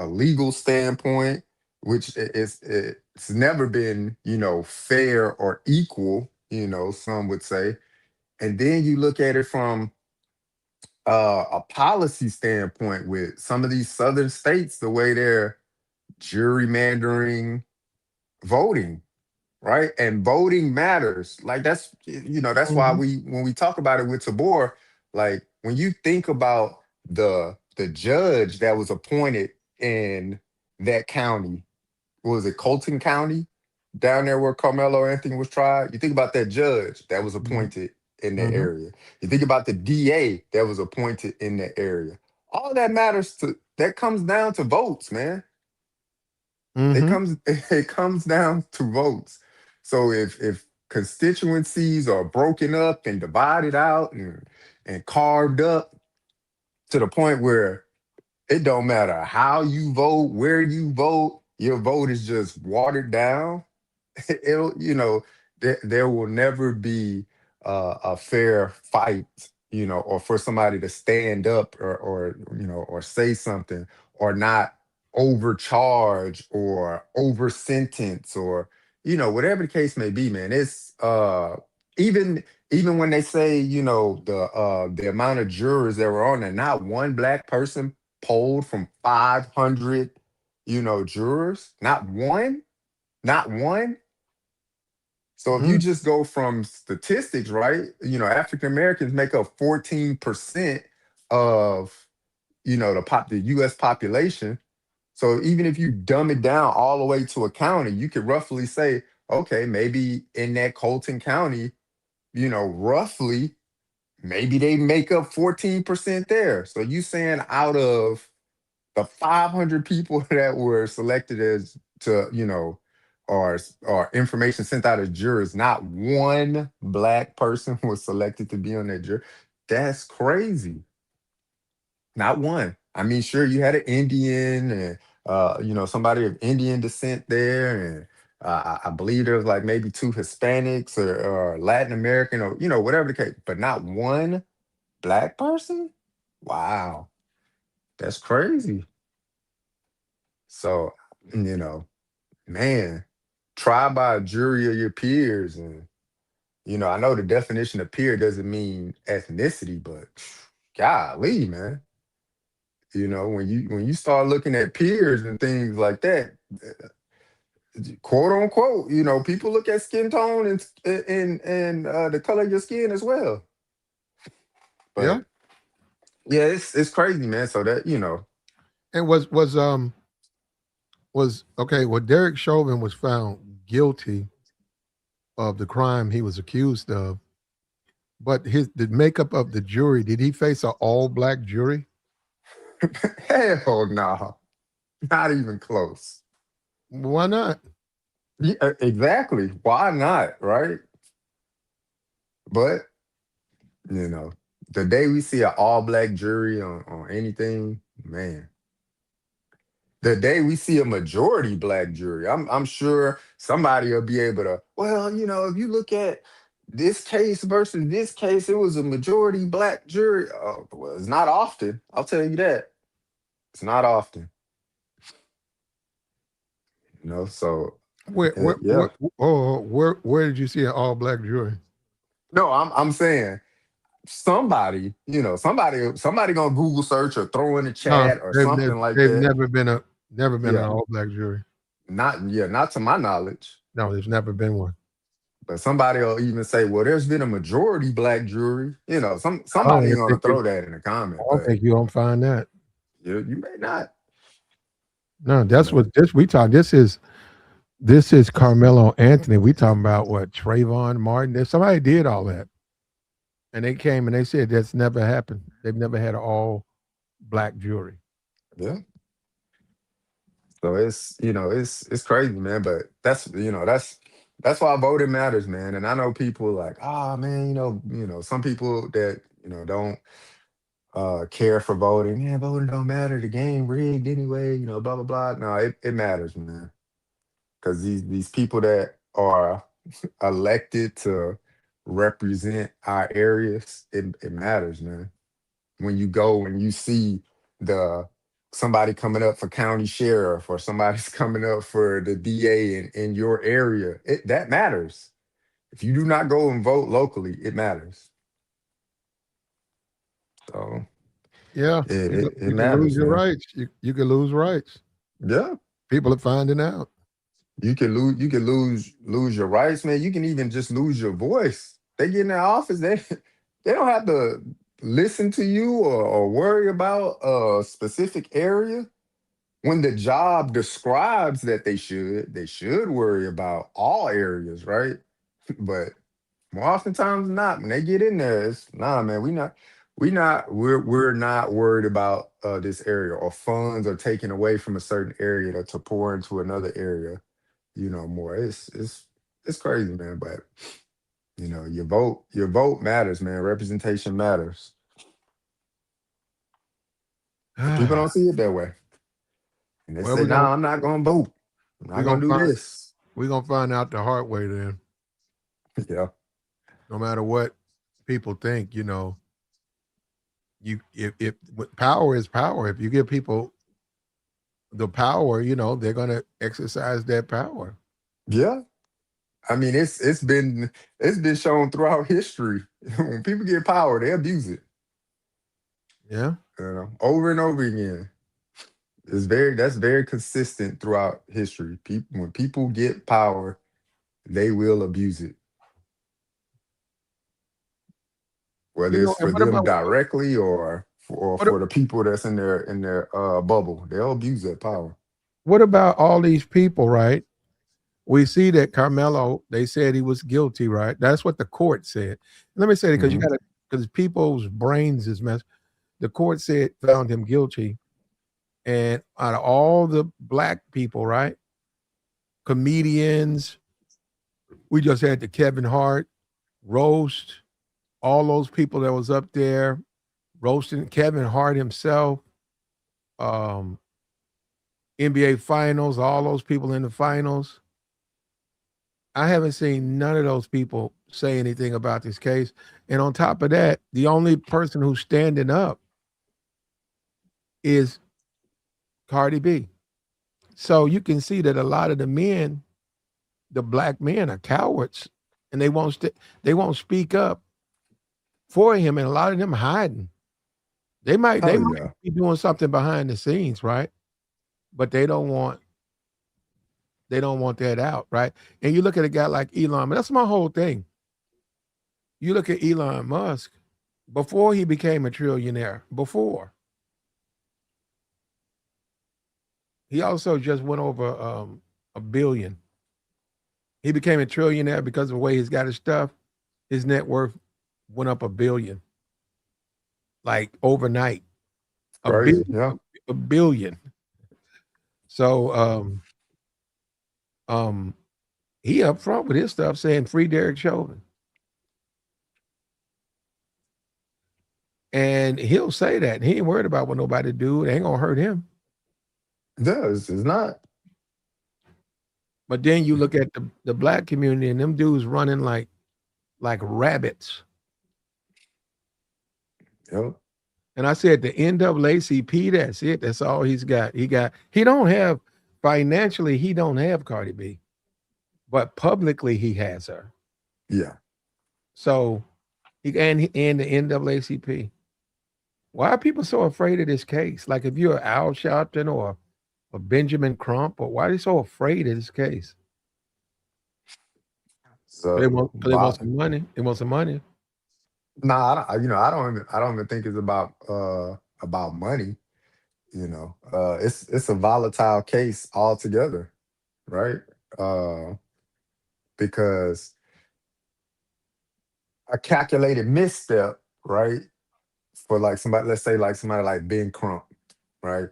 legal standpoint, which it's never been, fair or equal, some would say. And then you look at it from a policy standpoint with some of these southern states, the way they're gerrymandering voting, right? And voting matters. Like that's why Mm-hmm. when we talk about it with Tabor, like when you think about the judge that was appointed in that county, what was it, Colton County, down there where Carmelo Anthony was tried? You think about that judge that was appointed in that Mm-hmm. area. You think about the DA that was appointed in that area. All that comes down to votes, man. It Mm-hmm. comes it comes down to votes. So if constituencies are broken up and divided out and carved up to the point where it don't matter how you vote, where you vote, your vote is just watered down. It'll there will never be a fair fight, or for somebody to stand up or say something, or not overcharge or over sentence, or whatever the case may be, man. It's even even when they say the amount of jurors that were on there, not one black person polled from 500 jurors, not one. So if you just go from statistics, right? African Americans make up 14% of the U.S. population. So even if you dumb it down all the way to a county, you could roughly say, okay, maybe in that Colton County, roughly, maybe they make up 14% there. So you saying out of the 500 people that were selected as to, or information sent out as jurors, not one black person was selected to be on that jury. That's crazy. Not one. I mean, sure, you had an Indian and somebody of Indian descent there, and I believe there was like maybe two Hispanics or Latin American or whatever the case, but not one black person. Wow, that's crazy. So, man, try by a jury of your peers, and I know the definition of peer doesn't mean ethnicity, but golly, man. When you start looking at peers and things like that, quote unquote, people look at skin tone and the color of your skin as well. Yeah. But yeah, it's crazy, man. So that And was okay. Well, Derek Chauvin was found guilty of the crime he was accused of, but the makeup of the jury, did he face an all black jury? hell no, not even close. Why not? Yeah, exactly. Why not? Right? But the day we see an all black jury on anything, man. The day we see a majority black jury, I'm sure somebody will be able to, well, if you look at this case versus this case, it was a majority black jury. Well, it's not often. I'll tell you that. It's not often. So Where, where, yeah. where did you see an all black jury? No, I'm saying somebody gonna Google search or throw in the No, chat or something like they've that. never been an Yeah. all black jury. Not to my knowledge. No, there's never been one. But somebody will even say, well, there's been a majority black jury. I don't Somebody even gonna think throw that in the I comment, don't but think you don't find that. you may not. No, that's But what we talk. This is Carmelo Anthony. We talking about what Trayvon Martin. Somebody did all that, and they came and they said that's never happened. They've never had an all black jury. yeah. So it's crazy, man. But that's why voting matters, man. And I know people like, man, some people that, don't care for voting. Yeah, voting don't matter. The game rigged anyway, blah blah blah. No, it matters, man. Because these people that are elected to represent our areas, it matters, man. When you go and you see the somebody coming up for county sheriff or somebody's coming up for the DA in your area, that matters. If you do not go and vote locally, it matters. So Yeah, it you can lose matters, your man. rights. You can lose rights. Yeah. People are finding out. You can lose your rights, man. You can even just lose your voice. They get in their office, they don't have to listen to you or worry about a specific area. When the job describes that they should worry about all areas, right? But more oftentimes than not, when they get in there, it's nah, man. We're not worried about this area, or funds are taken away from a certain area to pour into another area. More. It's crazy, man. But your vote matters, man. Representation matters. But people don't see it that way, and they Well, say, "Nah, I'm not gonna vote. I'm we're not gonna gonna do find this." we're gonna find out the hard way then. Yeah. No matter what people think, if power is power. If you give people the power, they're gonna exercise that power. Yeah. I mean, it's been shown throughout history. When people get power, they abuse it. Yeah. Over and over again. That's very consistent throughout history. When people get power, they will abuse it, whether it's for And what them about directly or what? for the people that's in their bubble. They'll abuse that power. what about all these people, right? We see that Carmelo, they said he was guilty, right? That's what the court said. Let me say it because you Mhm. got to, because people's brains is messed. The court said found him guilty, and out of all the black people, right, comedians, we just had the Kevin Hart roast, all those people that was up there roasting Kevin Hart himself, um, NBA Finals, all those people in the finals. I haven't seen none of those people say anything about this case. And on top of that, the only person who's standing up is Cardi B. So you can see that a lot of the men, the black men, are cowards, and they won't speak up for him, and a lot of them hiding. They Oh might yeah. be doing something behind the scenes, right? But they don't want that out, right? And you look at a guy like Elon, that's my whole thing. You look at Elon Musk before he became a trillionaire, before he also just went over a billion. He became a trillionaire because of the way he's got his stuff. His net worth went up a billion, like overnight. A Crazy. billion, Yeah. a billion. So um he up front with his stuff saying free Derek Chauvin. And he'll say that. He ain't worried about what nobody do. It ain't gonna hurt him. Yeah, it's not. But then you look at the black community and them dudes running like rabbits. Yep. And I said the NAACP, that's it. That's all he's got. He don't have financially, he don't have Cardi B, but publicly he has her. Yeah. So and the NAACP. Why are people so afraid of this case? Like if you're Al Sharpton or a Benjamin Crump, or why are they so afraid of this case? So, Cause they want but some money. They want some money. nah, I don't even think it's about money. It's a volatile case altogether, right? Uh, because a calculated misstep, right, for like somebody, let's say like somebody like Ben Crump, right?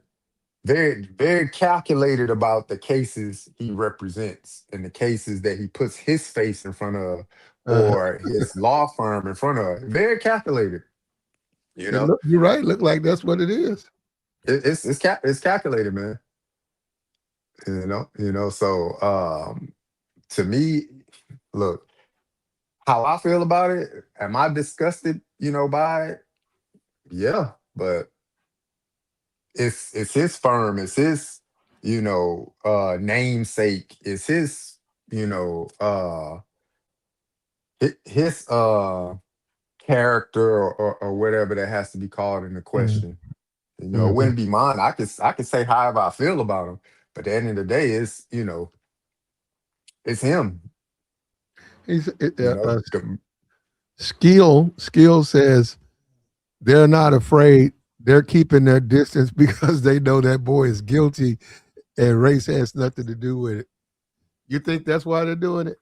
Very, very calculated about the cases he represents and the cases that he puts his face in front of Uh-huh. or his law firm in front of. Very calculated, you It know. look, you're right. Look like that's what it is. It's calculated, man. So to me, look, how I feel about it, am I disgusted, by it? Yeah, but it's his firm, it's his, namesake, it's his, you know, uh his character or whatever that has to be called into Mhm. question. It Mhm. wouldn't be mine. I could say however I feel about him, but at the end of the day, it's him. He's You know, skill says they're not afraid. They're keeping their distance because they know that boy is guilty and race has nothing to do with it. You think that's why they're doing it?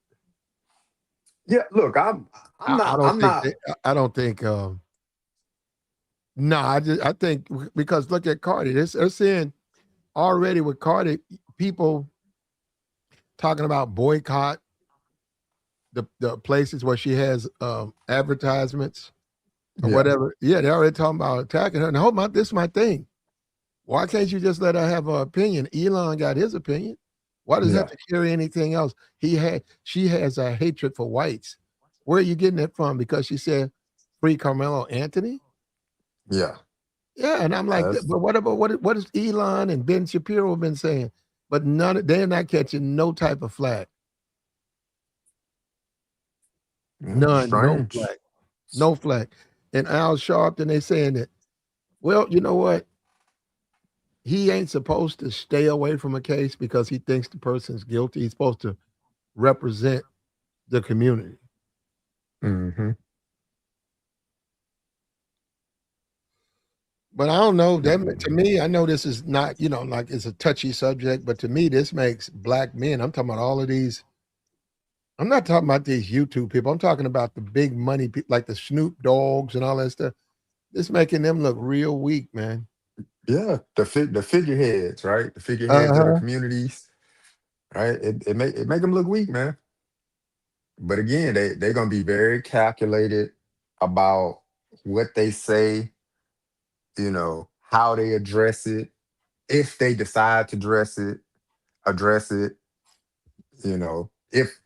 yeah. Look, I'm I not. don't I'm think not. I don't think no, I think because look at Cardi. They're saying already with Cardi, people talking about boycott the places where she has advertisements or Yeah, whatever. Yeah, they're already talking about attacking her. Now, this is my thing. Why can't you just let her have her opinion? Elon got his opinion. Why does it have yeah, to carry anything else? She has a hatred for whites. Where are you getting it from? Because she said free Carmelo Anthony? yeah. Yeah, and I'm like, That's but what about what is Elon and Ben Shapiro been saying? But they're not catching no type of flack. None, no strange. flack. No flack. And Al Sharpton, they saying that, well, you know what? He ain't supposed to stay away from a case because he thinks the person's guilty. He's supposed to represent the community. Hmm. But But I don't know. That to me, I know this is not, like it's a touchy subject, but to me, this makes black men. I'm talking about all of these. I'm not talking about these YouTube people. I'm talking about the big money people, like the Snoop Dogs and all that stuff. This making them look real weak, man. Yeah, the figureheads, right? The figureheads of the Uh-huh. communities, right? It make them look weak, man. But again, they're gonna be very calculated about what they say, how they address it, if they decide to address it, if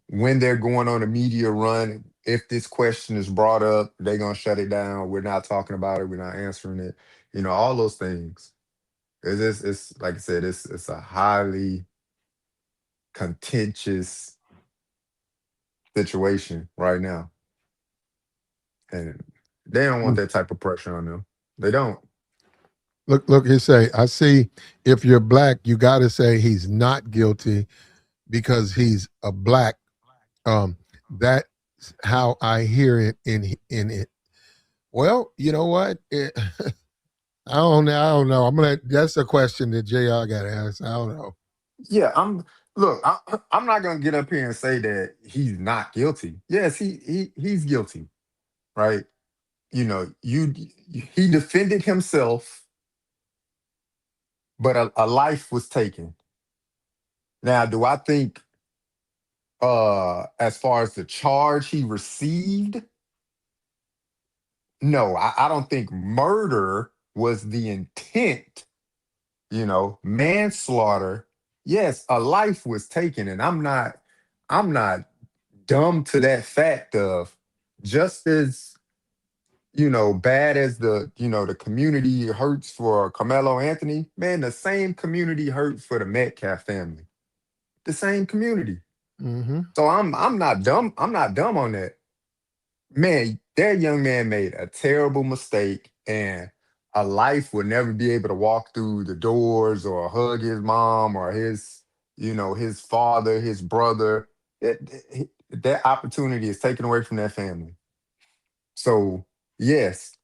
when they're going on a media run, if this question is brought up, they're gonna shut it down. We're not talking about it, we're not answering it, all those things. It's like I said, it's a highly contentious situation right now. And they don't want that type of pressure on them. They don't. Look, he say, I see if you're black, you got to say he's not guilty because he's a black. That's how I hear it in it. Well, you know what? I don't know. That's a question that JR got to ask. I don't know. Yeah, I'm not gonna get up here and say that he's not guilty. Yes, he's guilty, right? He defended himself, but a life was taken. Now, do I think as far as the charge he received, no, I don't think murder was the intent. Manslaughter, yes, a life was taken, and I'm not dumb to that fact of just as bad as the community hurts for Carmelo Anthony, man, the same community hurts for the Metcalf family. The same community. Mm-hmm. So I'm not dumb. I'm not dumb on that. Man, that young man made a terrible mistake, and a life will never be able to walk through the doors or hug his mom or his father, his brother. That opportunity is taken away from that family. So yes,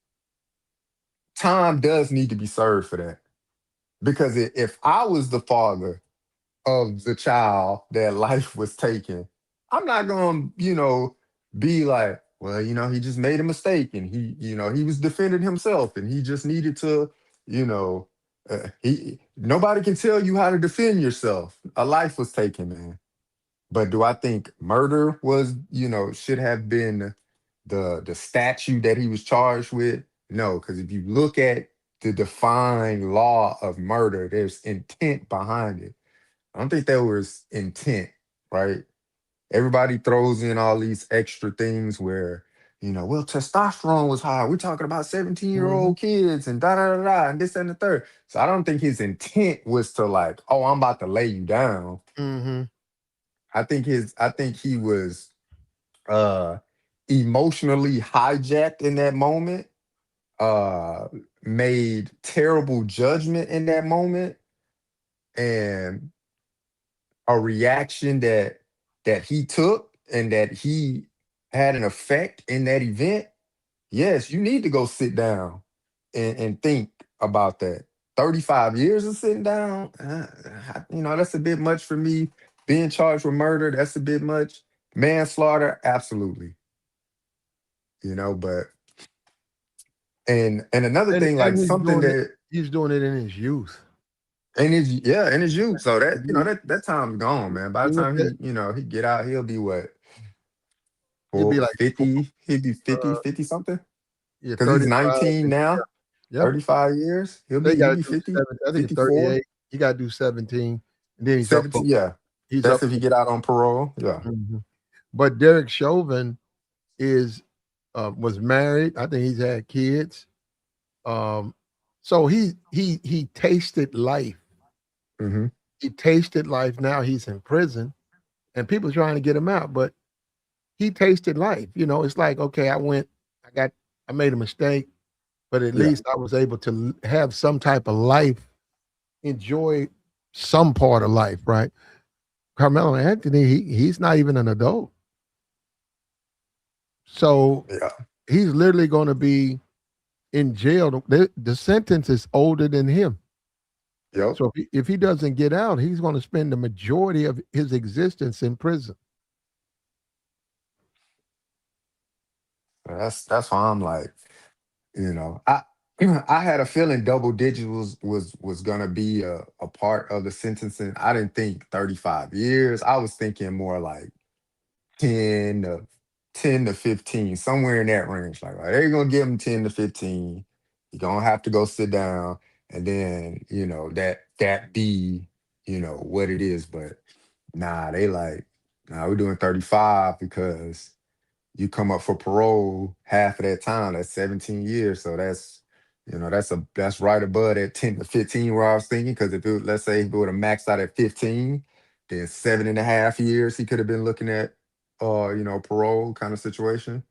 time does need to be served for that. Because if I was the father of the child that life was taken, I'm not going to, be like, well, he just made a mistake and he was defending himself and he just needed to, nobody can tell you how to defend yourself. A life was taken, man. But do I think murder was, should have been the statute that he was charged with? No, because if you look at the defined law of murder, there's intent behind it. I don't think there was intent, right? Everybody throws in all these extra things where, well, testosterone was high. We're talking about 17-year-old kids and da da da da and this and the third. So I don't think his intent was to like, oh, I'm about to lay you down. Mm-hmm. I think he was emotionally hijacked in that moment, made terrible judgment in that moment, and a reaction that he took and that he had an effect in that event. Yes, you need to go sit down and think about that. 35 years of sitting down, that's a bit much for me. Being charged with murder, that's a bit much. Manslaughter, absolutely. But and another And thing, like something that he's doing it in his youth. in his youth. So that If you, that time's gone, man. By you the look time at, he get out, he'll be what? he'll be For like 50, he'd be 50, uh, 50 something. yeah, Because he's 35. 19 now, Yep. 35 years. He'll They got be to do 50, 7. I think it's 54, 38. He got to do 17, and then he's up for 17. Yeah. he's That's up. if he get out on parole. Yeah. Mhm. But Derek Chauvin is was married. I think he's had kids. So he tasted life. Hmm. He tasted life. Now he's in prison, and people trying to get him out. But he tasted life. It's like, okay, I made a mistake, but at Yeah. least I was able to have some type of life, enjoy some part of life, right? Carmelo Anthony, he's not even an adult. So Yeah. he's literally going to be in jail. The sentence is older than him. Yep. So if he doesn't get out, he's going to spend the majority of his existence in prison. That's why I'm like, I I had a feeling double digits was gonna be a part of the sentencing. I didn't think 35 years. I was thinking more like 10 to 10 to 15, somewhere in that range. Like, they're gonna give him 10 to 15. You're gonna have to go sit down, and then that be what it is. But nah, they like, nah, we're doing 35 because you come up for parole half of that time. That's 17 years. So that's right above that 10 to 15 where I was thinking. Because let's say he would have maxed out at 15, then 7.5 years he could have been looking at parole kind of situation.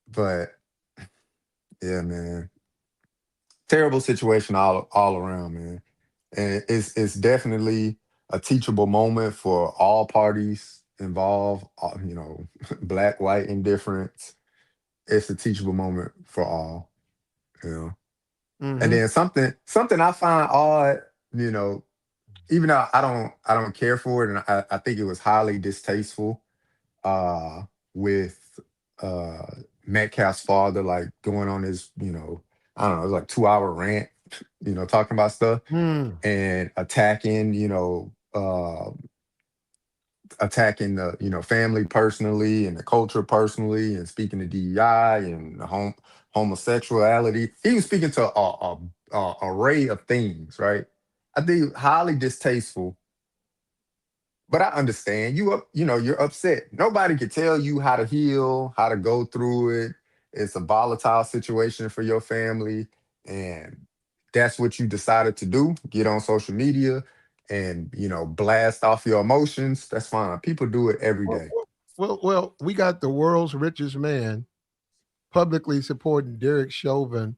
But yeah, man. Terrible situation all around, man. And it's definitely a teachable moment for all parties involved, black, white, indifference. It's a teachable moment for all, you know. And Mm-hmm. then something I find odd, you know, even though I don't care for it, and I think it was highly distasteful, with uh Metcalf's father, like going on his, I don't know, it was like 2 hour rant, talking about stuff Mm. and attacking the family personally and the culture personally, and speaking to DEI and homosexuality. He was speaking to a array of things, right? I think highly distasteful. But I understand you're upset. Nobody can tell you how to heal, how to go through it. It's a volatile situation for your family, and that's what you decided to do. Get on social media and blast off your emotions. That's fine. People do it every Well, day. well, we got the world's richest man publicly supporting Derek Chauvin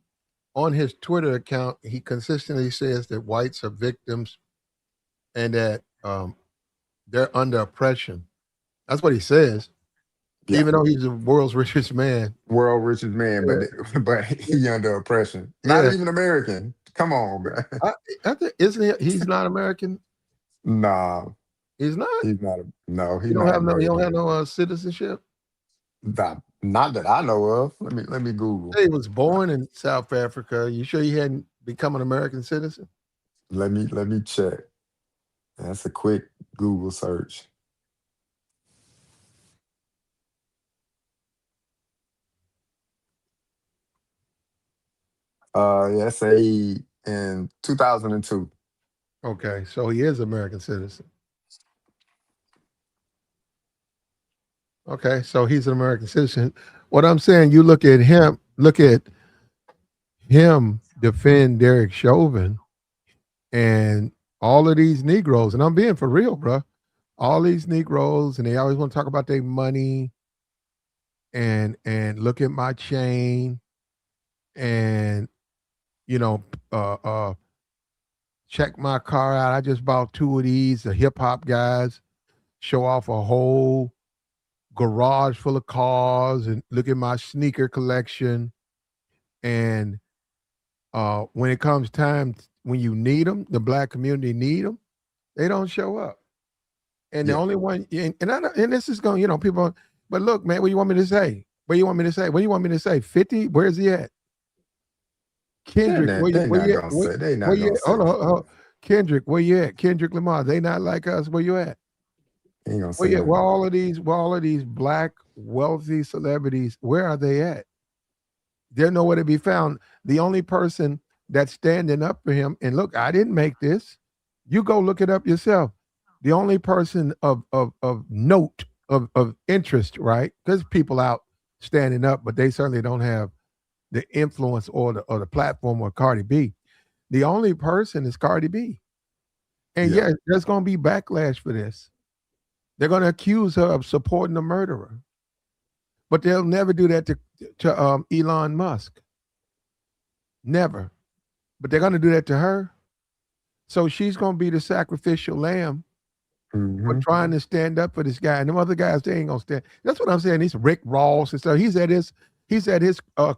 on his Twitter account. He consistently says that whites are victims and that they're under oppression. That's what he says, Yeah, even though he's the world's richest man. world richest man, but Yeah, but he under oppression. Not yeah. even American. Come on, man. I think isn't he? He's not American. Nah, He's not. he's not. No, he's You don't not have no. You don't American. have no citizenship. Not that I know of. Let me Google. He was born in South Africa. You sure he hadn't become an American citizen? Let me check. That's a quick Google search. Yeah, say in 2002. Okay, so he is American citizen. Okay, so he's an American citizen. What I'm saying, you look at him defend Derek Chauvin and all of these Negroes, and I'm being for real, bro. All these Negroes, and they always want to talk about their money and look at my chain and you know, check my car out. I just bought two of these. The hip hop guys show off a whole garage full of cars and look at my sneaker collection. And when it comes time when you need them, the black community need them, they don't show up. And the Yeah. only one, and this is going, people. But look, man, what do you want me to say? What do you want me to say? What do you want me to say? 50? Where's he at? They're Kendrick, not, they're not gonna say they where not you gonna at? say Hold on, nothing. Kendrick, where you at? Kendrick Lamar, they not like us. Where you at? They ain't gonna Where say you at? nothing. Where all of these black wealthy celebrities, where are they at? They're nowhere to be found. The only person that's standing up for him, and look, I didn't make this. You go look it up yourself. The only person of note, of interest, right? There's people out standing up, but they certainly don't have the influence or the platform of Cardi B. The only person is Cardi B. And Yeah. yeah, there's going to be backlash for this. They're going to accuse her of supporting a murderer, but they'll never do that to Elon Musk. Never. But they're going to do that to her. So she's going to be the sacrificial lamb for Hmm. trying to stand up for this guy. And them other guys, they ain't going to stand. That's what I'm saying. He's Rick Ross and stuff. He's at his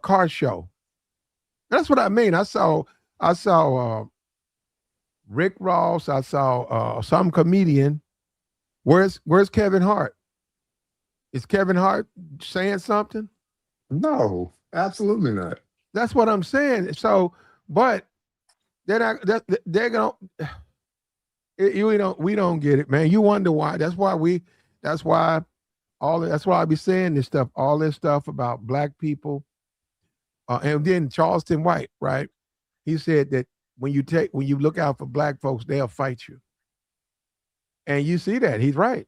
car show. That's what I mean. I saw Rick Ross. I saw some comedian. Where's Kevin Hart? Is Kevin Hart saying something? No, absolutely not. That's what I'm saying. So, but they're not. They're gonna. We don't get it, man. You wonder why. That's why we. That's why That's why I be saying this stuff. All this stuff about black people, and then Charleston White, right? He said that when you look out for black folks, they'll fight you, and you see that he's right.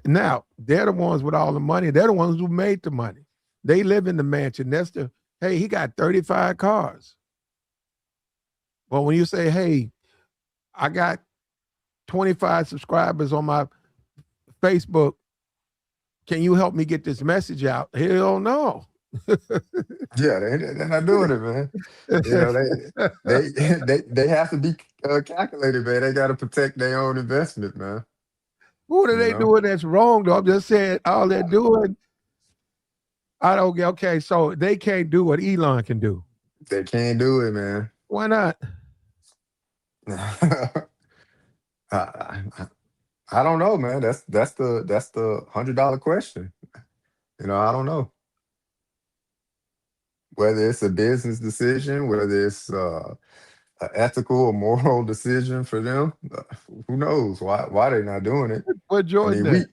Now they're the ones with all the money. They're the ones who made the money. They live in the mansion. Hey, he got 35 cars. Well, when you say, hey, I got 25 subscribers on my Facebook, can you help me get this message out? Hell no. Yeah, they're not doing it, man. You know, they have to be calculated, man. They got to protect their own investment, man. What are You they know, doing that's wrong, though? I'm just saying all they're doing. I don't get okay. So they can't do what Elon can do. they can't do it, man. Why not? I, I don't know, man. That's the $100 question. You know, I don't know whether it's a business decision, whether it's an ethical or moral decision for them. Who knows why they're not doing it? What I Jordan mean, at?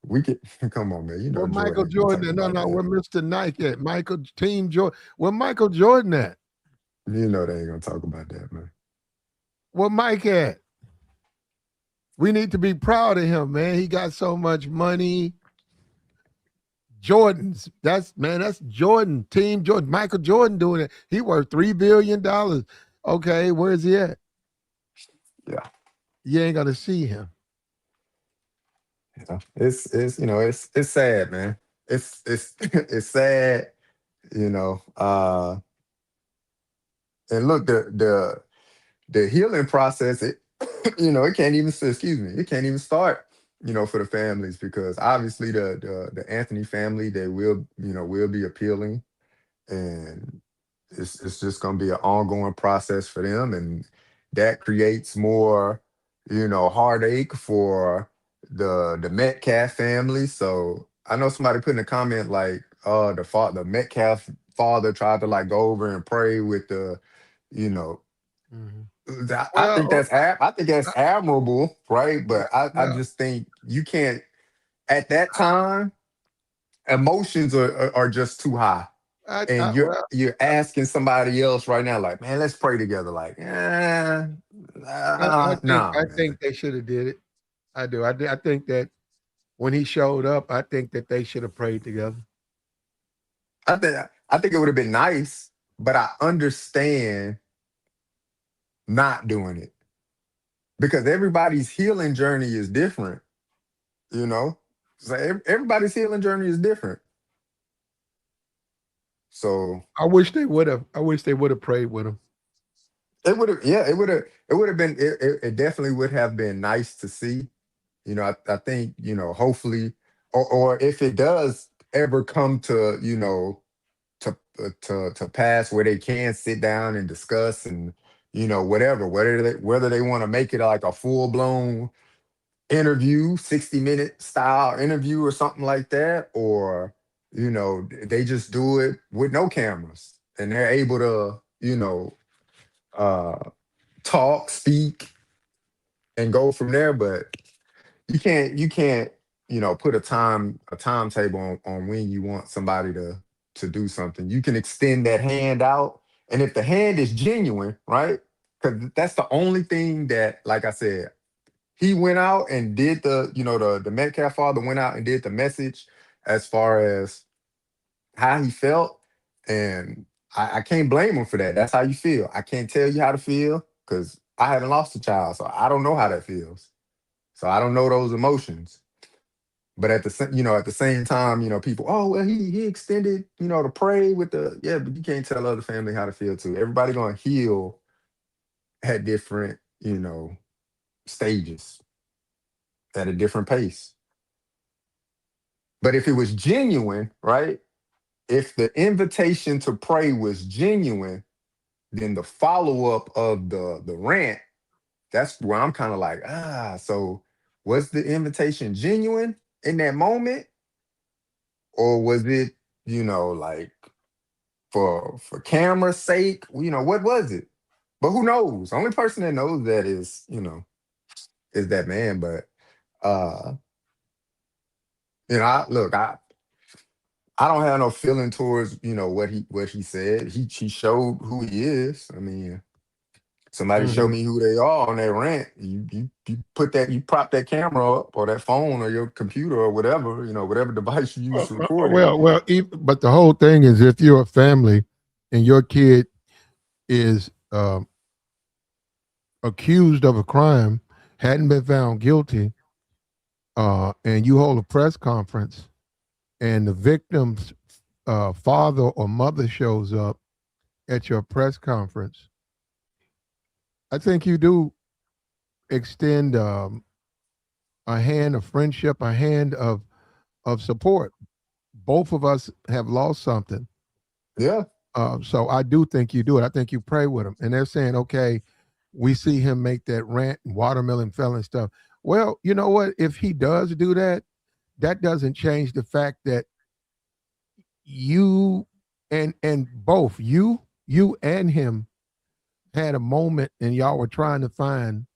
we could come on, man. You know, Where Michael Jordan ain't gonna Jordan talk at? No, about no, that. where Mr. Nike at? Michael Team Jordan. Where Michael Jordan at? You know they ain't gonna talk about that, man. Where Mike at? We need to be proud of him, man. He got so much money. Jordans. That's Jordan, Team Jordan. Michael Jordan doing it. He worth $3 billion. Okay, where's he at? Yeah, You ain't gonna see him. yeah. It's it's sad, man. It's it's sad, you know. And look, the healing process, it can't even excuse me, it can't even start, for the families because obviously the Anthony family, they will be appealing, and it's just going to be an ongoing process for them, and that creates more heartache for the Metcalf family. So I know somebody put in a comment like the Metcalf father tried to like go over and pray with the you know Mhm. I think Well, I think that's admirable, right? But I well, just think you can't at that time. Emotions are just too high, and well, you're asking somebody else right now, like, man, let's pray together. Like, nah, I man. think they should have did it. I do. I think that when he showed up, I think that they should have prayed together. I think it would have been nice, but I understand not doing it because everybody's healing journey is different. You know, so everybody's healing journey is different. So I wish they would have. I wish they would have prayed with him. it would have, yeah, it would have been, it definitely would have been nice to see. I think, hopefully, or if it does ever come to, to pass where they can sit down and discuss and, whatever, whether they want to make it like a full blown interview, 60-minute style interview or something like that, or, they just do it with no cameras and they're able to, uh, talk, speak, and go from there. But you can't put a timetable on when you want somebody to do something. You can extend that hand out, and if the hand is genuine, right? Because that's the only thing that, like I said, he went out and did the Metcalf father went out and did the message as far as how he felt, and I can't blame him for that. That's how you feel. I can't tell you how to feel because I haven't lost a child, so I don't know how that feels. So I don't know those emotions. But at the same time, people, oh well, he extended, to pray with the yeah, but you can't tell other family how to feel too. Everybody gonna heal at different, stages at a different pace. But if it was genuine, right? if the invitation to pray was genuine, then the follow-up of the rant, that's where I'm kind of like, so was the invitation genuine in that moment? Or was it, like for camera's sake? What was it? But who knows? Only person that knows that is that man. But uh, I don't have no feeling towards, what he said. He showed who he is. I mean, somebody show Mhm. me who they are on that rant. You prop that camera up or that phone or your computer or whatever, whatever device you use to record it. But the whole thing is, if you're a family and your kid is accused of a crime, hadn't been found guilty, and you hold a press conference, and the victim's father or mother shows up at your press conference, I think you do extend a hand of friendship, a hand of support. Both of us have lost something. Yeah. So I do think you do it. I think you pray with them. And they're saying, okay, we see him make that rant and watermelon felon stuff. Well, you know what? If he does do that, that doesn't change the fact that you and both you and him had a moment and y'all were trying to find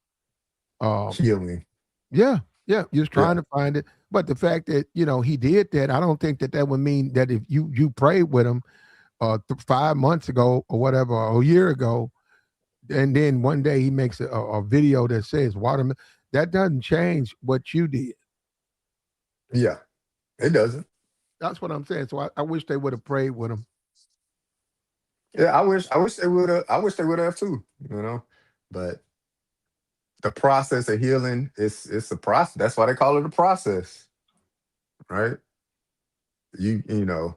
Healing. yeah, you're just trying Yeah. to find it. But the fact that, he did that, I don't think that would mean that if you prayed with him 5 months ago or whatever, or a year ago, and then one day he makes a video that says watermelon, that doesn't change what you did. Yeah. It doesn't. That's what I'm saying. So I wish they would have prayed with him. Yeah, I wish they would have too, But the process of healing it's a process. That's why they call it a process, right? The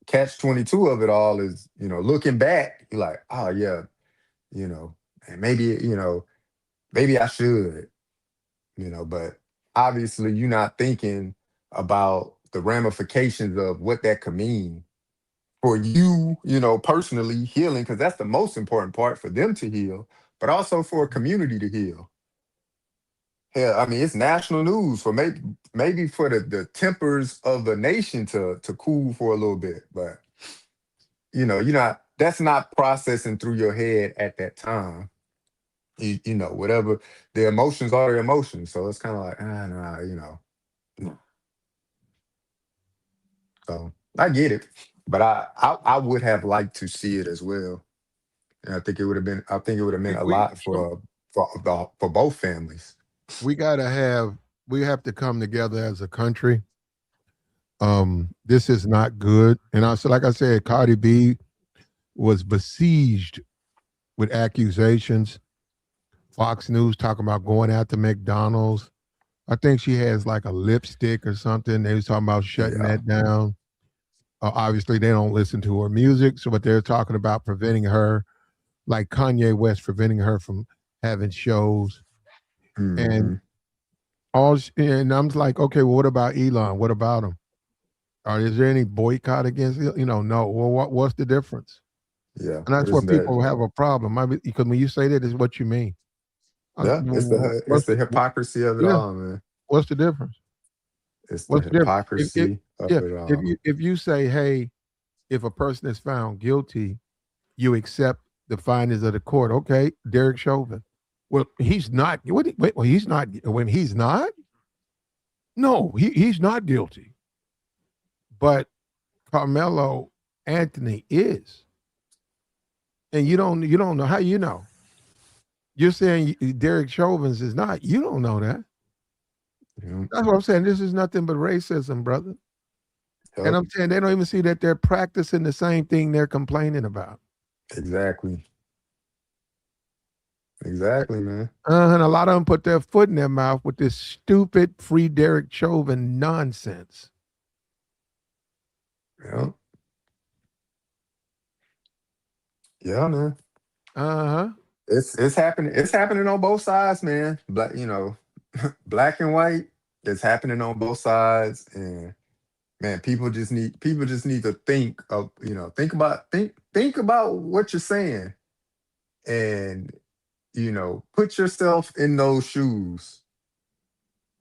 catch 22 of it all is, looking back, you're like, oh yeah, and maybe I should, but obviously you're not thinking about the ramifications of what that could mean for you, personally healing, because that's the most important part for them to heal, but also for a community to heal. Hell, I mean, it's national news for maybe for the tempers of the nation to cool for a little bit, but you're not. That's not processing through your head at that time. Whatever the emotions are, the emotions. So it's kind of like, nah. So I get it, but I would have liked to see it as well. And I think it would have been. I think it would have meant a lot So for both families. we have to come together as a country. This is not good. And like I said, Cardi B was besieged with accusations. Fox News talking about going out to McDonald's. I think she has like a lipstick or something. They was talking about shutting Yeah, that down. Obviously, they don't listen to her music, but they're talking about preventing her, like Kanye West, preventing her from having shows. And hmm and I'm like, okay, well, what about Elon? What about him? Or is there any boycott against? No. Well, what's the difference? yeah. And that's where Isn't that? people have a problem. Because when you say that, is what you mean. Yeah, it's the hypocrisy of it Yeah? all, man. What's the difference? It's the What's the difference? hypocrisy of Yeah, it all. if you say, hey, if a person is found guilty, you accept the findings of the court. Okay, Derek Chauvin. Well, he's not. Wait, well, he's not. When he's not. No, he's not guilty. But Carmelo Anthony is, and you don't know how you know. You're saying Derek Chauvin's is not. You don't know that. You That's what I'm saying. This is nothing but racism, brother. And Yep, I'm saying they don't even see that they're practicing the same thing they're complaining about. exactly. Exactly, man. And a lot of them put their foot in their mouth with this stupid free Derek Chauvin nonsense. Yeah. Yeah, man. Uh huh. It's happening. It's happening on both sides, man. Black and white. It's happening on both sides, and man, people just need to think of, think about what you're saying, and put yourself in those shoes,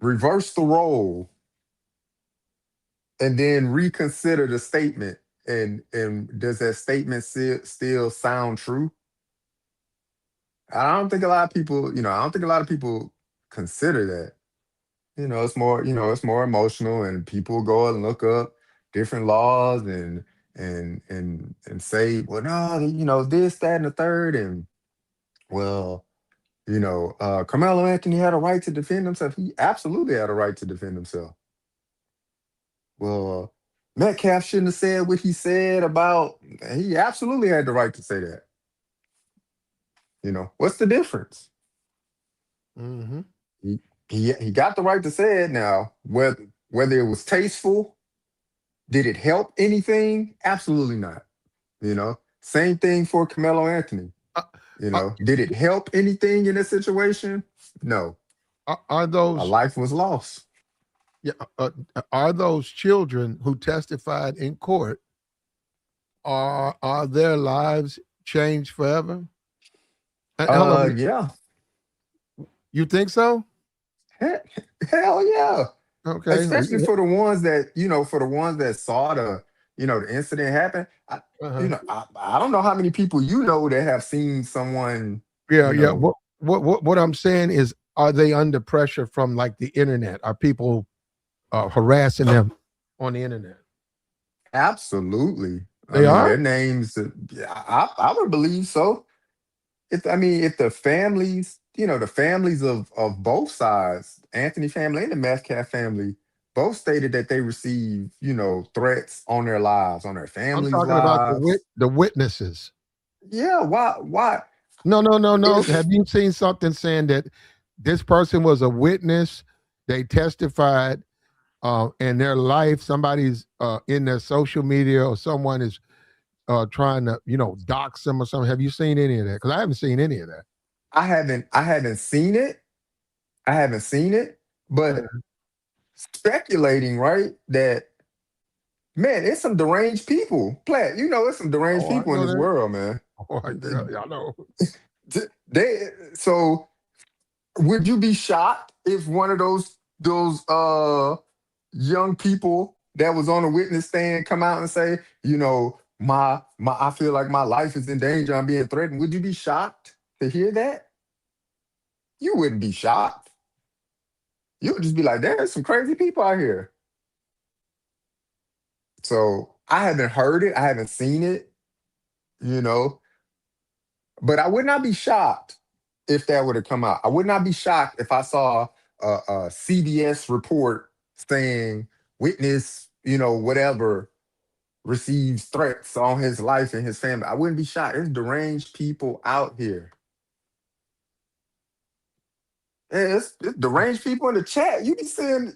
reverse the role, and then reconsider the statement. And does that statement still sound true? I don't think a lot of people, I don't think a lot of people consider that. It's more emotional, and people go and look up different laws and say, well, no, this, that, and the third, and well, Carmelo Anthony had a right to defend himself. He absolutely had a right to defend himself. Well, Metcalf shouldn't have said what he said about. He absolutely had the right to say that. What's the difference? Mm-hmm. He got the right to say it. Now, whether it was tasteful, did it help anything? Absolutely not. Same thing for Carmelo Anthony. Did it help anything in this situation? No. Are A those life was lost. are those children who testified in court, are their lives changed forever? Hello, Yeah. you think so? Hell yeah. Okay. Especially for the ones that saw the incident happen. I don't know how many people that have seen someone. Yeah. What I'm saying is, are they under pressure from like the internet? Are people harassing them on the internet? Absolutely. They are? Their names. I would believe so. If the families, the families of both sides, Anthony family and the Metcalf family, both stated that they received, threats on their lives, on their I'm families' talking about lives. the witnesses. Yeah. Why? No. Have you seen something saying that this person was a witness? They testified in their life. Somebody's in their social media, or someone is trying to, dox them or something. Have you seen any of that? Because I haven't seen any of that. I haven't seen it. But speculating, right? That, man, it's some deranged people. Platt, it's some deranged I people in know this that. world, man. I know. So would you be shocked if one of those young people that was on a witness stand come out and say, my I feel like my life is in danger, I'm being threatened? Would you be shocked to hear that? You wouldn't be shocked. You would just be like, there's some crazy people out here. So I haven't heard it, I haven't seen it, but I would not be shocked if that were to come out. I would not be shocked if I saw a CBS report saying witness, whatever, receives threats on his life and his family. I wouldn't be shocked. There's deranged people out here. It's deranged people in the chat. You be saying,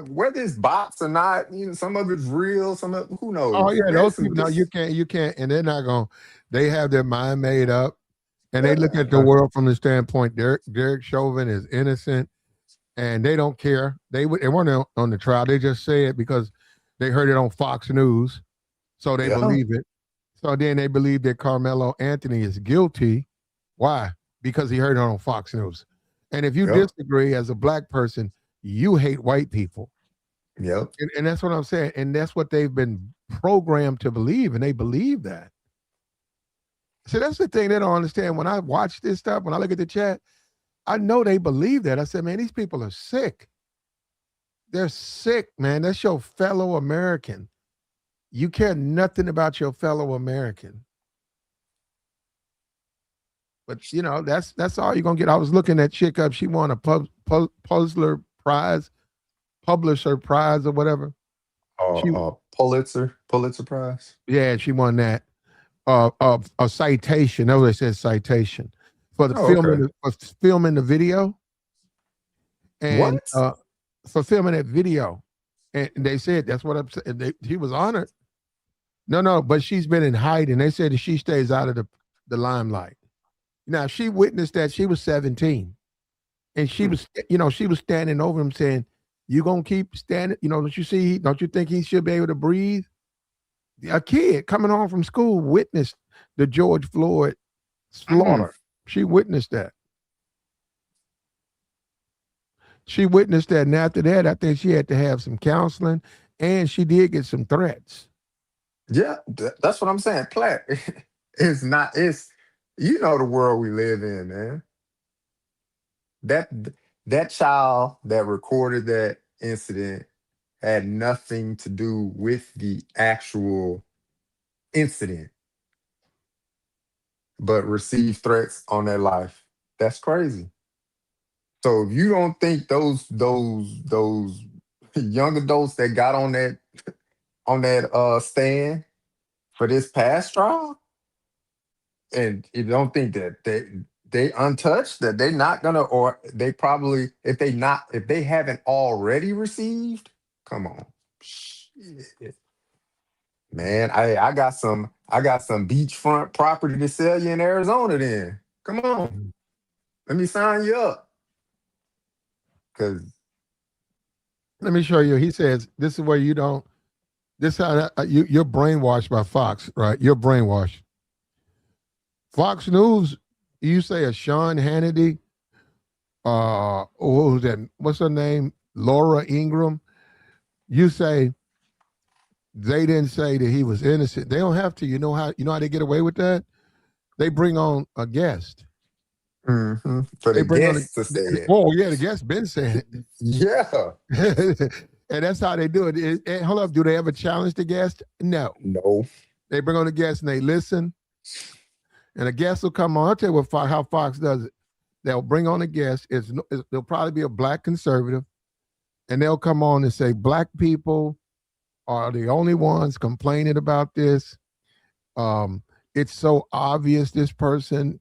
whether it's bots or not, some of it's real, some of who knows. Oh yeah, There's those people. No, you can't, and they're not going. They have their mind made up, and they look at the world from the standpoint. Derek Chauvin is innocent, and they don't care. They weren't on the trial. They just say it because they heard it on Fox News, so they believe it. So then they believe that Carmelo Anthony is guilty. Why? Because he heard it on Fox News. And if you disagree as a black person, you hate white people. Yep. And that's what I'm saying. And that's what they've been programmed to believe. And they believe that. So that's the thing they don't understand. When I watch this stuff, when I look at the chat, I know they believe that. I said, man, these people are sick. They're sick, man. That's your fellow American. You care nothing about your fellow American. But that's all you're gonna get. I was looking that chick up. She won a Puzzler Prize, Publisher Prize, or whatever. Pulitzer Prize. Yeah, she won that. A citation. That's what it says, citation for the filming the video. And for filming that video, and they said that's what I'm saying. He was honored. No, but she's been in hiding. They said that she stays out of the limelight. Now, she witnessed that. She was 17, and she was, she was standing over him saying, You gonna keep standing? Don't you see? Don't you think he should be able to breathe? A kid coming home from school witnessed the George Floyd slaughter. She witnessed that. And after that, I think she had to have some counseling, and she did get some threats. Yeah, that's what I'm saying. Platt, it's not. It's the world we live in, man. That that child that recorded that incident had nothing to do with the actual incident, but received threats on their life. That's crazy. So if you don't think those young adults that got on that stand for this past trial, and you don't think that they untouched, that they not gonna, or they probably, if they haven't already received, come on. Shit. Man, I got some beachfront property to sell you in Arizona then. Come on. Let me sign you up. Cause Let me show you. He says, this is where you don't, this how you're brainwashed by Fox, right? You're brainwashed. Fox News, you say a Sean Hannity, what was that? What's her name? Laura Ingraham. You say they didn't say that he was innocent. They don't have to. You know how they get away with that? They bring on a guest. for They the bring on guests to say it. oh yeah, the guest been saying it. Yeah. And that's how they do it. Hold up, do they ever challenge the guest? No. No. They bring on the guest and they listen. And the guest will come on. I'll tell you how Fox does it. They'll bring on a guest. They'll probably be a black conservative. And they'll come on and say, black people are the only ones complaining about this. It's so obvious this person.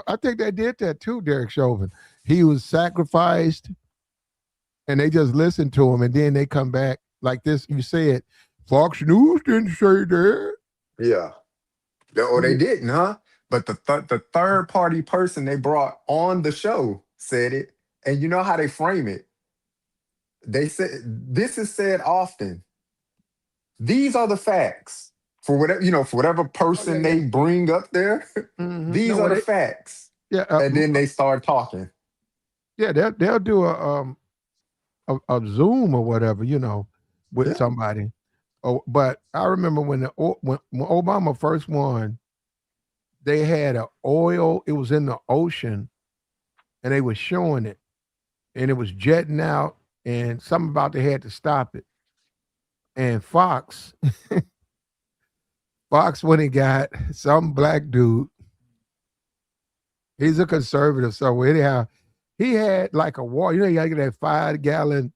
I think they did that too, Derek Chauvin. He was sacrificed and they just listened to him. And then they come back like this. You said, Fox News didn't say that. Yeah. Or they didn't, huh? But the third party person they brought on the show said it. And you know how they frame it? They said, this is said often. These are the facts. For whatever person they bring up there, these are the facts. Yeah. And then they start talking. Yeah, they'll do a Zoom or whatever, with somebody. Oh, but I remember when Obama first won, they had oil. It was in the ocean, and they were showing it, and it was jetting out, and something about they had to stop it. And Fox went and got some black dude. He's a conservative, so anyhow, he had like a water. You gotta get that 5-gallon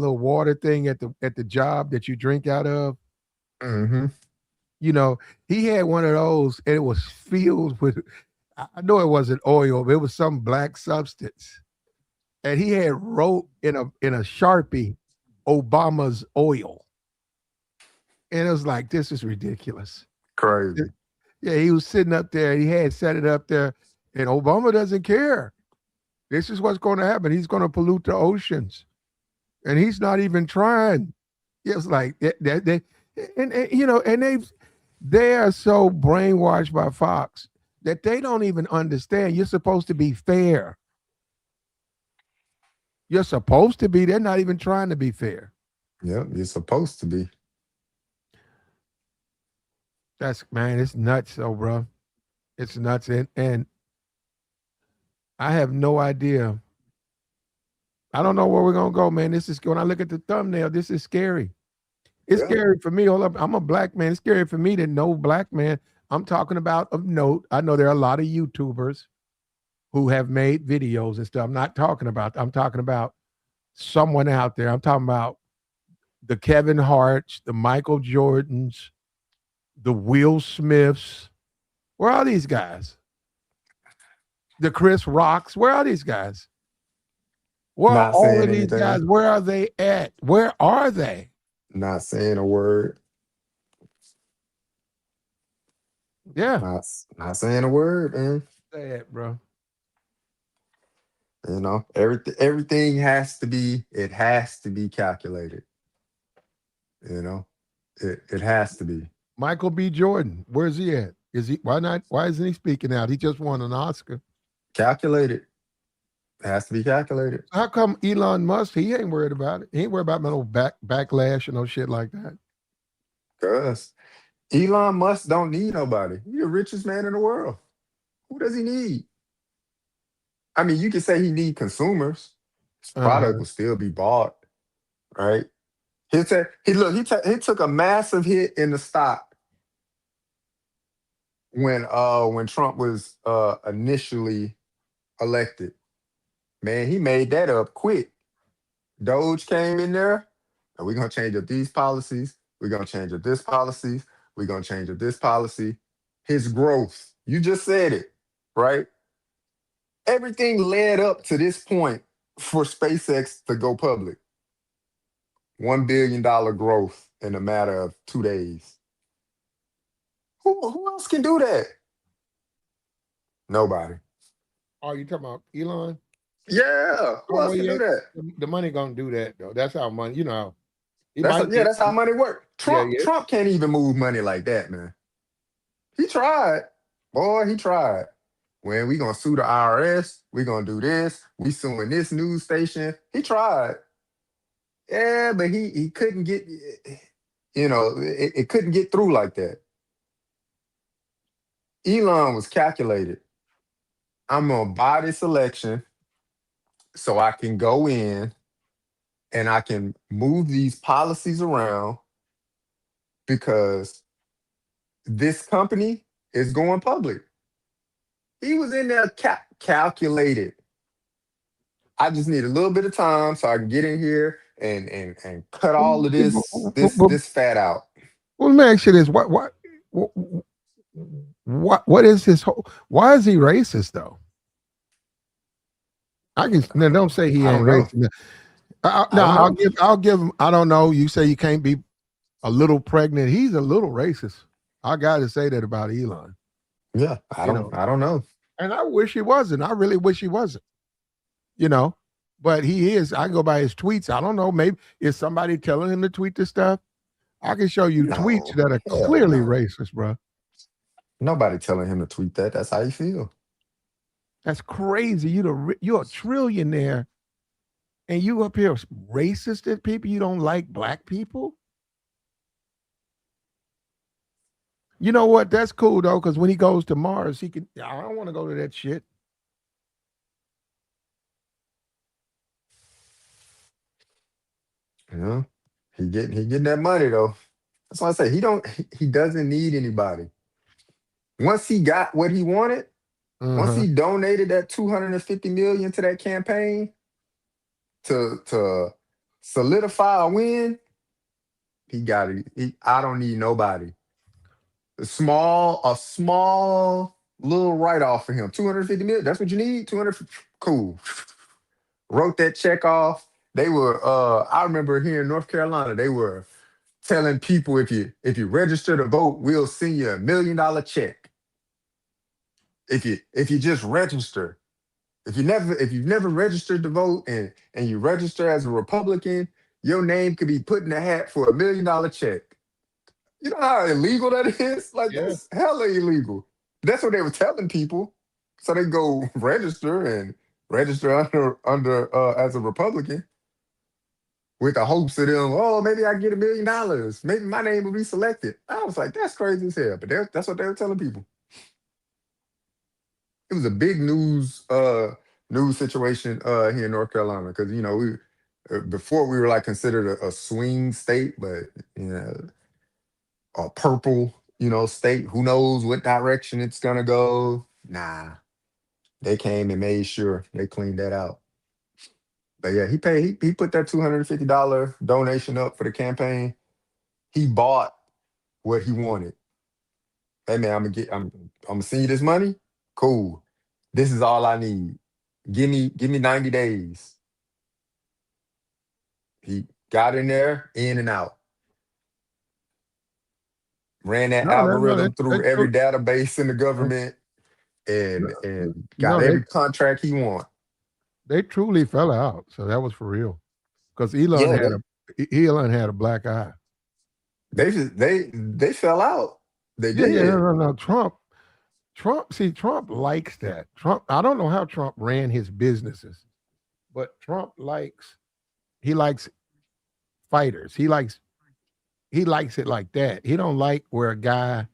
little water thing at the job that you drink out of. Mm-hmm. He had one of those, and it was filled with. I know it wasn't oil, but it was some black substance, and he had wrote in a Sharpie, Obama's oil, and it was like, this is ridiculous. Crazy. Yeah, he was sitting up there. He had set it up there, and Obama doesn't care. This is what's going to happen. He's going to pollute the oceans, and he's not even trying. It's like they are so brainwashed by Fox that they don't even understand. You're supposed to be fair. You're supposed to be. They're not even trying to be fair. Yep, you're supposed to be. It's nuts, though, bro. It's nuts, and I have no idea. I don't know where we're gonna go, man. This is when I look at the thumbnail. This is scary. It's scary for me. Hold up, I'm a black man. It's scary for me to know black man. I'm talking about of note. I know there are a lot of YouTubers who have made videos and stuff. I'm talking about someone out there. I'm talking about the Kevin Harts, the Michael Jordans, the Will Smiths. Where are these guys? The Chris Rocks. Where are these guys? Where are all of these guys? Where are they at? Where are they? Not saying a word. Yeah. Not saying a word, man. Say it, bro. You know, everything has to be. It has to be calculated. You know, it has to be Michael B. Jordan, where's he at? Is he why not? Why isn't he speaking out? He just won an Oscar. calculated. It has to be calculated. How come Elon Musk? He ain't worried about it. He ain't worried about no backlash and no shit like that. Cause Elon Musk don't need nobody. He's the richest man in the world. Who does he need? I mean, you could say he need consumers. His product will still be bought, right? He took a massive hit in the stock when Trump was initially elected. Man, he made that up quick. Doge came in there, and we're gonna change up these policies. We're gonna change up this policies. We're gonna change up this policy. His growth, you just said it, right? Everything led up to this point for SpaceX to go public. $1 billion growth in a matter of 2 days. Who else can do that? Nobody. Oh, you talking about Elon? Yeah, who else can do that? The money gonna do that though. That's how money. You know. That's how money works. Trump can't even move money like that, man. He tried. Boy, he tried. When we gonna sue the IRS, we gonna do this. We suing this news station. He tried. Yeah, but he couldn't get, it couldn't get through like that. Elon was calculated. I'm gonna buy this election so I can go in and I can move these policies around because this company is going public. He was in there calculated. I just need a little bit of time so I can get in here and cut all of this fat out. Well, let me ask you this: what is his whole? Why is he racist though? Don't say he ain't racist. I'll give him. I don't know. You say you can't be a little pregnant. He's a little racist. I got to say that about Elon. Yeah, I don't know. And I wish he wasn't. I really wish he wasn't. But he is. I go by his tweets. I don't know. Maybe is somebody telling him to tweet this stuff? I can show you tweets that are clearly racist, bro. Nobody telling him to tweet that. That's how you feel. That's crazy. You're a trillionaire, and you up here racist at people. You don't like black people. You know what? That's cool though, because when he goes to Mars, he can. I don't want to go to that shit. He getting that money though. That's why I say he doesn't need anybody. Once he got what he wanted, once he donated that $250 million to that campaign to solidify a win, he got it. I don't need nobody. A small little write-off for him. $250 million. That's what you need? 200. Cool. Wrote that check off. They were I remember here in North Carolina, they were telling people if you register to vote, we'll send you $1 million check. If you just register. If you've never registered to vote and you register as a Republican, your name could be put in the hat for $1 million check. You know how illegal that is? Like, that's hella illegal. That's what they were telling people. So they go register under as a Republican with the hopes of them, oh, maybe I get $1 million. Maybe my name will be selected. I was like, that's crazy as hell. But that's what they were telling people. It was a big news situation here in North Carolina because, before we were like considered a swing state, but, a purple, state. Who knows what direction it's gonna go? Nah, they came and made sure they cleaned that out. But yeah, he put that $250 donation up for the campaign. He bought what he wanted. Hey man, I'm gonna send you this money. Cool. This is all I need. Give me 90 days. He got in there, in and out. Ran that algorithm through every database in the government and got every contract he want. They truly fell out. So that was for real. Because Elon Yeah, had a black eye. they fell out. They Yeah, did. no. Trump likes that. I don't know how Trump ran his businesses, but Trump he likes fighters. He likes it like that. He don't like where a guy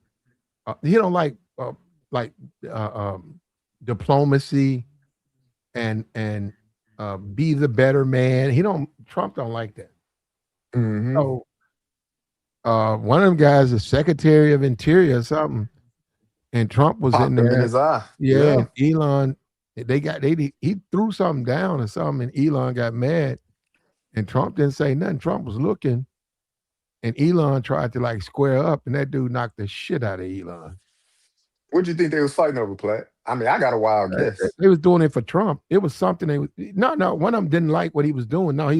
he don't like diplomacy and be the better man. Trump don't like that. Mm-hmm. So one of them guys is Secretary of Interior or something, and Trump was Popped in him in there. his eye. Yeah, and Elon, he threw something down or something, and Elon got mad, and Trump didn't say nothing. Trump was looking, and Elon tried to like square up, and that dude knocked the shit out of Elon. What'd you think they was fighting over, Platt? I mean, I got a wild guess. They was doing it for Trump. It was something no. One of them didn't like what he was doing. No,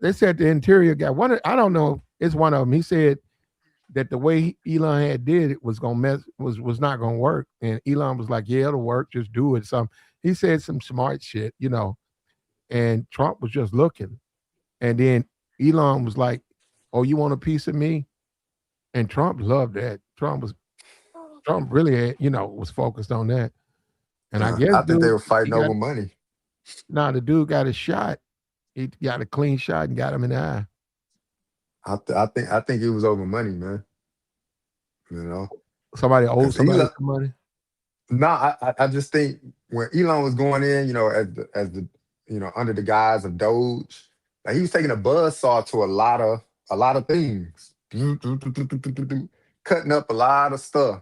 they said the interior guy. I don't know. It's one of them. He said that the way Elon had did it was was not gonna work. And Elon was like, yeah, it'll work, just do it. He said some smart shit, and Trump was just looking. And then Elon was like, oh, you want a piece of me? And Trump loved that. Trump really had, was focused on that. And I guess I think they were fighting over money. Nah, the dude got a shot. He got a clean shot and got him in the eye. I think it was over money, man. Somebody owed somebody some money. No, I just think when Elon was going in, as the under the guise of Doge, like he was taking a buzzsaw to a lot of things, cutting up a lot of stuff,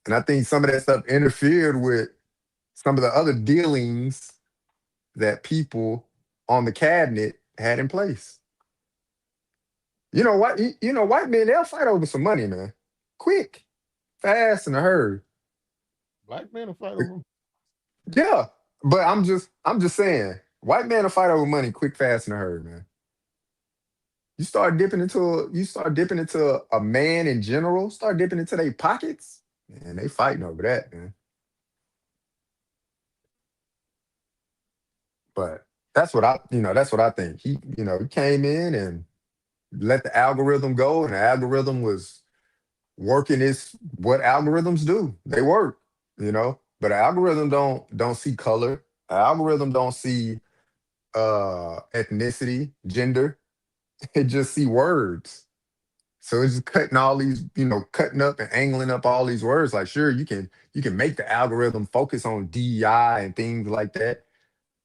and I think some of that stuff interfered with some of the other dealings that people on the cabinet had in place. White men, they'll fight over some money, man. Quick, fast, in a hurry. Black men will fight over them. Yeah, but I'm just saying, white men will fight over money quick, fast, in a hurry, man. You start dipping into a man in general, start dipping into their pockets, man, they fighting over that, man. But that's what I think. He came in and let the algorithm go, and the algorithm was working what algorithms do. They work, but the algorithm don't see color. The algorithm don't see ethnicity, gender. It just see words. So it's just cutting all these, cutting up and angling up all these words. Like, sure, you can make the algorithm focus on DEI and things like that,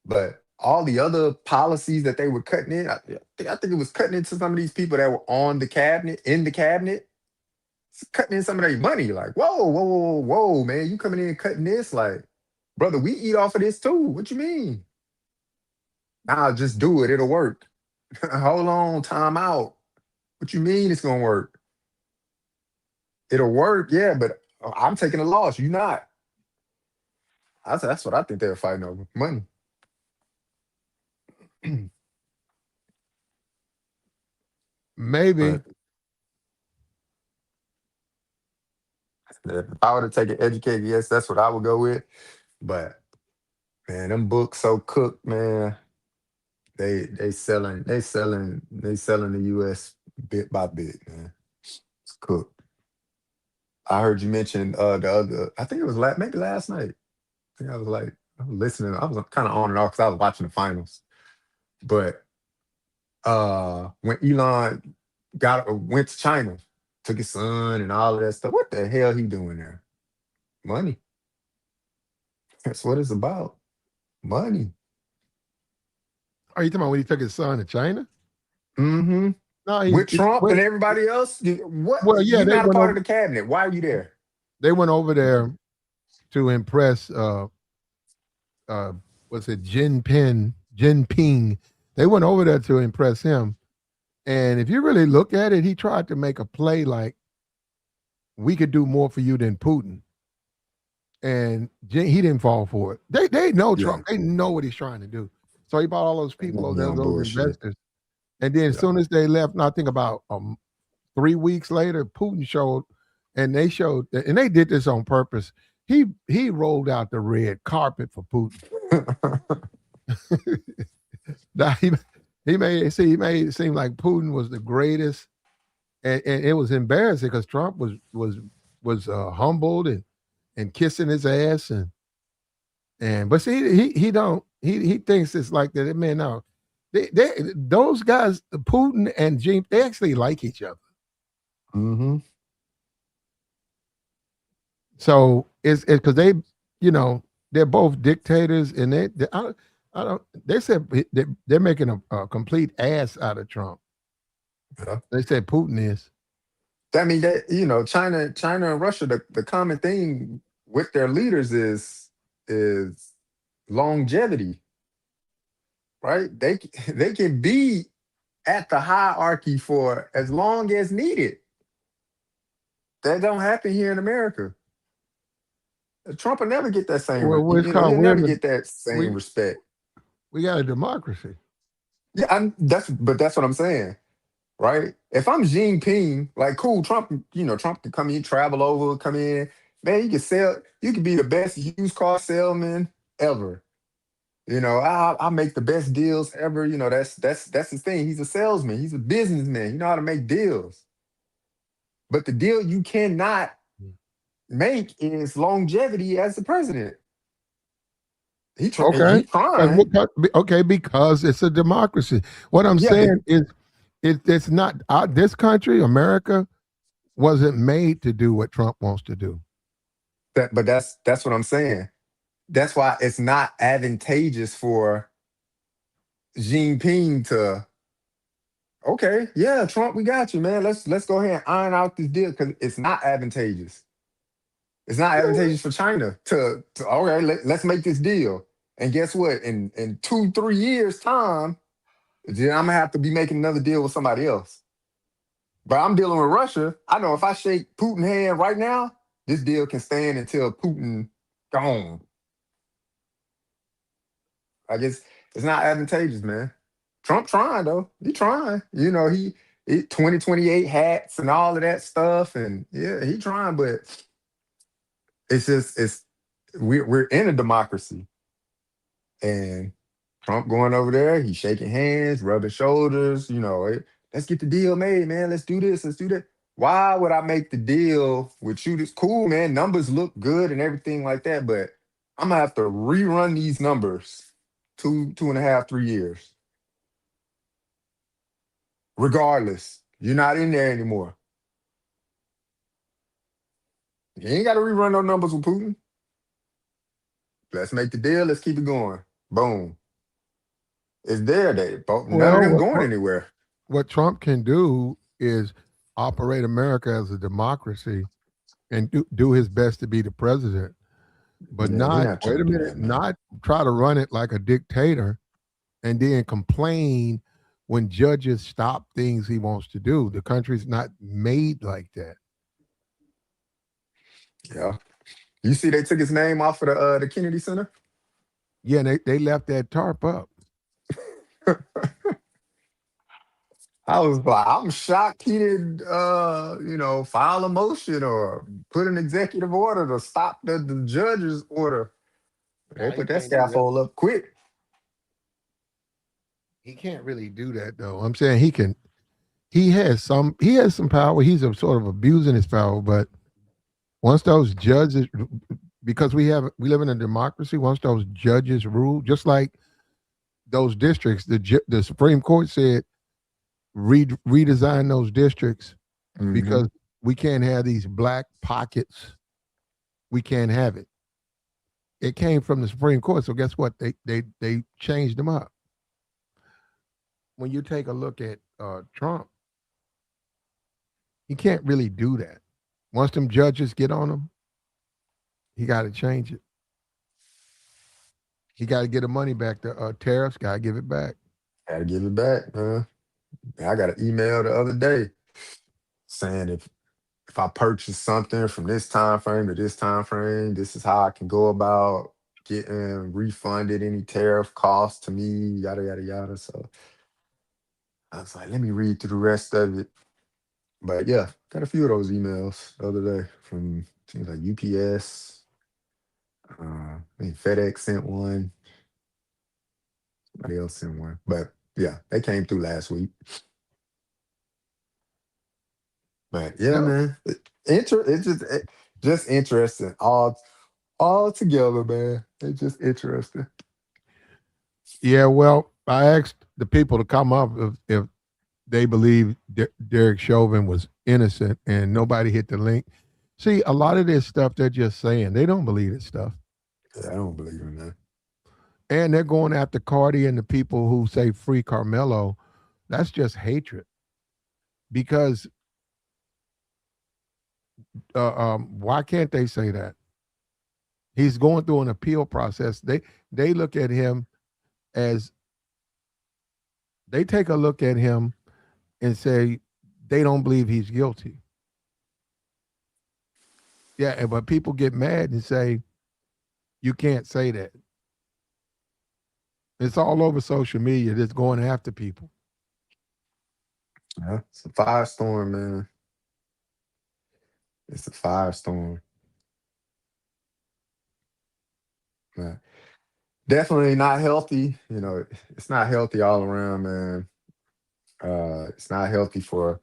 but all the other policies that they were cutting in, I think it was cutting into some of these people that were in the cabinet, it's cutting in some of their money. Like, whoa, man, you coming in and cutting this? Like, brother, we eat off of this too. What you mean? Nah, just do it. It'll work. Hold on, time out. What you mean it's gonna work? It'll work, yeah, but I'm taking a loss. You not. That's what I think they were fighting over. Money. Maybe. But if I were to take an educated guess, that's what I would go with. But man, them books so cooked, man. They selling the US bit by bit, man. It's cooked. I heard you mention the other, I think it was maybe last night. I think I was listening. I was kind of on and off because I was watching the finals. But when Elon went to China, took his son and all of that stuff, what the hell he doing there? Money. That's what it's about. Money. Are you talking about when he took his son to China? Mm-hmm. No, with Trump and everybody else? What? Well, yeah, you're not a part of the cabinet. Why are you there? They went over there to impress what's it, Jinping. They went over there to impress him. And if you really look at it, he tried to make a play like we could do more for you than Putin. And he didn't fall for it. They know Trump. They know what he's trying to do. So he brought all those people over there, those investors. And then as soon as they left, I think about 3 weeks later, Putin showed, and they did this on purpose. He rolled out the red carpet for Putin. Now, he made it seem like Putin was the greatest, and it was embarrassing because Trump was humbled and kissing his ass and but see he don't he thinks it's like that. Man, no, they those guys, Putin and Jim, they actually like each other. Mm-hmm. So it's because they, you know, they're both dictators, and I don't. They said they're making a complete ass out of Trump. Yeah. They said Putin is. I mean, that China and Russia, the common thing with their leaders is longevity, right? They can be at the hierarchy for as long as needed. That don't happen here in America. Trump will never get that same, Well, it's called he'll never get that we same respect. we got a democracy. Yeah, that's what I'm saying, right? If I'm Xi Jinping, like cool, Trump, Trump can come in, travel over, come in, man, you can be the best used car salesman ever. I'll make the best deals ever. That's his thing. He's a salesman. He's a businessman. You know how to make deals. But the deal you cannot make is longevity as the president. He Okay. trying. Okay, because it's a democracy. What I'm Yeah, saying is, it's not this country, America, wasn't made to do what Trump wants to do. but that's what I'm saying. That's why it's not advantageous for Xi Jinping to. Okay, yeah, Trump, we got you, man. Let's go ahead and iron out this deal because it's not advantageous. It's not advantageous for China to okay, let's make this deal. And guess what? In 2-3 years' time, then I'm gonna have to be making another deal with somebody else. But I'm dealing with Russia. I know if I shake Putin's hand right now, this deal can stand until Putin gone. I guess it's not advantageous, man. Trump trying though. He trying. He 2028 hats and all of that stuff. And yeah, he trying, but we're in a democracy. And Trump going over there, he's shaking hands, rubbing shoulders, let's get the deal made, man. Let's do this, let's do that. Why would I make the deal with you? This cool, man. Numbers look good and everything like that, but I'm gonna have to rerun these numbers 2.5, 3 years. Regardless, you're not in there anymore. You ain't got to rerun those numbers with Putin. Let's make the deal. Let's keep it going. Boom. It's there. None of them going anywhere. What Trump can do is operate America as a democracy and do his best to be the president, but not wait a minute, not try to run it like a dictator and then complain when judges stop things he wants to do. The country's not made like that. Yeah. You see they took his name off of the Kennedy Center? Yeah, and they left that tarp up. I was like, I'm shocked he didn't file a motion or put an executive order to stop the judge's order. They put that scaffold up quick. He can't really do that though. I'm saying he can. He has some power. He's sort of abusing his power, but once those judges, because we live in a democracy, once those judges rule, just like those districts, the Supreme Court said redesign those districts because we can't have these black pockets. We can't have it. It came from the Supreme Court, so guess what? They changed them up. When you take a look at Trump, he can't really do that. Once them judges get on him, he got to change it. He got to get the money back. The tariffs, got to give it back. Got to give it back, man. I got an email the other day saying if I purchase something from this time frame to this time frame, this is how I can go about getting refunded any tariff costs to me, yada yada yada. So I was like, let me read through the rest of it. But yeah, got a few of those emails the other day from things like UPS. I think FedEx sent one. Somebody else sent one. But yeah, they came through last week. But yeah, No. man. Just interesting. All together, man. It's just interesting. Yeah, well, I asked the people to come up if they believe Derek Chauvin was innocent, and nobody hit the link. See, a lot of this stuff they're just saying. They don't believe this stuff. Yeah, I don't believe in that. And they're going after Cardi and the people who say free Carmelo. That's just hatred. Because why can't they say that? He's going through an appeal process. They look at him as they take a look at him and say they don't believe he's guilty. Yeah, but people get mad and say you can't say that. It's all over social media that's going after people. Yeah, it's a firestorm, man. It's a firestorm. Yeah. Definitely not healthy. It's not healthy all around, man. It's not healthy for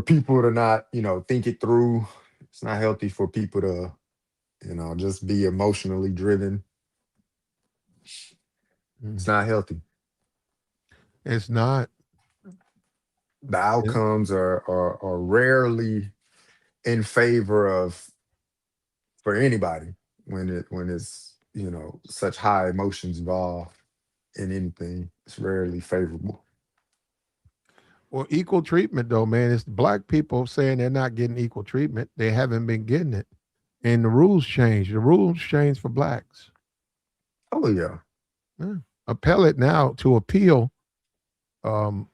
people to not, think it through. It's not healthy for people to, just be emotionally driven. It's not healthy. It's not. The outcomes are rarely in favor of for anybody when it's such high emotions involved in anything. It's rarely favorable. Well, equal treatment though, man. It's black people saying they're not getting equal treatment. They haven't been getting it. And the rules change. The rules change for blacks. Oh yeah. Yeah. Appellate now to appeal, um,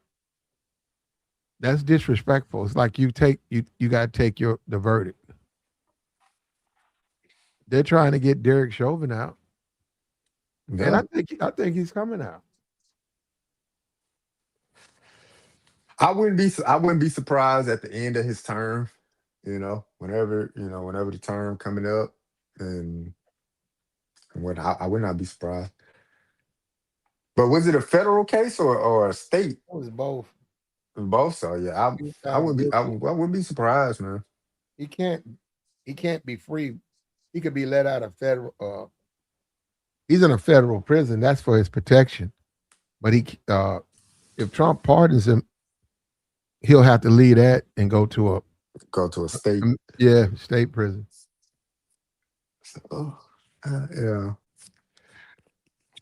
that's disrespectful. It's like you gotta take the verdict. They're trying to get Derek Chauvin out. And Yeah. I think he's coming out. I wouldn't be surprised at the end of his term, whenever the term coming up, and I would not be surprised. But was it a federal case or a state? It was both. Both. So yeah, He was I found would be I, guilty. would- I wouldn't be surprised, man. He can't he can't be free. He could be let out of federal he's in a federal prison. That's for his protection. But if Trump pardons him, he'll have to leave that and go to Go to a state. state prison. So, yeah.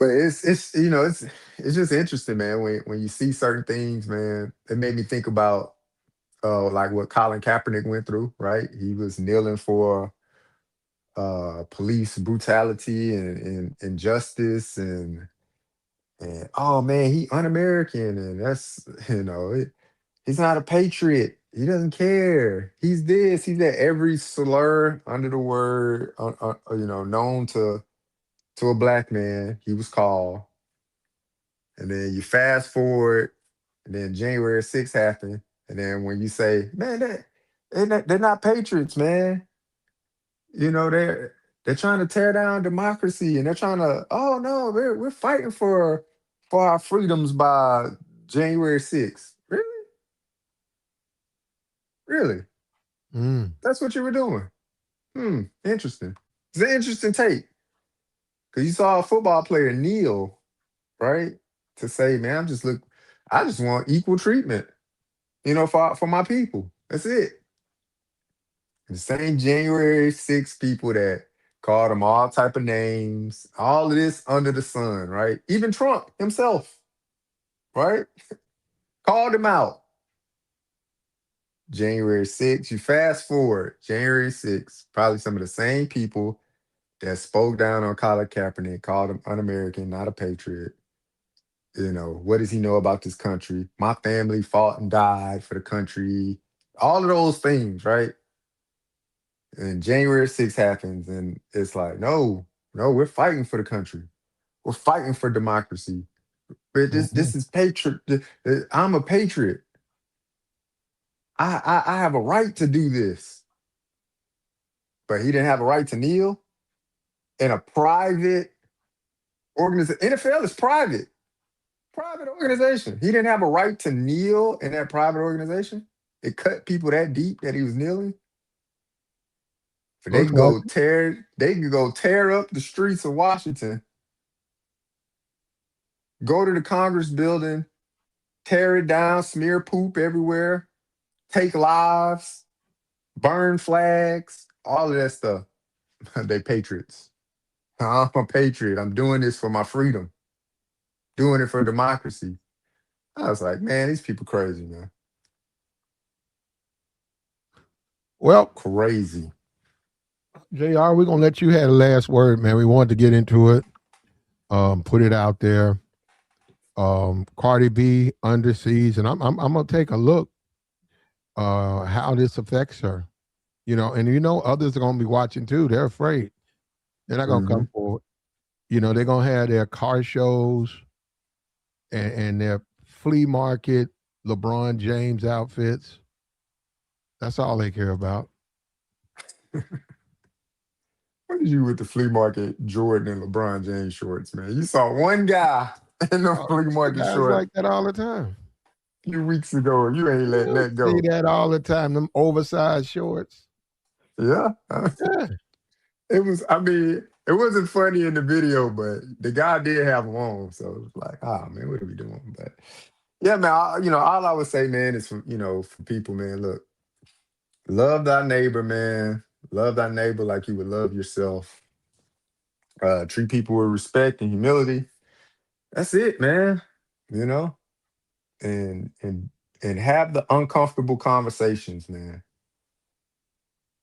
But it's just interesting, man. When you see certain things, man, it made me think about like what Colin Kaepernick went through. Right, he was kneeling for police brutality and injustice, and oh man, he un-American, and that's he's not a patriot. He doesn't care. He's this. He's that. Every slur under the word, known to a black man, he was called. And then you fast forward, and then January 6th happened. And then when you say, man, they're not patriots, man. They're trying to tear down democracy, and they're trying to, oh no, we're fighting for our freedoms by January 6th. Really? Really? Mm. That's what you were doing? Interesting. It's an interesting take. Because you saw a football player kneel, right? To say, man, I just want equal treatment, for my people. That's it. The same January 6 people that called them all type of names, all of this under the sun, right? Even Trump himself, right? Called him out. January 6th. You fast forward, January 6th, probably some of the same people that spoke down on Colin Kaepernick, called him un-American, not a patriot. What does he know about this country? My family fought and died for the country. All of those things, right? And January 6th happens, and it's like, no, no, we're fighting for the country. We're fighting for democracy. But this Mhm. is patriot. I'm a patriot. I have a right to do this. But he didn't have a right to kneel in a private organization. NFL is private. private organization. He didn't have a right to kneel in that private organization. It cut people that deep that he was kneeling. But they can go tear up the streets of Washington, go to the Congress building, tear it down, smear poop everywhere, take lives, burn flags, all of that stuff. They patriots. I'm a patriot. I'm doing this for my freedom, doing it for democracy. I was like, man, these people crazy, man. Well, Crazy. JR, we're gonna let you have the last word, man. We wanted to get into it, put it out there. Cardi B under siege, and I'm gonna take a look how this affects her. And others are gonna be watching too. They're afraid. They're not gonna come forward. They're gonna have their car shows and their flea market LeBron James outfits. That's all they care about. What is you with the flea market Jordan and LeBron James shorts, man? You saw one guy in the flea market Guys shorts like that all the time. a few weeks ago, and you ain't letting that go. See that all the time. Them oversized shorts. Yeah. Yeah. It wasn't funny in the video, but the guy did have them on. So it was like, man, what are we doing? But yeah, man, all I would say, man, is for people, man, look, love thy neighbor, man. Love thy neighbor like you would love yourself. Treat people with respect and humility. That's it, man. And have the uncomfortable conversations, man.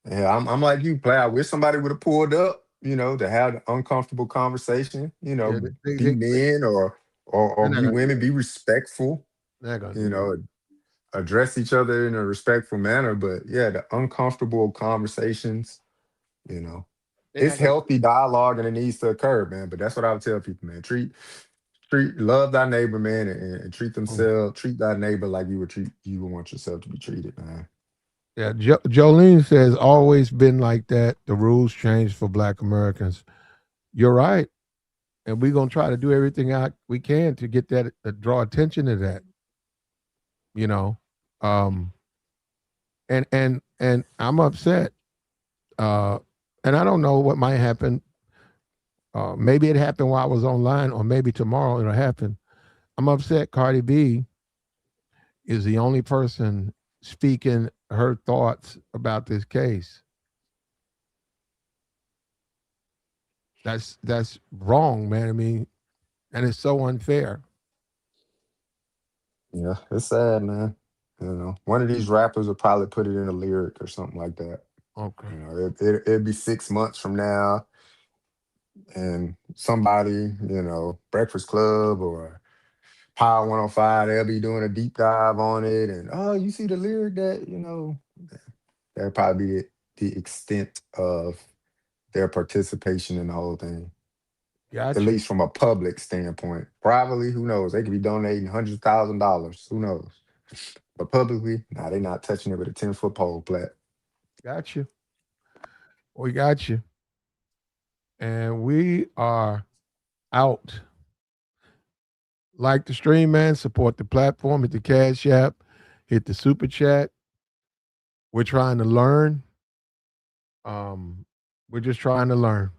Yeah, I'm like you, play. I wish somebody would have pulled up, to have the uncomfortable conversation. Yeah, Be men or be women, be respectful. They're gonna do it. Address each other in a respectful manner. But yeah, the uncomfortable conversations, it's healthy dialogue and it needs to occur, man. But that's what I would tell people, man. Love thy neighbor, man, and treat thy neighbor like you would want yourself to be treated, man. Yeah, Jolene says always been like that. The rules changed for Black Americans. You're right, and we're gonna try to do everything we can to get that, draw attention to that. And I'm upset. And I don't know what might happen. Maybe it happened while I was online, or maybe tomorrow it'll happen. I'm upset Cardi B is the only person speaking her thoughts about this case. That's wrong, man. And it's so unfair. Yeah, it's sad, man. One of these rappers will probably put it in a lyric or something like that. Okay. It'd be 6 months from now, and somebody, Breakfast Club or Power 105, they'll be doing a deep dive on it, and you see the lyric that, that'll probably be the extent of their participation in the whole thing. Gotcha. At least from a public standpoint. Privately, who knows? They could be donating $100,000. Who knows? But publicly, they're not touching it with a 10-foot pole, Plat. Got you. We got you. And we are out. Like the stream, man. Support the platform. Hit the Cash App. Hit the Super Chat. We're trying to learn. We're just trying to learn.